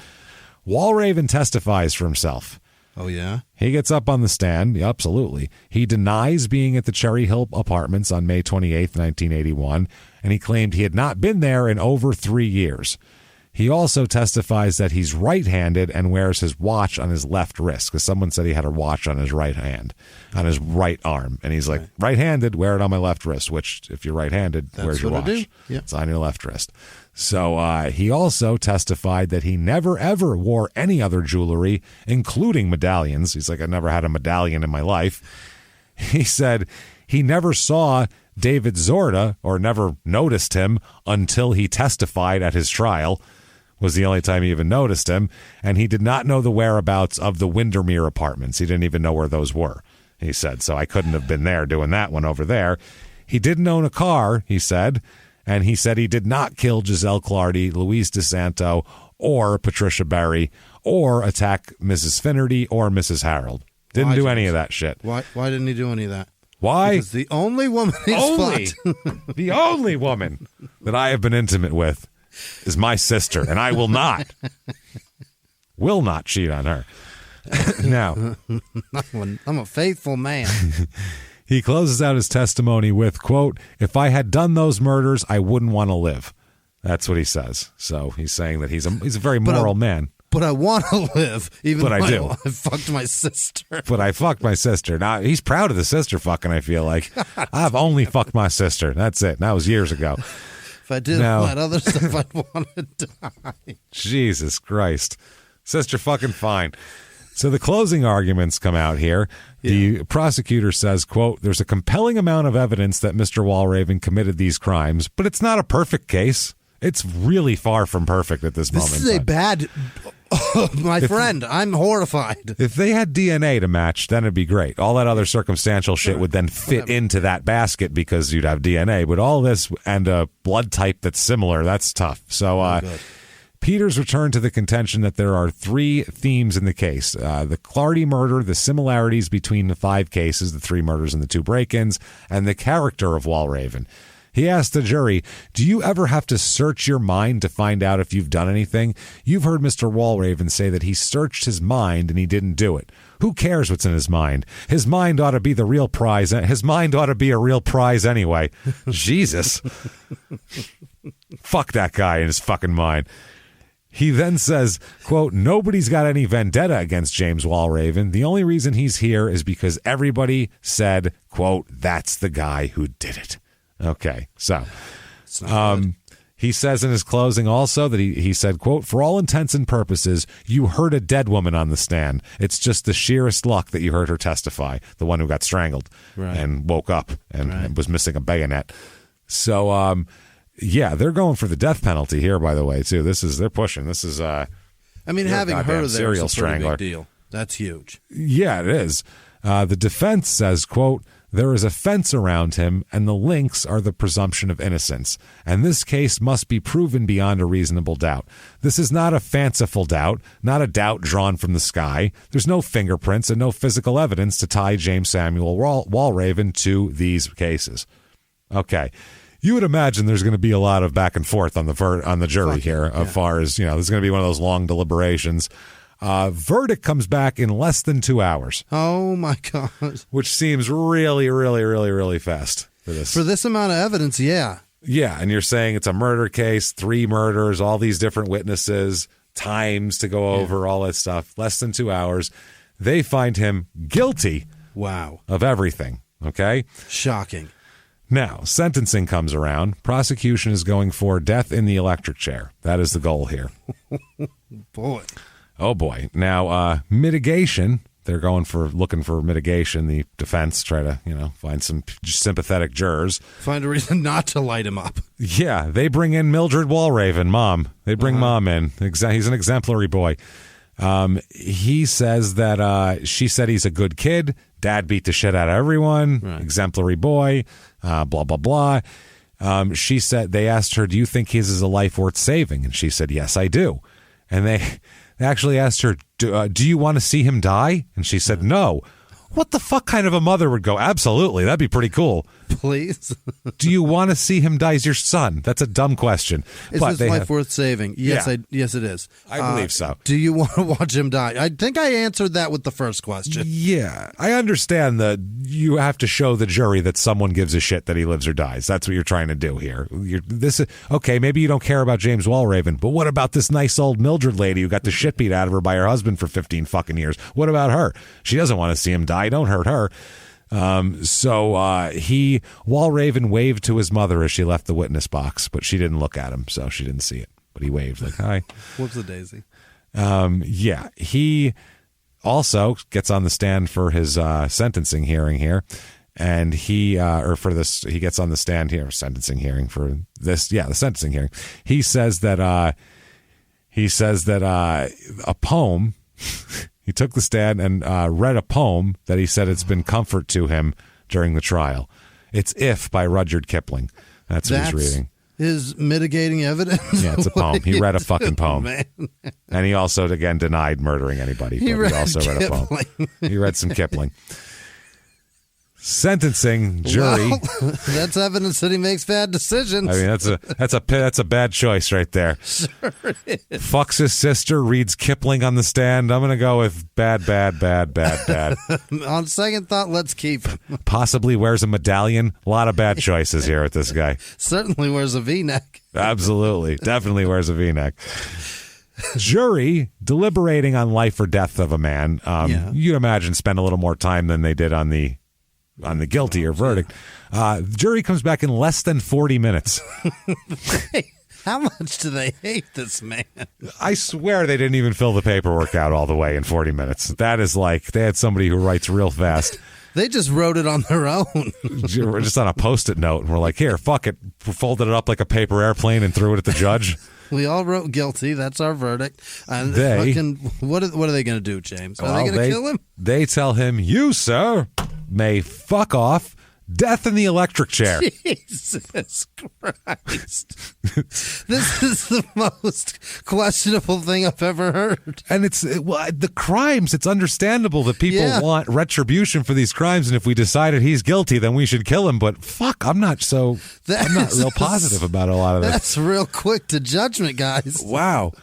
Walraven testifies for himself. Oh, yeah? He gets up on the stand. Yeah, absolutely. He denies being at the Cherry Hill Apartments on May 28th, 1981, and he claimed he had not been there in over 3 years. He also testifies that he's right-handed and wears his watch on his left wrist, because someone said he had a watch on his right hand, on his right arm. And he's like, right-handed, wear it on my left wrist, which if you're right-handed, where's your watch? Yep. It's on your left wrist. So he also testified that he never, ever wore any other jewelry, including medallions. He's like, I never had a medallion in my life. He said he never saw David Zorda or never noticed him until he testified at his trial. Was the only time he even noticed him, and he did not know the whereabouts of the Windermere Apartments. He didn't even know where those were, he said, so I couldn't have been there doing that one over there. He didn't own a car, he said, and he said he did not kill Giselle Clardy, Louise DeSanto, or Patricia Berry, or attack Mrs. Finnerty or Mrs. Harold. Didn't do any of that shit. Why didn't he do any of that? Why? Because the only woman the only woman that I have been intimate with is my sister, and I will not cheat on her. Now, I'm a faithful man. He closes out his testimony with, quote, if I had done those murders, I wouldn't want to live. That's what he says. So he's saying that he's a very moral man. But I want to live, even though I do. I fucked my sister. But I fucked my sister. Now, he's proud of the sister fucking, I feel like. I've only fucked my sister. That's it. That was years ago. If I did all that other stuff, I'd want to die. Jesus Christ. Sister fucking fine. So the closing arguments come out here. Yeah. The prosecutor says, quote, there's a compelling amount of evidence that Mr. Walraven committed these crimes, but it's not a perfect case. It's really far from perfect at this moment. This is a bad... my friend, I'm horrified. If they had DNA to match, then it'd be great. All that other circumstantial shit would then fit into that basket because you'd have DNA. But all this and a blood type that's similar, that's tough. So Peters returned to the contention that there are 3 themes in the case. The Clardy murder, the similarities between the 5 cases, the 3 murders and the 2 break-ins, and the character of Walraven. He asked the jury, do you ever have to search your mind to find out if you've done anything? You've heard Mr. Walraven say that he searched his mind and he didn't do it. Who cares what's in his mind? His mind ought to be the real prize. His mind ought to be a real prize anyway. Jesus. Fuck that guy in his fucking mind. He then says, quote, nobody's got any vendetta against James Walraven. The only reason he's here is because everybody said, quote, that's the guy who did it. Okay, so he says in his closing also that he said, quote, for all intents and purposes, you heard a dead woman on the stand. It's just the sheerest luck that you heard her testify, the one who got strangled and woke up and was missing a bayonet. So, yeah, they're going for the death penalty here, by the way, too. They're pushing. This is, I mean, having her there is a pretty big deal. That's huge. Yeah, it is. The defense says, quote, there is a fence around him, and the links are the presumption of innocence. And this case must be proven beyond a reasonable doubt. This is not a fanciful doubt, not a doubt drawn from the sky. There's no fingerprints and no physical evidence to tie James Samuel Walraven to these cases. Okay. You would imagine there's going to be a lot of back and forth on the jury here, as far as, there's going to be one of those long deliberations. Verdict comes back in less than 2 hours. Oh, my God. Which seems really, really, really, really fast for this. For this amount of evidence, yeah. Yeah, and you're saying it's a murder case, 3 murders, all these different witnesses, times to go over, all that stuff. Less than 2 hours. They find him guilty of everything, okay? Shocking. Now, sentencing comes around. Prosecution is going for death in the electric chair. That is the goal here. Boy. Oh, boy. Now, mitigation. They're looking for mitigation. The defense try to, find some sympathetic jurors. Find a reason not to light him up. Yeah, they bring in Mildred Walraven, Mom. They bring Mom in. He's an exemplary boy. He says that she said he's a good kid. Dad beat the shit out of everyone. Right. Exemplary boy. Blah, blah, blah. She said, they asked her, do you think his is a life worth saving? And she said, yes, I do. And They actually asked her, do you want to see him die? And she said, no. What the fuck kind of a mother would go, absolutely, that'd be pretty cool. Please. Do you want to see him die? He's your son. That's a dumb question. Is his life worth saving? Yes, Yeah. Yes, it is. I believe so. Do you want to watch him die? I think I answered that with the first question. Yeah, I understand that you have to show the jury that someone gives a shit that he lives or dies. That's what you're trying to do here. Okay, maybe you don't care about James Walraven, but what about this nice old Mildred lady who got the shit beat out of her by her husband for 15 fucking years? What about her? She doesn't want to see him die. Don't hurt her. Walraven waved to his mother as she left the witness box, but she didn't look at him, so she didn't see it. But he waved like, hi. Whoops a daisy. Yeah, he also gets on the stand for his sentencing hearing here, and he gets on the stand here, sentencing hearing for this, the sentencing hearing. He says that a poem. He took the stand and read a poem that he said it's been comfort to him during the trial. It's "If" by Rudyard Kipling. That's what he's reading. His mitigating evidence? Yeah, it's a poem. He read a fucking poem. Man. And he also, again, denied murdering anybody. He also read a poem. He read some Kipling. Sentencing jury. Well, that's evidence that he makes bad decisions. I mean, that's a bad choice right there. Sure is. Fucks his sister, reads Kipling on the stand. I'm going to go with bad. On second thought, let's keep him. Possibly wears a medallion. A lot of bad choices here with this guy. Certainly wears a V-neck. Absolutely. Definitely wears a V-neck. Jury deliberating on life or death of a man. You'd imagine spend a little more time than they did on the guilty or verdict. The jury comes back in less than 40 minutes. How much do they hate this man? I swear they didn't even fill the paperwork out all the way in 40 minutes. That is like they had somebody who writes real fast. They just wrote it on their own. We're just on a Post-it note, and we're like, here, fuck it. Folded it up like a paper airplane and threw it at the judge. We all wrote guilty. That's our verdict. And what are they going to do, James? Are they going to kill him? They tell him, you, sir, may fuck off. Death in the electric chair. Jesus Christ. This is the most questionable thing I've ever heard. And it's the crimes. It's understandable that people want retribution for these crimes. And if we decided he's guilty, then we should kill him. But fuck, I'm not real positive about a lot of this. That's real quick to judgment, guys. Wow.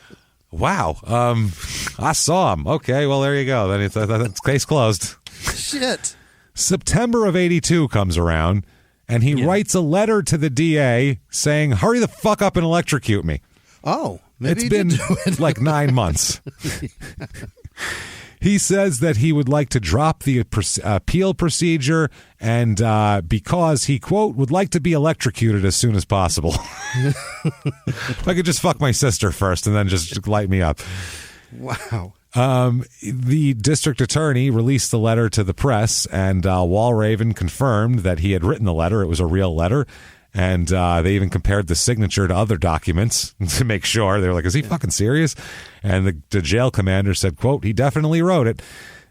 I saw him. Okay, well, there you go. Then it's case closed. Shit. September of 82 comes around, and he writes a letter to the DA saying, hurry the fuck up and electrocute me. Oh, maybe it's been like 9 months. He says that he would like to drop the appeal procedure and because he, quote, would like to be electrocuted as soon as possible. If I could just fuck my sister first and then just light me up. Wow. The district attorney released the letter to the press, and Walraven confirmed that he had written the letter. It was a real letter, and they even compared the signature to other documents to make sure. They were like, is he fucking serious? And the jail commander said, quote, he definitely wrote it.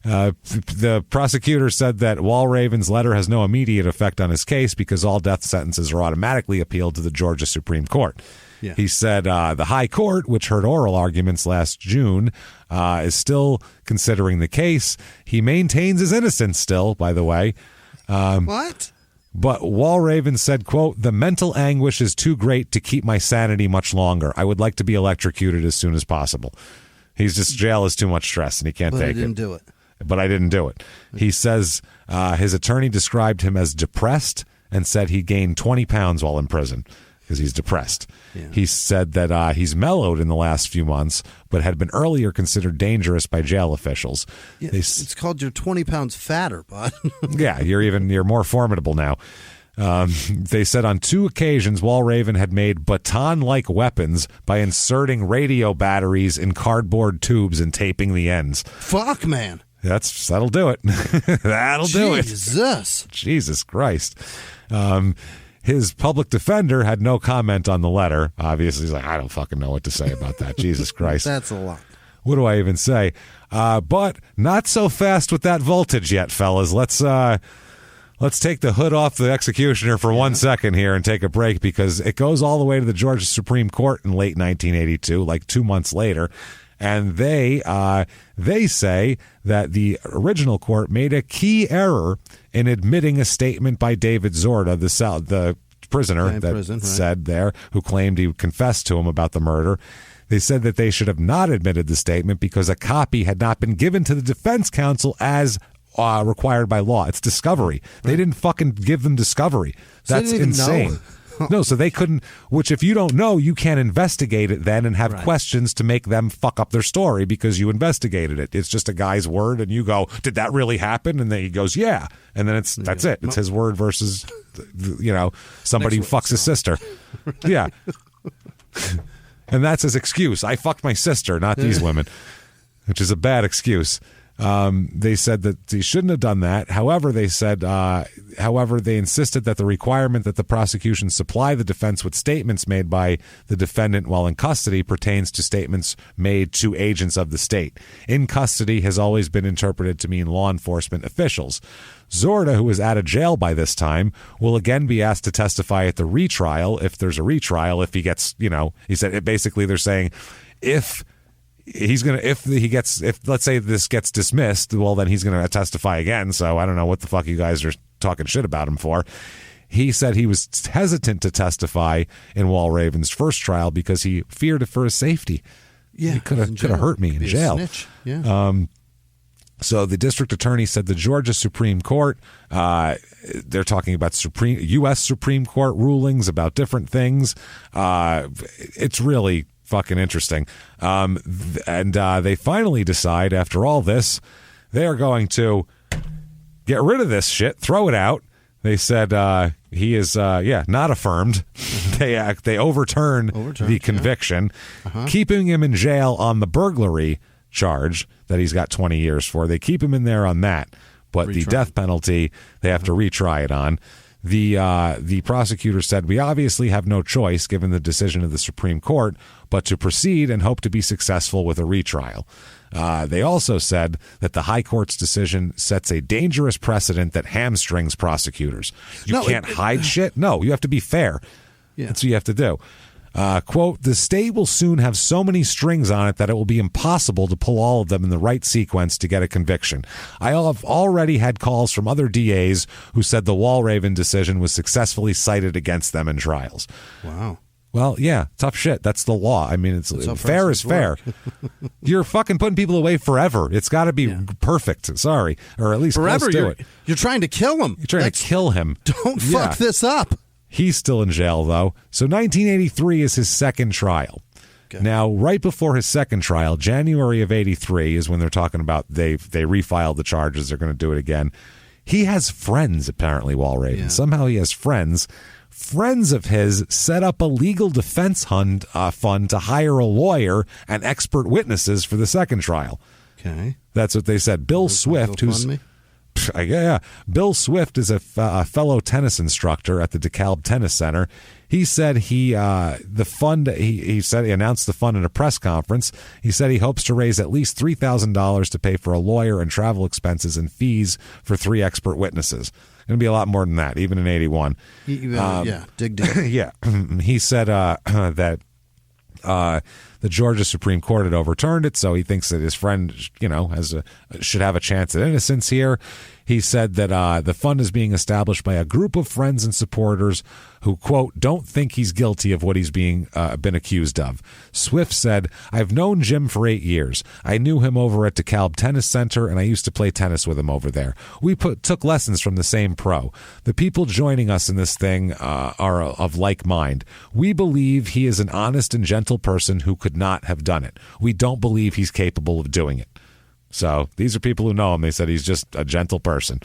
The prosecutor said that Walraven's letter has no immediate effect on his case because all death sentences are automatically appealed to the Georgia Supreme Court. Yeah. He said the high court, which heard oral arguments last June, is still considering the case. He maintains his innocence still, by the way. What? But Walraven said, quote, the mental anguish is too great to keep my sanity much longer. I would like to be electrocuted as soon as possible. Jail is too much stress and he can't take it. But I didn't do it. But I didn't do it. He says his attorney described him as depressed and said he gained 20 pounds while in prison because he's depressed. Yeah. He said that he's mellowed in the last few months, but had been earlier considered dangerous by jail officials. Yeah, it's called you're 20 pounds fatter, bud. Yeah, you're more formidable now. They said on 2 occasions Walraven had made baton-like weapons by inserting radio batteries in cardboard tubes and taping the ends. Fuck, man. That'll do it. That'll do it. Jesus Christ. His public defender had no comment on the letter. Obviously, he's like, I don't fucking know what to say about that. Jesus Christ. That's a lot. What do I even say? But not so fast with that voltage yet, fellas. Let's take the hood off the executioner for 1 second here and take a break because it goes all the way to the Georgia Supreme Court in late 1982, like 2 months later. And they say that the original court made a key error in admitting a statement by David Zorda, the prisoner said there, who claimed he confessed to him about the murder. They said that they should have not admitted the statement because a copy had not been given to the defense counsel as required by law. It's discovery. They didn't fucking give them discovery. That's insane. No, so they couldn't, which if you don't know, you can't investigate it then and have questions to make them fuck up their story because you investigated it. It's just a guy's word and you go, did that really happen? And then he goes, yeah. And then that's it. It's his word versus, somebody who fucks his sister. Yeah. And that's his excuse. I fucked my sister, not these women, which is a bad excuse. They said that he shouldn't have done that. However, they said, they insisted that the requirement that the prosecution supply the defense with statements made by the defendant while in custody pertains to statements made to agents of the state. In custody has always been interpreted to mean law enforcement officials. Zorda, who is out of jail by this time, will again be asked to testify at the retrial, if there's a retrial, if he gets, he said, basically they're saying if let's say this gets dismissed, well, then he's going to testify again. So I don't know what the fuck you guys are talking shit about him for. He said he was hesitant to testify in Walraven's first trial because he feared it for his safety. Yeah, he could have hurt me in jail. Yeah. So the district attorney said the Georgia Supreme Court, they're talking about U.S. Supreme Court rulings about different things. It's really fucking interesting. And they finally decide, after all this, they are going to get rid of this shit, throw it out. They said he is, not affirmed. They overturn the conviction, keeping him in jail on the burglary charge that he's got 20 years for. They keep him in there on that, but the death penalty, they have to retry it on. The prosecutor said, we obviously have no choice, given the decision of the Supreme Court, but to proceed and hope to be successful with a retrial. They also said that the High Court's decision sets a dangerous precedent that hamstrings prosecutors. You can't hide shit. No, you have to be fair. Yeah. That's what you have to do. Quote, the state will soon have so many strings on it that it will be impossible to pull all of them in the right sequence to get a conviction. I have already had calls from other DAs who said the Walraven decision was successfully cited against them in trials. Wow. Well, yeah, tough shit. That's the law. I mean, it's fair is fair. You're fucking putting people away forever. It's got to be perfect. Sorry. Or at least forever. Close to it. You're trying to kill him. You're trying to kill him. Don't fuck this up. He's still in jail, though. So 1983 is his second trial. Okay. Now, right before his second trial, January of 83 is when they're talking about they refiled the charges. They're going to do it again. He has friends, apparently, Walraven. Yeah. Somehow he has friends. Friends of his set up a legal defense fund to hire a lawyer and expert witnesses for the second trial. Okay. That's what they said. Bill Swift, who's... Yeah. Bill Swift is a fellow tennis instructor at the DeKalb Tennis Center. He said he announced the fund in a press conference. He said he hopes to raise at least $3,000 to pay for a lawyer and travel expenses and fees for 3 expert witnesses. Going to be a lot more than that, even in 81. Dig deep. Yeah. He said that the Georgia Supreme Court had overturned it, so he thinks that his friend, should have a chance at innocence here. He said that the fund is being established by a group of friends and supporters who, quote, don't think he's guilty of what he's been accused of. Swift said, I've known Jim for 8 years. I knew him over at DeKalb Tennis Center, and I used to play tennis with him over there. We took lessons from the same pro. The people joining us in this thing are of like mind. We believe he is an honest and gentle person who could not have done it. We don't believe he's capable of doing it. So these are people who know him. They said he's just a gentle person.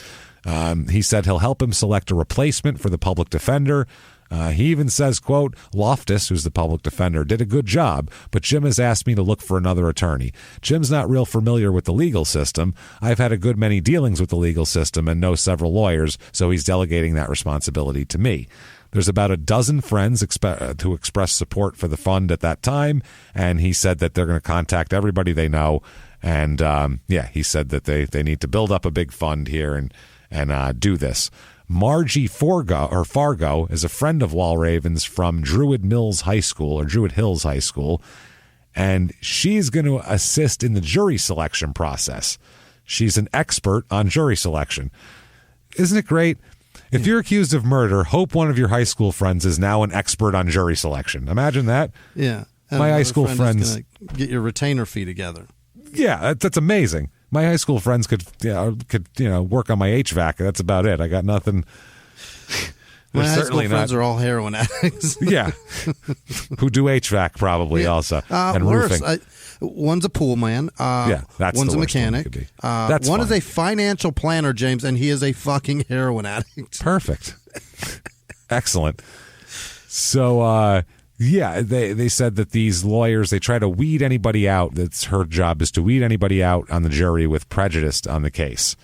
He said he'll help him select a replacement for the public defender. He even says, quote, Loftus, who's the public defender, did a good job, but Jim has asked me to look for another attorney. Jim's not real familiar with the legal system. I've had a good many dealings with the legal system and know several lawyers, so he's delegating that responsibility to me. There's about a dozen friends who expressed support for the fund at that time, and he said that they're going to contact everybody they know. And he said that they need to build up a big fund here and do this. Margie Fargo is a friend of Walraven's from Druid Hills High School, and she's going to assist in the jury selection process. She's an expert on jury selection. Isn't it great? If you're accused of murder, hope one of your high school friends is now an expert on jury selection. Imagine that. Yeah. My high school friends get your retainer fee together. Yeah, that's amazing. My high school friends could work on my HVAC. That's about it. I got nothing. My high school friends are all heroin addicts. Yeah, who do HVAC probably also and worse. roofing. One's a pool man. That's one's the a worst one mechanic. could be. One is a financial planner, James, and he is a fucking heroin addict. Perfect. Excellent. So, they said that these lawyers, they try to weed anybody out. That's her job, is to weed anybody out on the jury with prejudice on the case.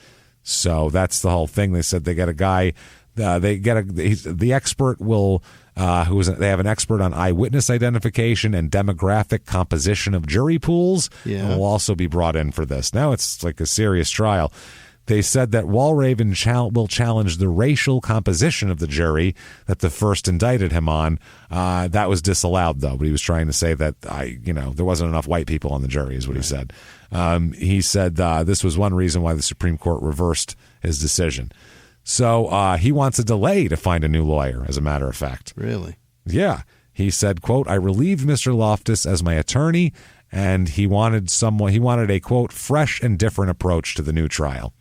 So that's the whole thing. They said they get a guy. The expert will. They have an expert on eyewitness identification and demographic composition of jury pools. Yeah. And will also be brought in for this. Now it's like a serious trial. They said that Walraven will challenge the racial composition of the jury that the first indicted him on. That was disallowed, though. But he was trying to say that there wasn't enough white people on the jury, is what he said. He said this was one reason why the Supreme Court reversed his decision. So he wants a delay to find a new lawyer, as a matter of fact. Really? Yeah. He said, quote, I relieved Mr. Loftus as my attorney, and he wanted a, quote, fresh and different approach to the new trial.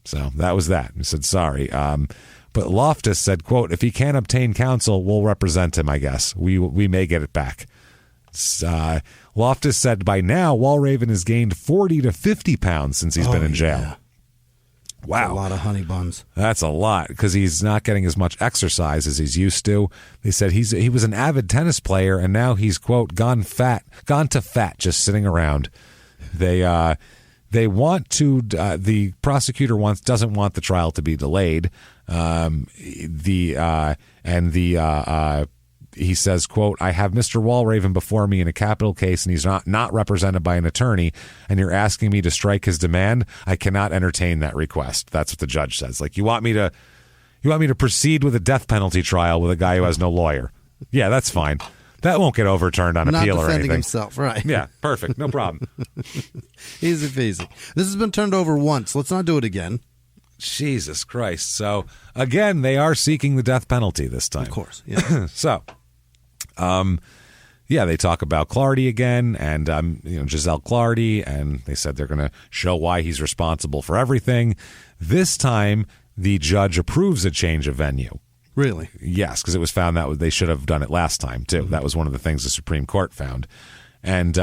So that was that. He said, sorry. But Loftus said, quote, if he can't obtain counsel, we'll represent him, I guess. We may get it back. Loftus said by now, Walraven has gained 40 to 50 pounds since he's been in jail. Yeah. Wow. That's a lot of honey buns. That's a lot because he's not getting as much exercise as he's used to. They said he was an avid tennis player and now he's, quote, gone to fat just sitting around. They want to the prosecutor doesn't want the trial to be delayed. He says, quote, I have Mr. Walraven before me in a capital case and he's not represented by an attorney and you're asking me to strike his demand. I cannot entertain that request. That's what the judge says. Like, you want me to proceed with a death penalty trial with a guy who has no lawyer. Yeah, that's fine. That won't get overturned on appeal or anything. Not defending himself, right. Yeah, perfect. No problem. Easy peasy. This has been turned over once. Let's not do it again. Jesus Christ. So, again, they are seeking the death penalty this time. Of course, yeah. So, they talk about Clardy again and, Giselle Clardy, and they said they're going to show why he's responsible for everything. This time, the judge approves a change of venue. Really? Yes, because it was found that they should have done it last time, too. Mm-hmm. That was one of the things the Supreme Court found. And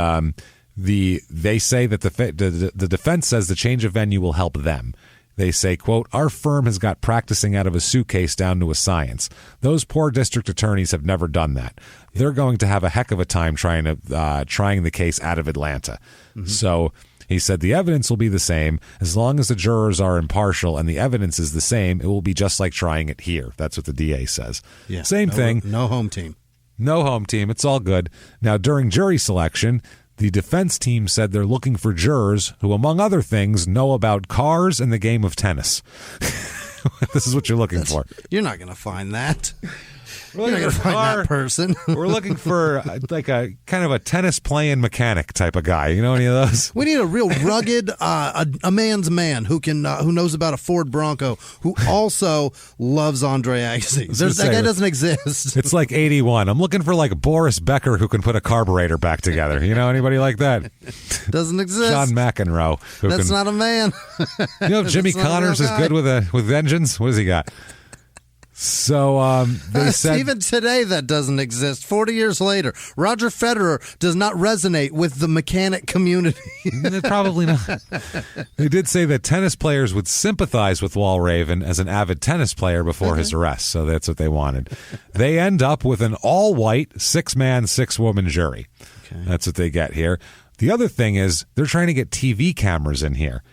they say that the defense says the change of venue will help them. They say, quote, our firm has got practicing out of a suitcase down to a science. Those poor district attorneys have never done that. They're going to have a heck of a time trying the case out of Atlanta. Mm-hmm. So he said the evidence will be the same. As long as the jurors are impartial and the evidence is the same, it will be just like trying it here. That's what the DA says. Yeah, same thing. No home team. No home team. It's all good. Now, during jury selection, the defense team said they're looking for jurors who, among other things, know about cars and the game of tennis. This is what you're looking for. You're not going to find that. You're not going to find that person. We're looking for like a kind of a tennis playing mechanic type of guy. You know any of those? We need a real rugged, a man's man who knows about a Ford Bronco, who also loves Andre Agassi. That guy doesn't exist. It's like 81. I'm looking for like Boris Becker who can put a carburetor back together. You know anybody like that? Doesn't exist. John McEnroe. That's not a man. Jimmy Connors is good with engines. What has he got? So they said even today that doesn't exist. 40 years later, Roger Federer does not resonate with the mechanic community. Probably not. They did say that tennis players would sympathize with Walraven as an avid tennis player before his arrest. So that's what they wanted. They end up with an all-white 6-man, 6-woman jury. Okay. That's what they get here. The other thing is they're trying to get TV cameras in here.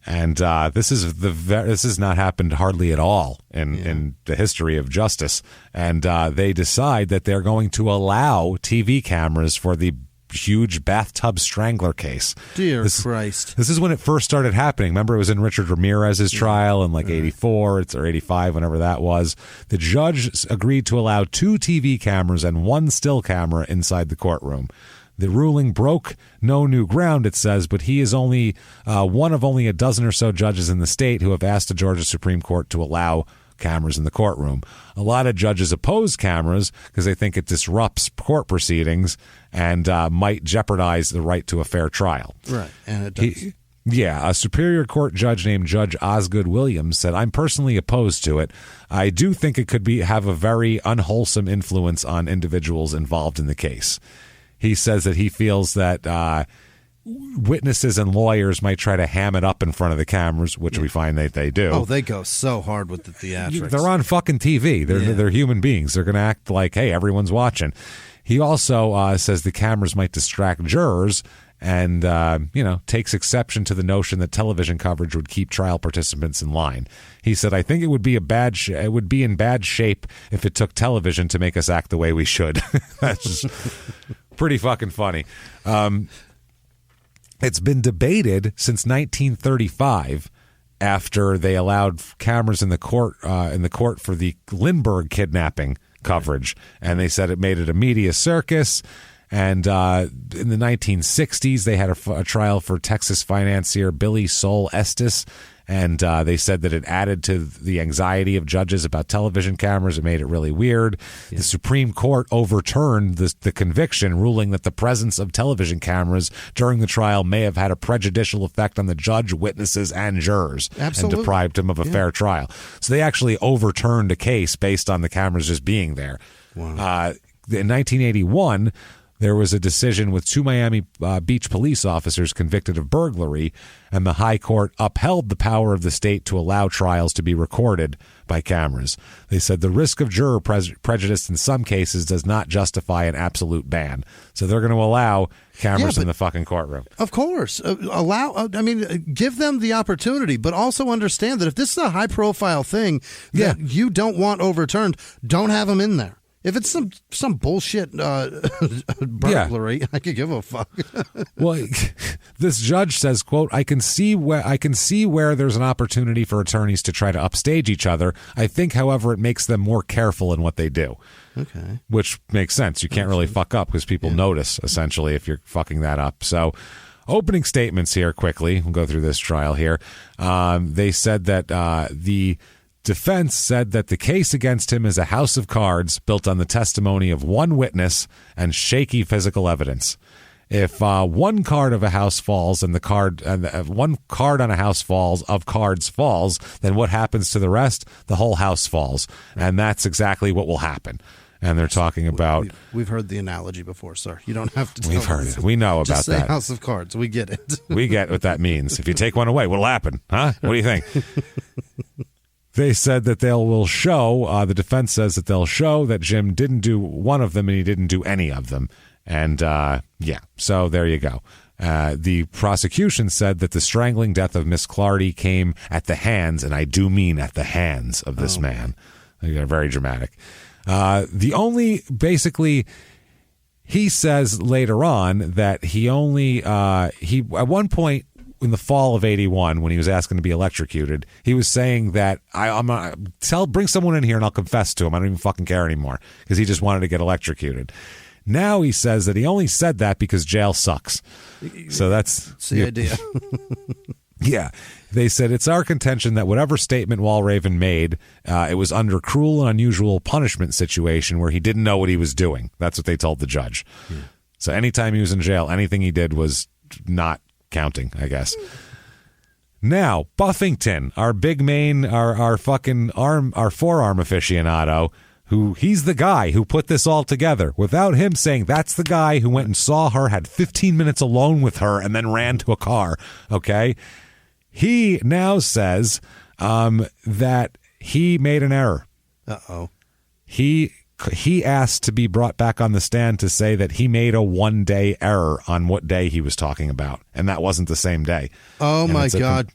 And this has not happened hardly at all in the history of justice. And they decide that they're going to allow TV cameras for the huge Bathtub Strangler case. Dear Christ. This is when it first started happening. Remember, it was in Richard Ramirez's trial in 84 or 85, whenever that was. The judge agreed to allow 2 TV cameras and 1 still camera inside the courtroom. The ruling broke no new ground, it says, but he is only one of only a dozen or so judges in the state who have asked the Georgia Supreme Court to allow cameras in the courtroom. A lot of judges oppose cameras because they think it disrupts court proceedings and might jeopardize the right to a fair trial. Right, and it does. A Superior Court judge named Judge Osgood Williams said, I'm personally opposed to it. I do think it could have a very unwholesome influence on individuals involved in the case. He says that he feels that witnesses and lawyers might try to ham it up in front of the cameras, which we find that they do. Oh, they go so hard with the theatrics. They're on fucking TV. They're human beings. They're going to act like, hey, everyone's watching. He also says the cameras might distract jurors and, takes exception to the notion that television coverage would keep trial participants in line. He said, I think it would be it would be in bad shape if it took television to make us act the way we should. That's just pretty fucking funny. It's been debated since 1935 after they allowed cameras in the court for the Lindbergh kidnapping coverage, and they said it made it a media circus. And in the 1960s, they had a trial for Texas financier Billy Sol Estes, and they said that it added to the anxiety of judges about television cameras. It made it really weird. Yeah. The Supreme Court overturned the conviction, ruling that the presence of television cameras during the trial may have had a prejudicial effect on the judge, witnesses, and jurors. Absolutely. And deprived him of a fair trial. So they actually overturned a case based on the cameras just being there. Wow. In 1981, there was a decision with 2 Miami Beach police officers convicted of burglary, and the high court upheld the power of the state to allow trials to be recorded by cameras. They said the risk of juror prejudice in some cases does not justify an absolute ban. So they're going to allow cameras in the fucking courtroom. Of course. Give them the opportunity, but also understand that if this is a high-profile thing that you don't want overturned, don't have them in there. If it's some bullshit burglary, I could give a fuck. Well, this judge says, quote, I can see where there's an opportunity for attorneys to try to upstage each other. I think, however, it makes them more careful in what they do. Okay. Which makes sense. You can't really fuck up because people notice, essentially, if you're fucking that up. So opening statements here quickly. We'll go through this trial here. They said that the defense said that the case against him is a house of cards built on the testimony of one witness and shaky physical evidence. If one card of a house falls and one card on a house falls, then what happens to the rest? The whole house falls. And that's exactly what will happen. And they're talking about... We've heard the analogy before, sir. You don't have to tell We've heard it. We know about Just say that. House of Cards. We get it. We get what that means. If you take one away, what'll happen? Huh? What do you think? They said that the defense says that they'll show that Jim didn't do one of them and he didn't do any of them. And, so there you go. The prosecution said that the strangling death of Miss Clardy came at the hands, and I do mean at the hands of this man. They're very dramatic. He says later on that he at one point, in the fall of 81, when he was asking to be electrocuted, he was saying that I'm gonna bring someone in here and I'll confess to him. I don't even fucking care anymore, because he just wanted to get electrocuted. Now he says that he only said that because jail sucks. So that's the idea. Yeah. They said it's our contention that whatever statement Walraven made, it was under cruel and unusual punishment situation where he didn't know what he was doing. That's what they told the judge. Yeah. So anytime he was in jail, anything he did was not counting, I guess. Now, Buffington, our big main, our fucking forearm aficionado, he's the guy who put this all together. Without him saying that's the guy who went and saw her, had 15 minutes alone with her, and then ran to a car, okay? He now says that he made an error. Uh-oh. He asked to be brought back on the stand to say that he made a one-day error on what day he was talking about, and that wasn't the same day. Oh, my God.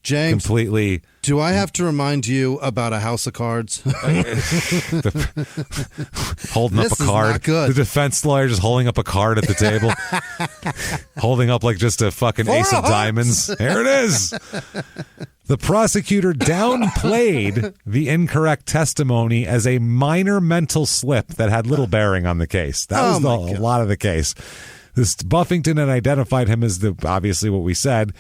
James, completely. Do I have to remind you about a house of cards? Holding up a card. Not good. The defense lawyer just holding up a card at the table. Holding up like just a fucking ace of diamonds. Here it is. The prosecutor downplayed the incorrect testimony as a minor mental slip that had little bearing on the case. That was a lot of the case. This Buffington had identified him as obviously what we said.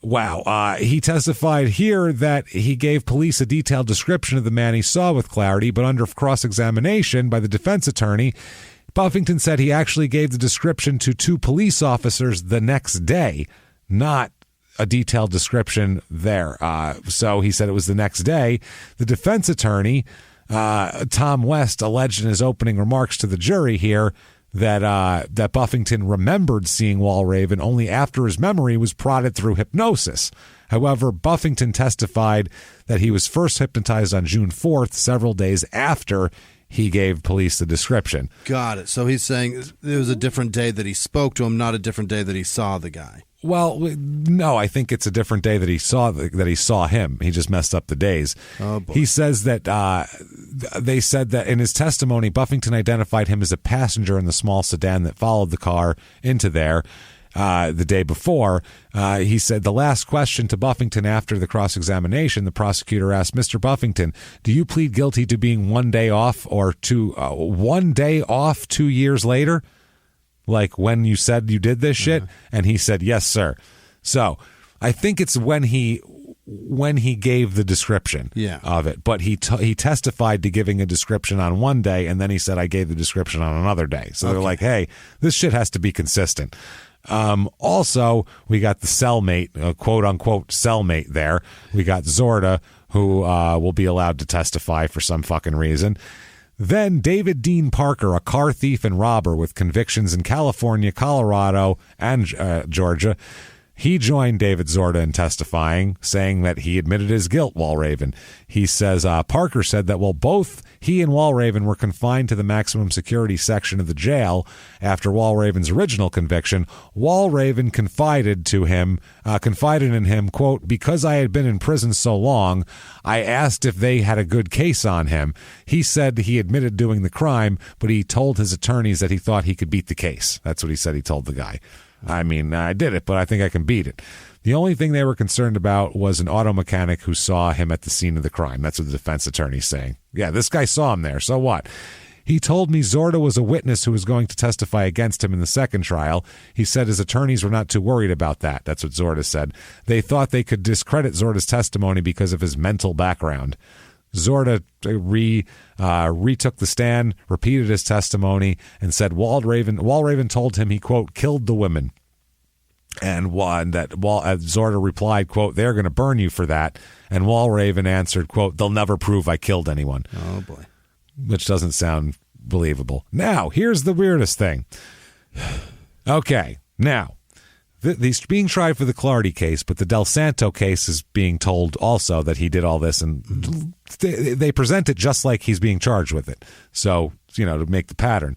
Wow. He testified here that he gave police a detailed description of the man he saw with clarity, but under cross-examination by the defense attorney, Buffington said he actually gave the description to 2 police officers the next day, not a detailed description there. So he said it was the next day. The defense attorney, Tom West, alleged in his opening remarks to the jury here that Buffington remembered seeing Walraven only after his memory was prodded through hypnosis. However, Buffington testified that he was first hypnotized on June 4th, several days after he gave police the description. Got it. So he's saying it was a different day that he spoke to him, not a different day that he saw the guy. Well, no, I think it's a different day that he saw him. He just messed up the days. Oh, boy. He says that they said that in his testimony, Buffington identified him as a passenger in the small sedan that followed the car into there the day before. He said the last question to Buffington after the cross-examination, the prosecutor asked, Mr. Buffington, do you plead guilty to being 1 day off or 1 day off 2 years later? Like when you said you did this shit? And he said, yes, sir. So I think it's when he gave the description of it. But he testified to giving a description on one day, and then he said, I gave the description on another day. So they're like, hey, this shit has to be consistent. Also, we got the cellmate, quote-unquote cellmate there. We got Zorda, who will be allowed to testify for some fucking reason. Then David Dean Parker, a car thief and robber with convictions in California, Colorado, and Georgia. He joined David Zorda in testifying, saying that he admitted his guilt, Walraven. He says Parker said that while both he and Walraven were confined to the maximum security section of the jail after Walraven's original conviction, Walraven confided in him, quote, because I had been in prison so long, I asked if they had a good case on him. He said he admitted doing the crime, but he told his attorneys that he thought he could beat the case. That's what he said he told the guy. I mean, I did it, but I think I can beat it. The only thing they were concerned about was an auto mechanic who saw him at the scene of the crime. That's what the defense attorney's saying. Yeah, this guy saw him there. So what? He told me Zorda was a witness who was going to testify against him in the second trial. He said his attorneys were not too worried about that. That's what Zorda said. They thought they could discredit Zorda's testimony because of his mental background. Zorda retook the stand, repeated his testimony, and said Walraven told him he, quote, killed the women. And Zorda replied, quote, they're going to burn you for that. And Walraven answered, quote, they'll never prove I killed anyone. Oh, boy. Which doesn't sound believable. Now, here's the weirdest thing. Okay, now, he's being tried for the Clardy case, but the Del Santo case is being told also that he did all this, and they present it just like he's being charged with it. So, to make the pattern.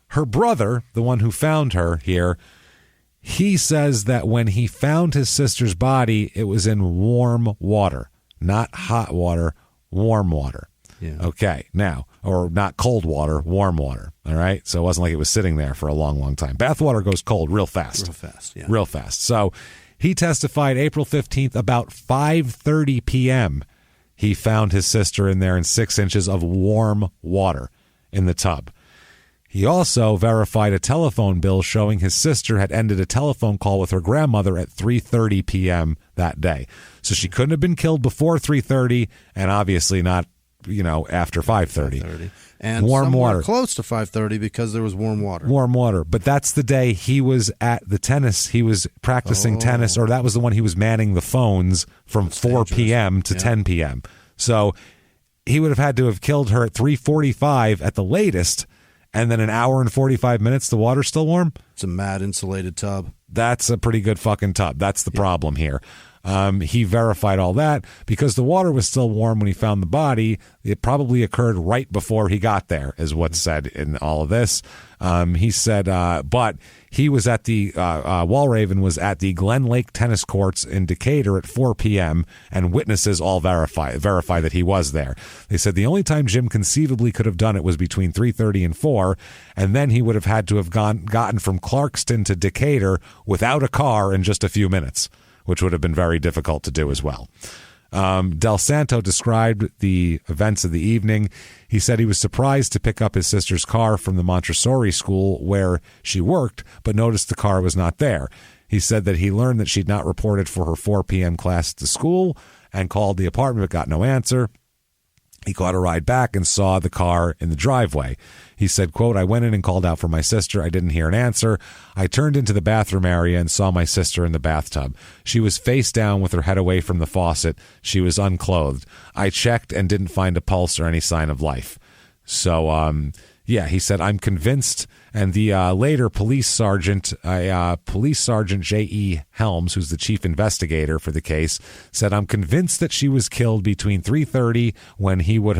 Her brother, the one who found her here, he says that when he found his sister's body, it was in warm water, not hot water, warm water. Yeah. Okay, now, or not cold water, warm water. All right, so it wasn't like it was sitting there for a long, long time. Bath water goes cold real fast. Real fast. So he testified April 15th about 5:30 p.m. He found his sister in there in 6 inches of warm water in the tub. He also verified a telephone bill showing his sister had ended a telephone call with her grandmother at 3:30 p.m. that day. So she couldn't have been killed before 3:30, and obviously not after 5:30. And warm water close to 5:30 because there was warm water. Warm water. But that's the day he was at the tennis. He was practicing tennis, or that was the one he was manning the phones from 4 p.m. to 10 p.m. So he would have had to have killed her at 3:45 at the latest, and then an hour and 45 minutes, the water's still warm? It's a mad insulated tub. That's a pretty good fucking tub. That's the problem here. He verified all that because the water was still warm when he found the body. It probably occurred right before he got there, is what's said in all of this. He said, but he was at the Walraven was at the Glen Lake tennis courts in Decatur at 4 p.m. and witnesses all verify that he was there. They said the only time Jim conceivably could have done it was between 3:30 and 4, and then he would have had to have gotten from Clarkston to Decatur without a car in just a few minutes, which would have been very difficult to do as well. Del Santo described the events of the evening. He said he was surprised to pick up his sister's car from the Montessori school where she worked, but noticed the car was not there. He said that he learned that she'd not reported for her 4 p.m. class at the school and called the apartment but got no answer. He caught a ride back and saw the car in the driveway. He said, quote, I went in and called out for my sister. I didn't hear an answer. I turned into the bathroom area and saw my sister in the bathtub. She was face down with her head away from the faucet. She was unclothed. I checked and didn't find a pulse or any sign of life. So, he said, I'm convinced. And the later police sergeant J.E. Helms, who's the chief investigator for the case, said, I'm convinced that she was killed between 3:30 when she would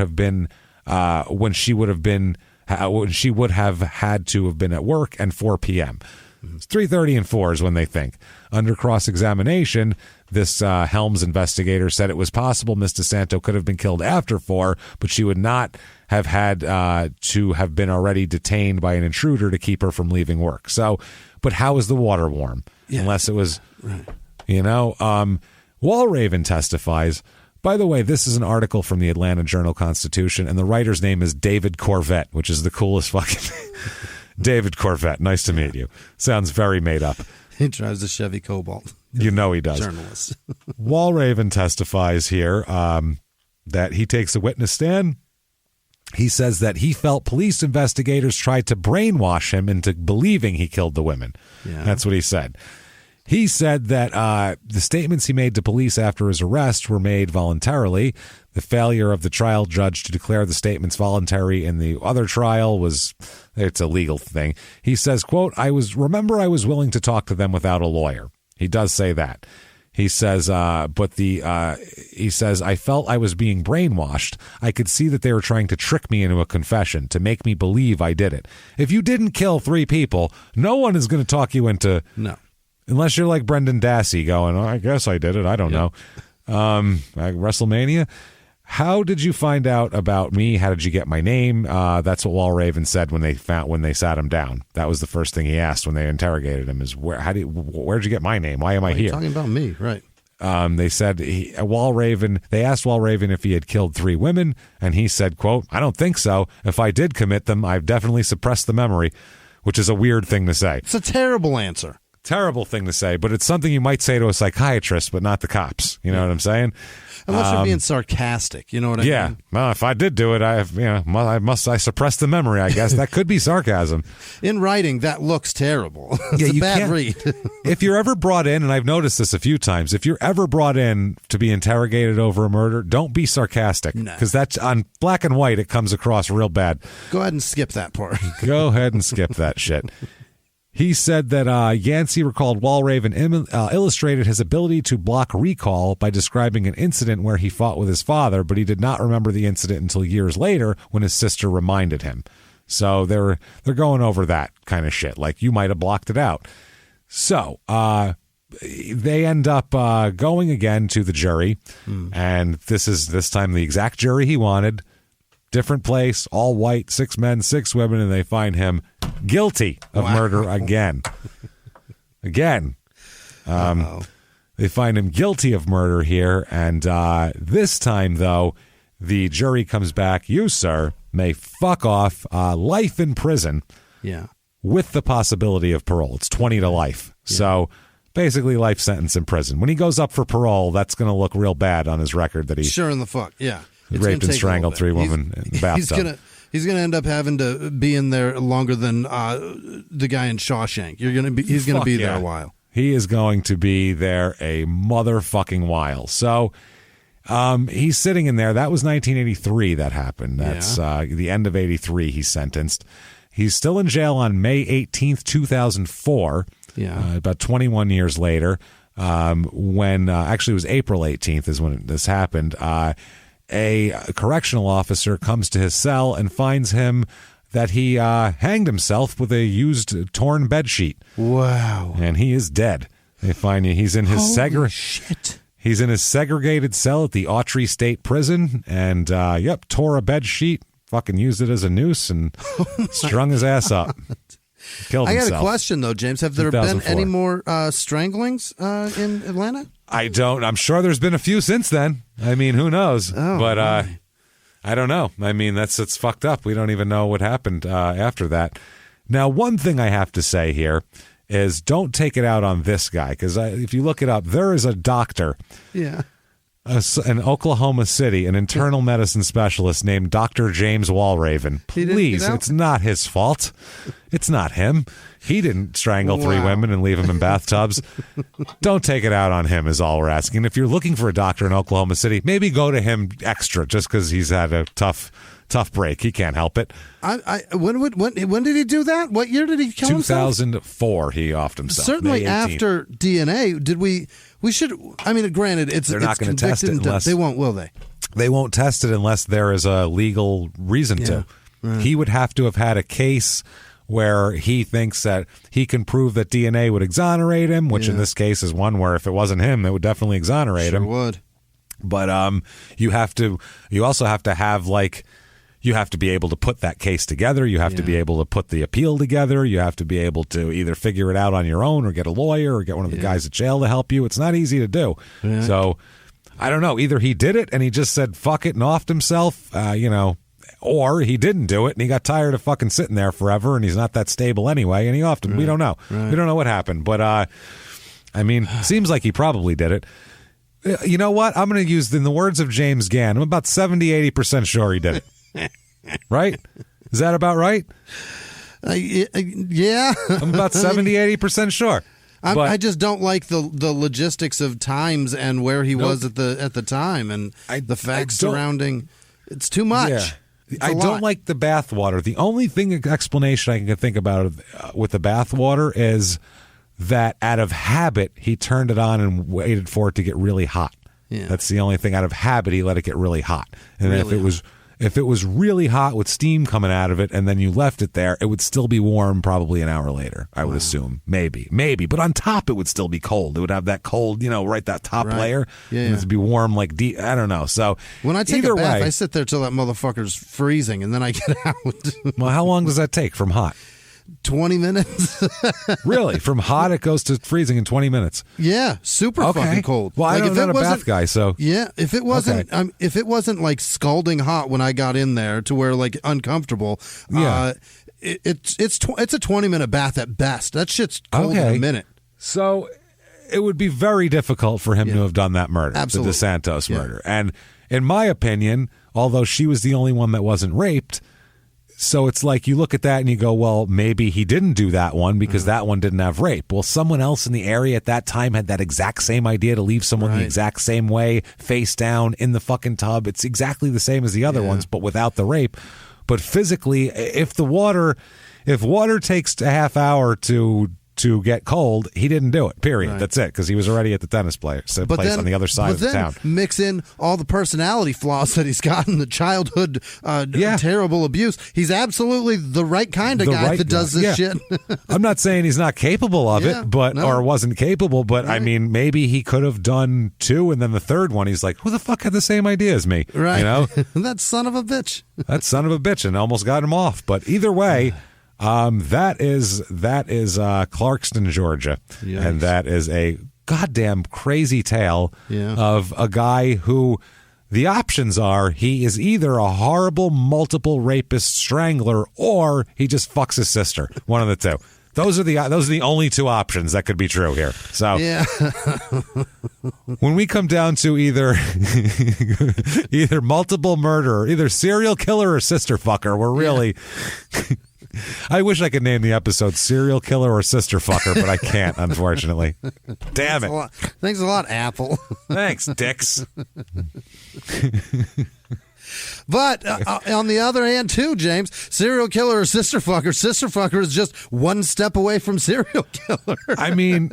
have had to have been at work and 4 p.m. 3:30 and 4 is when they think. Under cross-examination, this Helms investigator said it was possible Miss DeSanto could have been killed after 4, but she would not have had to have been already detained by an intruder to keep her from leaving work. So, but how is the water warm? Yeah. Unless it was, right. Walraven testifies. By the way, this is an article from the Atlanta Journal-Constitution, and the writer's name is David Corvette, which is the coolest fucking David Corvette. Nice to meet you. Sounds very made up. He drives a Chevy Cobalt. You know he does. Journalist. Walraven testifies here that he takes a witness stand. He says that he felt police investigators tried to brainwash him into believing he killed the women. Yeah. That's what he said. He said that the statements he made to police after his arrest were made voluntarily. The failure of the trial judge to declare the statements voluntary in the other trial it's a legal thing. He says, quote, I was willing to talk to them without a lawyer. He does say that. He says, I felt I was being brainwashed. I could see that they were trying to trick me into a confession to make me believe I did it. If you didn't kill 3 people, no one is going to talk you into... No. Unless you're like Brendan Dassey going, I guess I did it. I don't know. WrestleMania. How did you find out about me? How did you get my name? That's what Walraven said when they sat him down. That was the first thing he asked when they interrogated him is where'd you get my name? Why am I here? Talking about me, right. They said they asked Walraven if he had killed 3 women, and he said, quote, I don't think so. If I did commit them, I've definitely suppressed the memory, which is a weird thing to say. It's a terrible answer. Terrible thing to say, but it's something you might say to a psychiatrist, but not the cops. You know what I'm saying? Unless you're being sarcastic, you know what I mean? Yeah. Well, if I did do it, I suppressed the memory, I guess. That could be sarcasm. In writing, that looks terrible. It's a bad read. If you're ever brought in, and I've noticed this a few times, if you're ever brought in to be interrogated over a murder, don't be sarcastic. Because that's on black and white, it comes across real bad. Go ahead and skip that part. Go ahead and skip that shit. He said that Yancey recalled Walraven illustrated his ability to block recall by describing an incident where he fought with his father, but he did not remember the incident until years later when his sister reminded him. So they're going over that kind of shit, like you might have blocked it out. So they end up going again to the jury, and this time the exact jury he wanted. Different place, all white, 6 men, 6 women, and they find him guilty of murder again. They find him guilty of murder here, and this time, though, the jury comes back. You, sir, may fuck off, life in prison with the possibility of parole. It's 20 to life. Yeah. So basically life sentence in prison. When he goes up for parole, that's going to look real bad on his record that he... Sure in the fuck, yeah. Raped and strangled 3 women in the bathtub. He's gonna end up having to be in there longer than the guy in Shawshank. He's gonna be there a while. He is going to be there a motherfucking while. So he's sitting in there. That was 1983 that happened. That's the end of 83 he's sentenced. He's still in jail on May 18th, 2004. Yeah. About 21 years later. When actually it was April 18th is when this happened. A correctional officer comes to his cell and finds him that he hanged himself with a used torn bed sheet. Wow. And he is dead. They find he's in his He's in his segregated cell at the Autry State Prison and tore a bed sheet, fucking used it as a noose and strung his ass up. Killed himself. I got a question though, James. Have there been any more stranglings in Atlanta? I'm sure there's been a few since then. I mean, who knows? But I don't know. I mean, it's fucked up. We don't even know what happened after that. Now, one thing I have to say here is don't take it out on this guy, because if you look it up, there is a doctor in Oklahoma City, an internal medicine specialist named Dr. James Walraven. Please, it's not his fault. It's not him. He didn't strangle 3 women and leave them in bathtubs. Don't take it out on him is all we're asking. If you're looking for a doctor in Oklahoma City, maybe go to him extra just because he's had a tough break. He can't help it. When did he do that? What year did he kill himself? 2004 he offed himself. Certainly after DNA, did we should, I mean, granted, they're not going to test it unless... They won't, will they? They won't test it unless there is a legal reason to. Right. He would have to have had a case where he thinks that he can prove that DNA would exonerate him, which in this case is one where if it wasn't him, it would definitely exonerate him. Would. But you also have to have, like, you have to be able to put that case together. You have to be able to put the appeal together. You have to be able to either figure it out on your own or get a lawyer or get one of the guys at jail to help you. It's not easy to do. Yeah. So I don't know. Either he did it and he just said fuck it and offed himself, or he didn't do it and he got tired of fucking sitting there forever and he's not that stable anyway and he offed him. Right. We don't know. Right. We don't know what happened. But, I mean, seems like he probably did it. You know what? I'm going to use, in the words of James Gann, I'm about 70-80% sure he did it. Right? Is that about right? Yeah. I'm about 70-80% sure. I just don't like the logistics of times and where he was at the time and the facts surrounding. It's too much. Yeah. I don't like the bath water. The only explanation I can think about with the bath water is that out of habit, he turned it on and waited for it to get really hot. Yeah. That's the only thing. Out of habit, he let it get really hot. And really if it was really hot with steam coming out of it and then you left it there, it would still be warm probably an hour later, I would assume. Maybe. But on top, it would still be cold. It would have that cold, right, that top layer. Yeah, and it'd be warm like deep. I don't know. So when I take a bath, I sit there till that motherfucker's freezing and then I get out. Well, how long does that take from hot? 20 minutes. Really? From hot, it goes to freezing in 20 minutes. Yeah, super fucking cold. Well, I'm not a bath guy, so if it wasn't like scalding hot when I got in there to where like uncomfortable, it's a 20-minute bath at best. That shit's cold in a minute. So it would be very difficult for him to have done that murder, absolutely. The DeSantos murder. And in my opinion, although she was the only one that wasn't raped. So it's like you look at that and you go, well, maybe he didn't do that one because that one didn't have rape. Well, someone else in the area at that time had that exact same idea to leave someone the exact same way, face down in the fucking tub. It's exactly the same as the other ones, but without the rape. But physically, if water takes a half hour to get cold, he didn't do it, period. Right. That's it, because he was already at the tennis place on the other side of the town. Mix in all the personality flaws that he's got in the childhood terrible abuse. He's absolutely the right kind of guy that does this shit. I'm not saying he's not capable of it, or wasn't capable, but I mean, maybe he could have done 2, and then the third one, he's like, who the fuck had the same idea as me? Right. That son of a bitch. That son of a bitch, and almost got him off. But either way... that is Clarkston, Georgia. Yikes. And that is a goddamn crazy tale of a guy who the options are he is either a horrible multiple rapist strangler or he just fucks his sister. One of the two. Those are the only 2 options that could be true here. So when we come down to either multiple murder, either serial killer or sister fucker, we're really I wish I could name the episode Serial Killer or Sister Fucker, but I can't, unfortunately. Damn it. Thanks a lot, Apple. Thanks, dicks. But on the other hand, too, James, serial killer or sister fucker is just one step away from serial killer. I mean,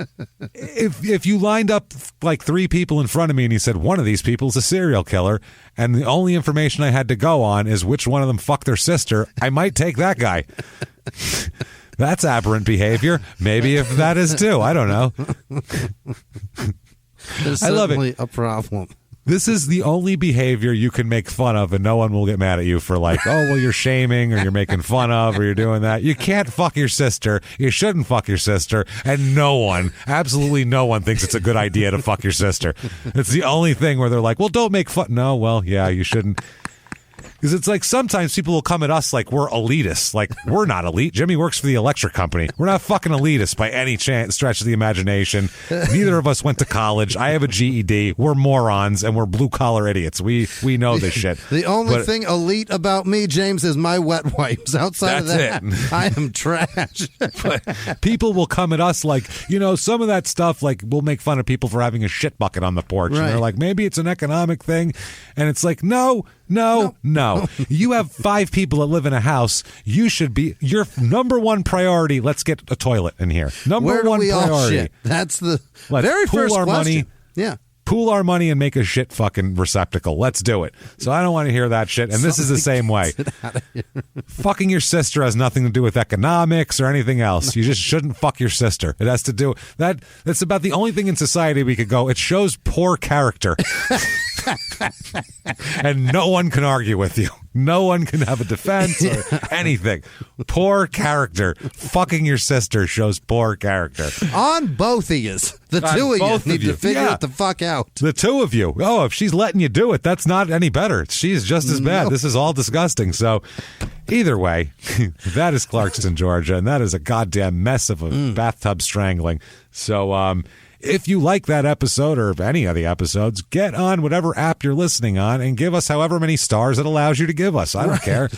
if you lined up like 3 people in front of me and you said one of these people is a serial killer, and the only information I had to go on is which one of them fucked their sister, I might take that guy. That's aberrant behavior. Maybe if that is too. I don't know. There's I love certainly a problem. This is the only behavior you can make fun of, and no one will get mad at you for like, oh, well, you're shaming or you're making fun of or you're doing that. You can't fuck your sister. You shouldn't fuck your sister. And no one, absolutely no one thinks it's a good idea to fuck your sister. It's the only thing where they're like, well, don't make fun. No, well, yeah, you shouldn't. Because it's like sometimes people will come at us like we're elitists. Like, we're not elite. Jimmie works for the electric company. We're not fucking elitists by any stretch of the imagination. Neither of us went to college. I have a GED. We're morons, and we're blue-collar idiots. We know this shit. The only thing elite about me, James, is my wet wipes. Outside of that, I am trash. But people will come at us like, some of that stuff, like, we'll make fun of people for having a shit bucket on the porch. Right. And they're like, maybe it's an economic thing. And it's like, no. You have 5 people that live in a house. You should be your number one priority. Let's get a toilet in here. Number one priority. All shit? That's the very first question. Money. Yeah. Pool our money and make a shit fucking receptacle. Let's do it. So I don't want to hear that shit. And this is the same way. Fucking your sister has nothing to do with economics or anything else. You just shouldn't fuck your sister. It has to do that. That's about the only thing in society we could go. It shows poor character. And no one can argue with you. No one can have a defense or anything. Poor character. Fucking your sister shows poor character. On both of you. The two of you need to figure it the fuck out. The two of you. Oh, if she's letting you do it, that's not any better. She's just as bad. This is all disgusting. So either way, that is Clarkston, Georgia, and that is a goddamn mess of a bathtub strangling. So, if you like that episode or any of the episodes, get on whatever app you're listening on and give us however many stars it allows you to give us. I don't care.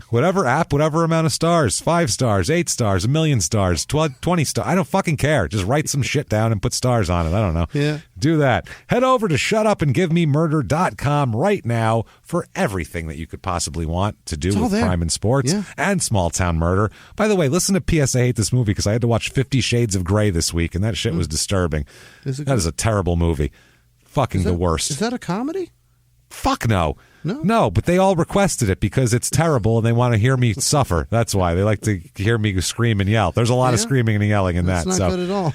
Whatever app, whatever amount of stars, 5 stars, 8 stars, 1,000,000 stars, 20 stars. I don't fucking care. Just write some shit down and put stars on it. I don't know. Yeah. Do that. Head over to shutupandgivememurder.com right now for everything that you could possibly want to do with crime and sports and small town murder. By the way, listen to P.S. I Hate This Movie because I had to watch 50 Shades of Grey this week, and that shit was disturbing. That is a terrible movie. Fucking the worst. Is that a comedy? Fuck no. No, but they all requested it because it's terrible and they want to hear me suffer. That's why. They like to hear me scream and yell. There's a lot of screaming and yelling in that. That's not good at all.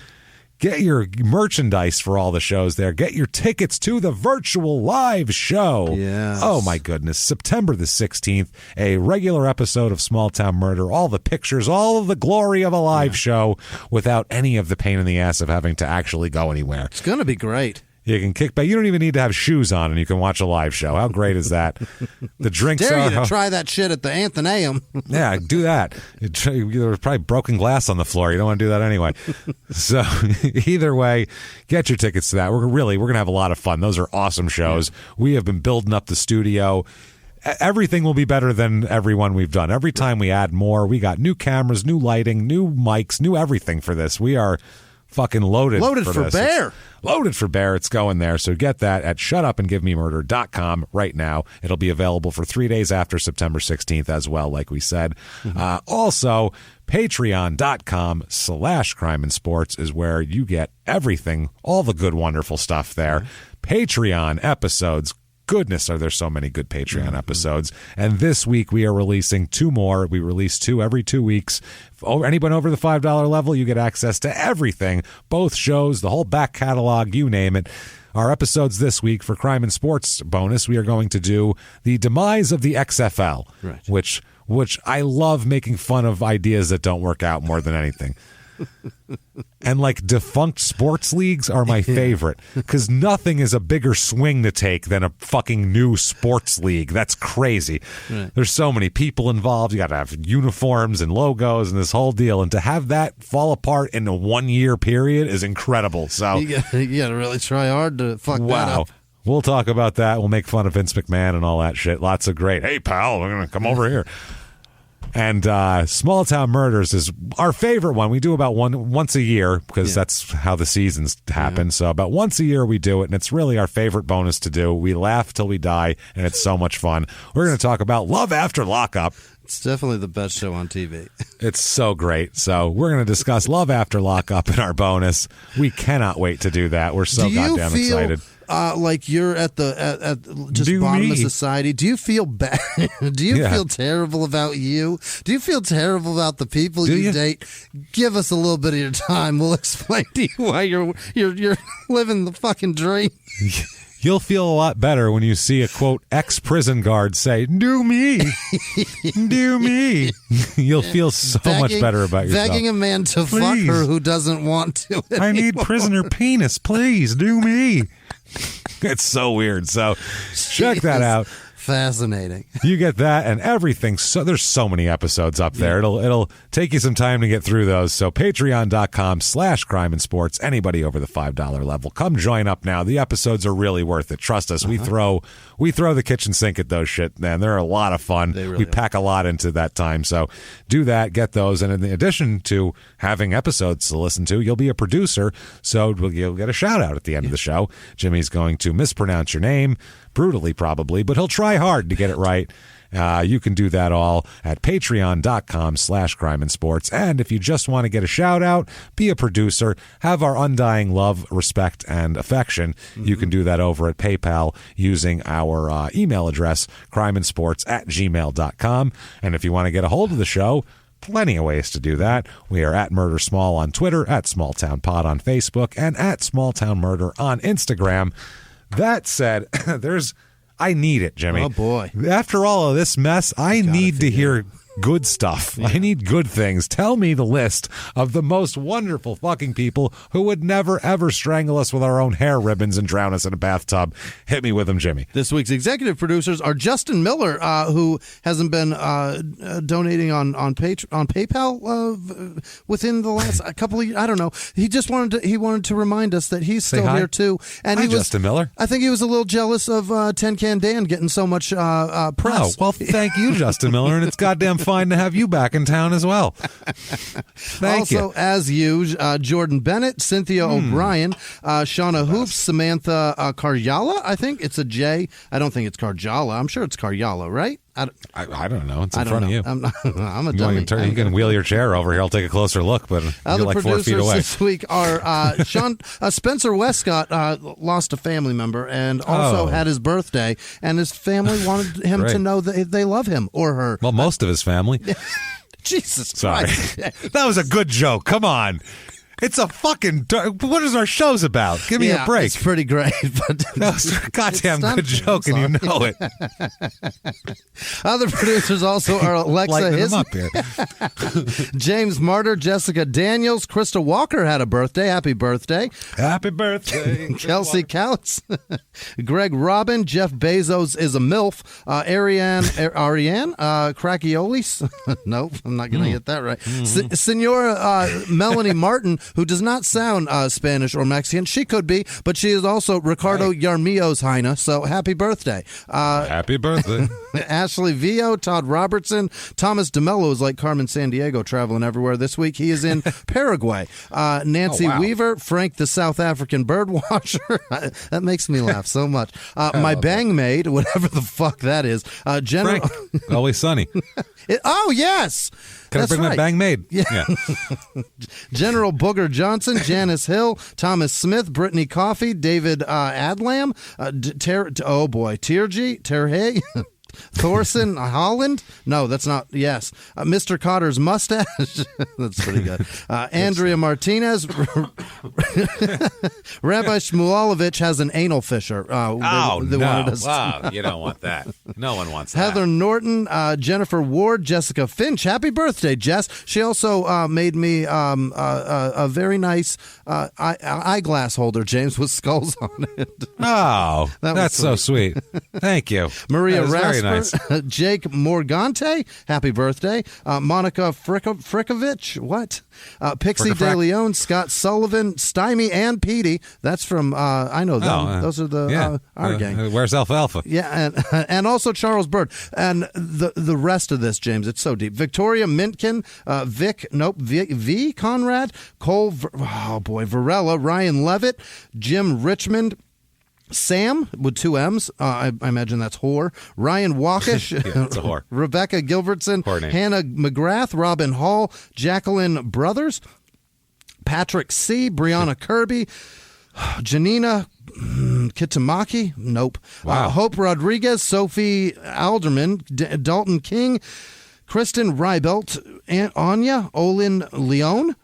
Get your merchandise for all the shows there. Get your tickets to the virtual live show. Yes. Oh, my goodness. September the 16th, a regular episode of Small Town Murder. All the pictures, all of the glory of a live show without any of the pain in the ass of having to actually go anywhere. It's going to be great. You can kick back. You don't even need to have shoes on, and you can watch a live show. How great is that? The drinks Dare you to try that shit at the Athenaeum. Yeah, do that. There's probably broken glass on the floor. You don't want to do that anyway. So either way, get your tickets to that. We're going to have a lot of fun. Those are awesome shows. We have been building up the studio. Everything will be better than every one we've done. Every time we add more, we got new cameras, new lighting, new mics, new everything for this. We are fucking loaded for bear. Loaded for bear. It's going there. So get that at shutupandgivememurder.com right now. It'll be available for 3 days after September 16th as well, like we said. Also, patreon.com/crime and sports is where you get everything, all the good, wonderful stuff there. Patreon episodes. Goodness, are there so many good Patreon episodes. And this week we are releasing 2 more. We release 2 every 2 weeks. Anyone over the $5 level, you get access to everything, both shows, the whole back catalog, you name it. Our episodes this week for Crime and Sports bonus, we are going to do the demise of the XFL, which I love making fun of ideas that don't work out more than anything. And like defunct sports leagues are my favorite because nothing is a bigger swing to take than a fucking new sports league. That's crazy. There's so many people involved. You got to have uniforms and logos and this whole deal, and to have that fall apart in a 1-year period is incredible. So you got to really try hard to fuck that up. We'll talk about that. We'll make fun of Vince McMahon and all that shit. Lots of great. Hey pal, we're gonna come over here. And Small Town Murders is our favorite one. We do about once a year because that's how the seasons happen. So about once a year we do it, and it's really our favorite bonus to do. We laugh till we die, and it's so much fun. We're going to talk about Love After Lockup. It's definitely the best show on TV. It's so great. So we're going to discuss Love After Lockup in our bonus. We cannot wait to do that. We're so goddamn excited. Like you're at just bottom of society. Do you feel bad? Do you feel terrible about you? Do you feel terrible about the people you date? Give us a little bit of your time. We'll explain to you why you're living the fucking dream. You'll feel a lot better when you see a, quote, ex-prison guard say, do me. Do me. You'll feel so much better about yourself. Begging a man to fuck her who doesn't want to anymore. I need prisoner penis. Please, do me. It's so weird. So check that out. Fascinating. You get that and everything. So there's so many episodes up there. It'll take you some time to get through those. So patreon.com/crime and sports. Anybody over the $5 level, come join up now. The episodes are really worth it. Trust us. We throw the kitchen sink at those shit, man. They're a lot of fun. We pack a lot into that time. So do that, get those. And in addition to having episodes to listen to, you'll be a producer. So you'll get a shout out at the end of the show. Jimmy's going to mispronounce your name. Brutally, probably, but he'll try hard to get it right. You can do that all at patreon.com/crime and sports. And if you just want to get a shout out, be a producer, have our undying love, respect, and affection, you can do that over at PayPal using our email address, crimeandsports@gmail.com. And if you want to get a hold of the show, plenty of ways to do that. We are at Murder Small on Twitter, at SmallTownPod on Facebook, and at SmallTownMurder on Instagram. That said, I need it, Jimmy. Oh, boy. After all of this mess, I need to hear good stuff. I need good things. Tell me the list of the most wonderful fucking people who would never, ever strangle us with our own hair ribbons and drown us in a bathtub. Hit me with them, Jimmy. This week's executive producers are Justin Miller, who hasn't been donating on PayPal within the last couple of years. I don't know. He just wanted to remind us that he's still here too. And Hi, Justin Miller. I think he was a little jealous of Tin Can Dan getting so much press. Oh, well, thank you, Justin Miller, and it's goddamn fine to have you back in town as well. Thank you. Also, as usual, Jordan Bennett, Cynthia O'Brien, Shauna Hoops, Samantha Karyala. I think it's a J. I don't think it's Karjala. I'm sure it's Karyala, right? I don't know. It's in front of you. I'm a dummy. You can wheel your chair over here. I'll take a closer look, but you're like 4 feet away. This week are Spencer Westcott lost a family member and also had his birthday, and his family wanted him to know that they love him or her. Well, most of his family. Jesus Sorry. Christ. That was a good joke. Come on. It's a fucking... What is our show's about? Give me a break. It's pretty great. But that was a goddamn good joke, and you know it. Other producers also are Alexa Hiss, James Martyr, Jessica Daniels, Krista Walker had a birthday. Happy birthday. Happy birthday. Kelsey Couts, Greg Robin, Jeff Bezos is a MILF, Ariane Cracchiolis. Nope, I'm not going to get that right. Senora Melanie Martin, who does not sound Spanish or Mexican. She could be, but she is also Ricardo Yarmillo's Heina, so happy birthday. Happy birthday. Ashley Vio, Todd Robertson, Thomas DeMello is like Carmen Sandiego traveling everywhere this week. He is in Paraguay. Nancy Weaver, Frank the South African birdwatcher. That makes me laugh so much. My bang maid, whatever the fuck that is. Frank, Always Sunny. Oh, yes. Can I bring my bang maid? Yeah. General Booger Johnson, Janice Hill, Thomas Smith, Brittany Coffey, David Adlam, Tierji, Terhey, Thorson Holland. No, that's not. Yes. Mr. Cotter's mustache. That's pretty good. Andrea Martinez. Rabbi Shmulovich has an anal fissure. No. Wow. You don't want that. No one wants that. Heather Norton, Jennifer Ward, Jessica Finch. Happy birthday, Jess. She also made me a very nice eyeglass holder, James, with skulls on it. Oh, that's so sweet. Thank you. Maria Rasper. Nice. Jake Morgante, happy birthday. Monica Frickovich, what? Pixie De Leon, Scott Sullivan, Stymie, and Petey. That's from, I know them. Those are the our gang. Where's Alfalfa? Yeah, and also Charles Bird. And the rest of this, James, it's so deep. Victoria Mintkin, V. Conrad, Cole, Varela, Ryan Levitt, Jim Richmond, Sam with 2 M's. I imagine that's whore. Ryan Walkish. Yeah, it's a whore. Rebecca Gilbertson. Hannah McGrath. Robin Hall. Jacqueline Brothers. Patrick C. Brianna Kirby. Janina Kitamaki. Nope. Wow. Hope Rodriguez. Sophie Alderman. Dalton King. Kristen Reibelt, Anya, Olin Leon,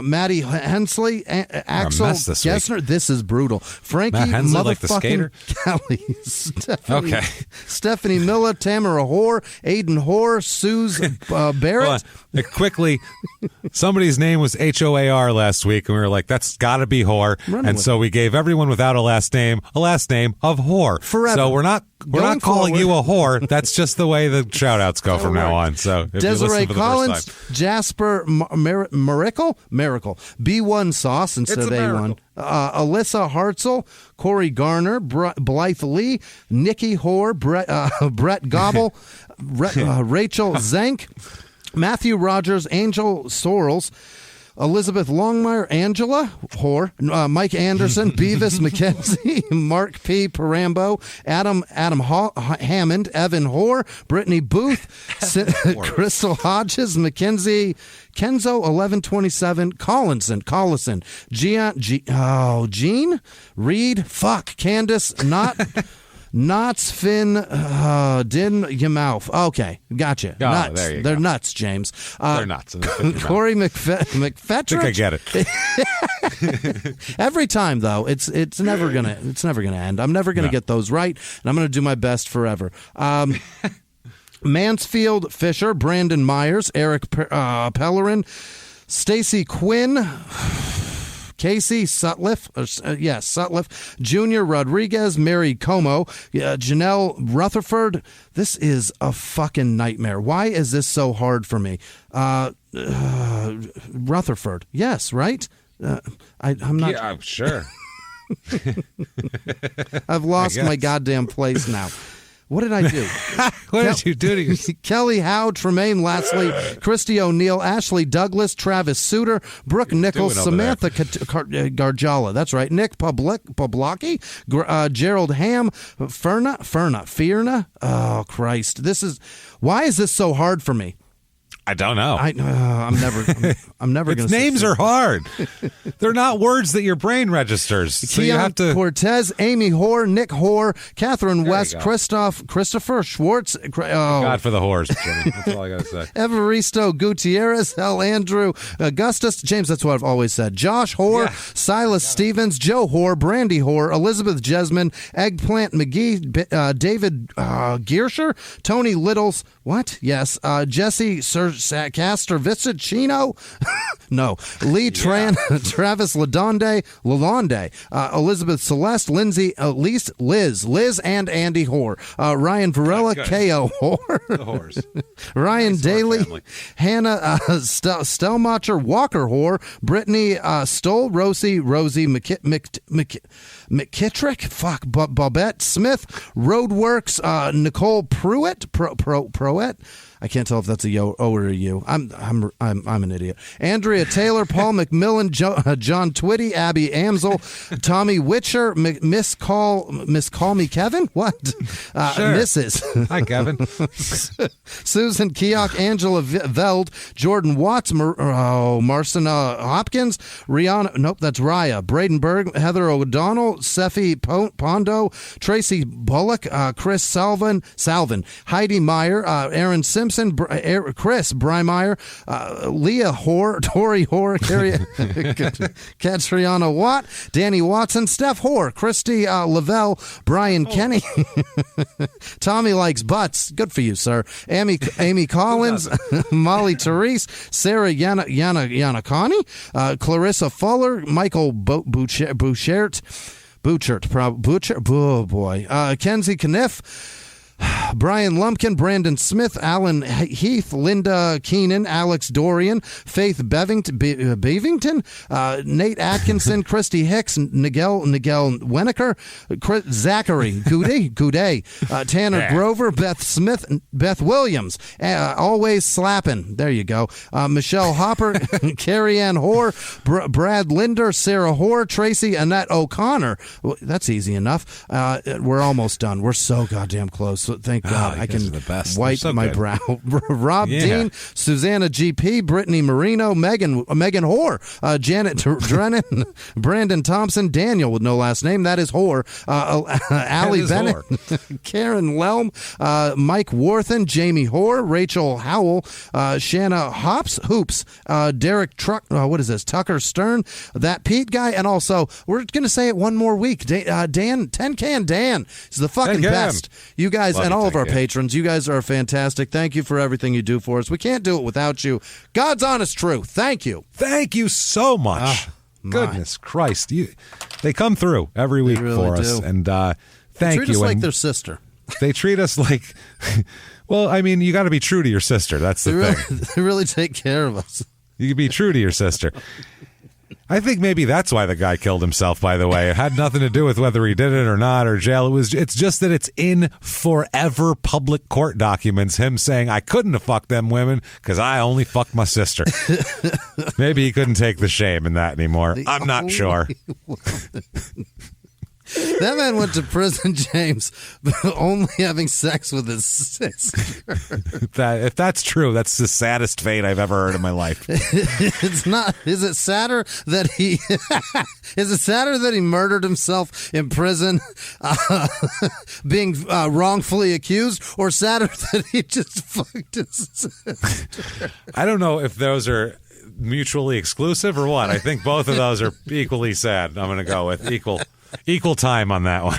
Maddie Hensley, Axel Gessner. This is brutal. Frankie Hensley, like the skater? Kelly, Stephanie Miller, Tamara Hoare, Aiden Hoare, Suze Barrett. Quickly, somebody's name was HOAR last week, and we were like, that's got to be Hoare. And so we gave everyone without a last name of Hoare. Forever. So we're not calling you a whore. That's just the way the shout-outs go from now on. So if Desiree you Collins, Jasper Miracle, B1 Sauce instead of A1. Alyssa Hartzell, Corey Garner, Blythe Lee, Nikki Hoare, Brett Gobble, Rachel Zank, Matthew Rogers, Angel Sorrells, Elizabeth Longmire, Angela Hoare, Mike Anderson, Beavis McKenzie, Mark P. Parambo, Adam Hammond, Evan Hoare, Brittany Booth, Crystal Hodges, Mackenzie Kenzo 1127, Collison, Jean Reed, Candace Knots, Finn, Din, Yamouth. Okay, gotcha. Nuts. There you They're go. nuts, James. They're nuts. Corey McFetrich. I think I get it. Every time though, it's never gonna end. I'm never gonna get those right, and I'm gonna do my best forever. Mansfield Fisher, Brandon Myers, Eric Pellerin, Stacy Quinn. Casey Sutliff, Junior Rodriguez, Mary Como, Janelle Rutherford. This is a fucking nightmare. Why is this so hard for me? Rutherford, yes, right? I'm not. Yeah, I'm sure. I've lost my goddamn place now. What did I do? What did you do to yourself? Kelly Howe, Tremaine Lastly, Christy O'Neill, Ashley Douglas, Travis Suter, Brooke Nichols, Samantha Garjala. That's right. Nick Poblocki, Gerald Ham, Fierna. Oh, Christ. Why is this so hard for me? I don't know. I'm never going to. Names are hard. They're not words that your brain registers. So you have to. Cortez, Amy Hoare, Nick Hoare, Catherine West, Christopher Schwartz. God for the whores, Jimmy. That's all I got to say. Evaristo Gutierrez, L. Andrew, Augustus, James, that's what I've always said. Josh Hoare, Silas Stevens, Joe Hoare, Brandy Hoare, Elizabeth Jesman, Eggplant McGee, David Gearsher, Tony Littles, what? Yes. Jesse Castor Vicicino, no. Lee Tran, Travis Lalonde, Elizabeth Celeste, Lindsay, Liz, and Andy Hoare, Ryan Varela, K.O. Hoare, Ryan nice Daly, Hannah Stelmacher, Walker Hoare, Brittany Stoll, Rosie McKittrick, Bobette Smith, Roadworks, Nicole Pruitt, Proet. I can't tell if that's a O or a U. I'm an idiot. Andrea Taylor, Paul McMillan, John Twitty, Abby Amsel, Tommy Witcher, Miss Call Me Kevin. What? Sure. Mrs. Hi, Kevin. Susan Keok, Angela Veld, Jordan Watts, Marcina Hopkins, Rihanna. Nope, that's Raya. Braden Berg, Heather O'Donnell, Seffi Pondo, Tracy Bullock, Chris Salvin, Heidi Meyer, Aaron Simpson, Chris Breimeyer, Leah Hoare, Tori Hoare, Katriana Watt, Danny Watson, Steph Hoare, Christy Lavelle, Brian Kenny, Tommy likes butts. Good for you, sir. Amy Collins, Molly Therese, Sarah Yanakani, Clarissa Fuller, Michael Bouchert, oh boy, Kenzie Kniff, Brian Lumpkin, Brandon Smith, Alan Heath, Linda Keenan, Alex Dorian, Faith Bevington, Nate Atkinson, Christy Hicks, Nigel Weniker, Zachary Goudet, Tanner Grover, Beth Smith, Beth Williams, always slapping. There you go. Michelle Hopper, Carrie Ann Hoare, Brad Linder, Sarah Hoare, Tracy Annette O'Connor. Well, that's easy enough. We're almost done. We're so goddamn close. So thank God I can the best. wipe my brow. Rob Dean, Susanna GP, Brittany Marino, Megan Hoare, Janet Drennan, Brandon Thompson, Daniel with no last name. That is Hoare. Allie Bennett, Karen Lelm, Mike Worthen, Jamie Hoare, Rachel Howell, Shanna Hoops, Derek Tucker Stern, that Pete guy, and also we're going to say it one more week. Dan, Tin Can Dan is the fucking best. You guys and all of our patrons, you guys are fantastic. Thank you for everything you do for us. We can't do it without you. God's honest truth. Thank you. Thank you so much. Goodness Christ. They come through every week for us. And thank you. Treat us like their sister. They treat us like, well, I mean, you got to be true to your sister. That's the thing. They really take care of us. You can be true to your sister. I think maybe that's why the guy killed himself, by the way. It had nothing to do with whether he did it or not, or jail. It's just that it's in forever public court documents, him saying, I couldn't have fucked them women because I only fucked my sister. Maybe he couldn't take the shame in that anymore. I'm not sure. That man went to prison, James, only having sex with his sister. If that's true, that's the saddest fate I've ever heard in my life. It's not. Is it sadder that he? Is it sadder that he murdered himself in prison, being wrongfully accused, or sadder that he just fucked his sister? I don't know if those are mutually exclusive or what. I think both of those are equally sad. I'm going to go with equal time on that one.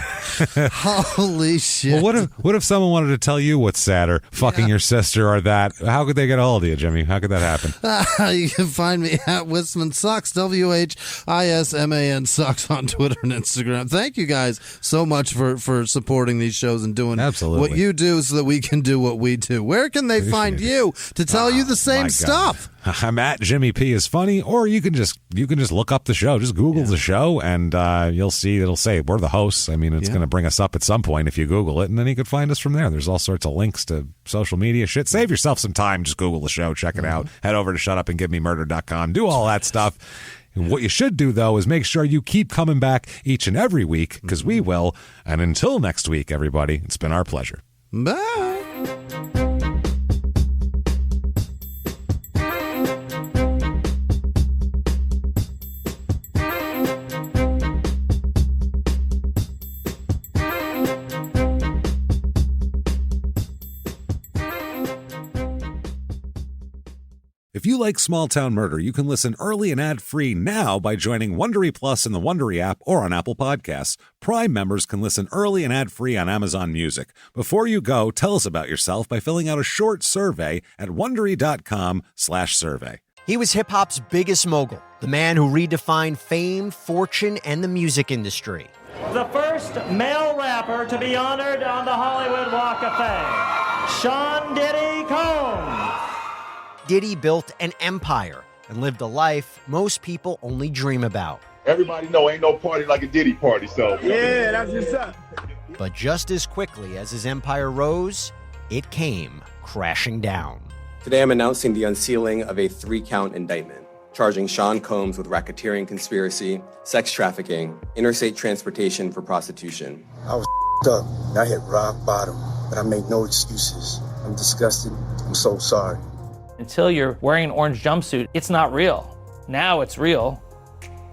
Holy shit. Well, what if someone wanted to tell you what's sadder, fucking your sister or that? How could they get a hold of you, Jimmy? How could that happen? You can find me at Whisman Sucks, WHISMAN Sucks on Twitter and Instagram. Thank you guys so much for supporting these shows and doing what you do so that we can do what we do. Where can they find you to tell you the same stuff? I'm at Jimmie P is funny, or you can just look up the show. Just Google the show, and you'll see it'll say we're the hosts. I mean, it's going to bring us up at some point if you Google it, and then you could find us from there. There's all sorts of links to social media shit. Save yourself some time. Just Google the show, check it out. Head over to shutupandgivememurder.com. Do all that stuff. And what you should do, though, is make sure you keep coming back each and every week, because we will. And until next week, everybody, it's been our pleasure. Bye. If you like Small Town Murder, you can listen early and ad-free now by joining Wondery Plus in the Wondery app or on Apple Podcasts. Prime members can listen early and ad-free on Amazon Music. Before you go, tell us about yourself by filling out a short survey at Wondery.com/survey. He was hip-hop's biggest mogul, the man who redefined fame, fortune, and the music industry. The first male rapper to be honored on the Hollywood Walk of Fame, Sean Diddy Combs. Diddy built an empire and lived a life most people only dream about. Everybody know ain't no party like a Diddy party, so. Yeah, that's what's up. But just as quickly as his empire rose, it came crashing down. Today I'm announcing the unsealing of a 3-count indictment, charging Sean Combs with racketeering conspiracy, sex trafficking, interstate transportation for prostitution. I was up. I hit rock bottom, but I made no excuses. I'm disgusted. I'm so sorry. Until you're wearing an orange jumpsuit, it's not real. Now it's real.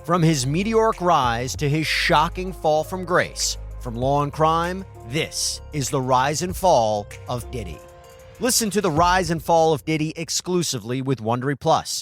From his meteoric rise to his shocking fall from grace, from law and crime, this is the rise and fall of Diddy. Listen to the rise and fall of Diddy exclusively with Wondery Plus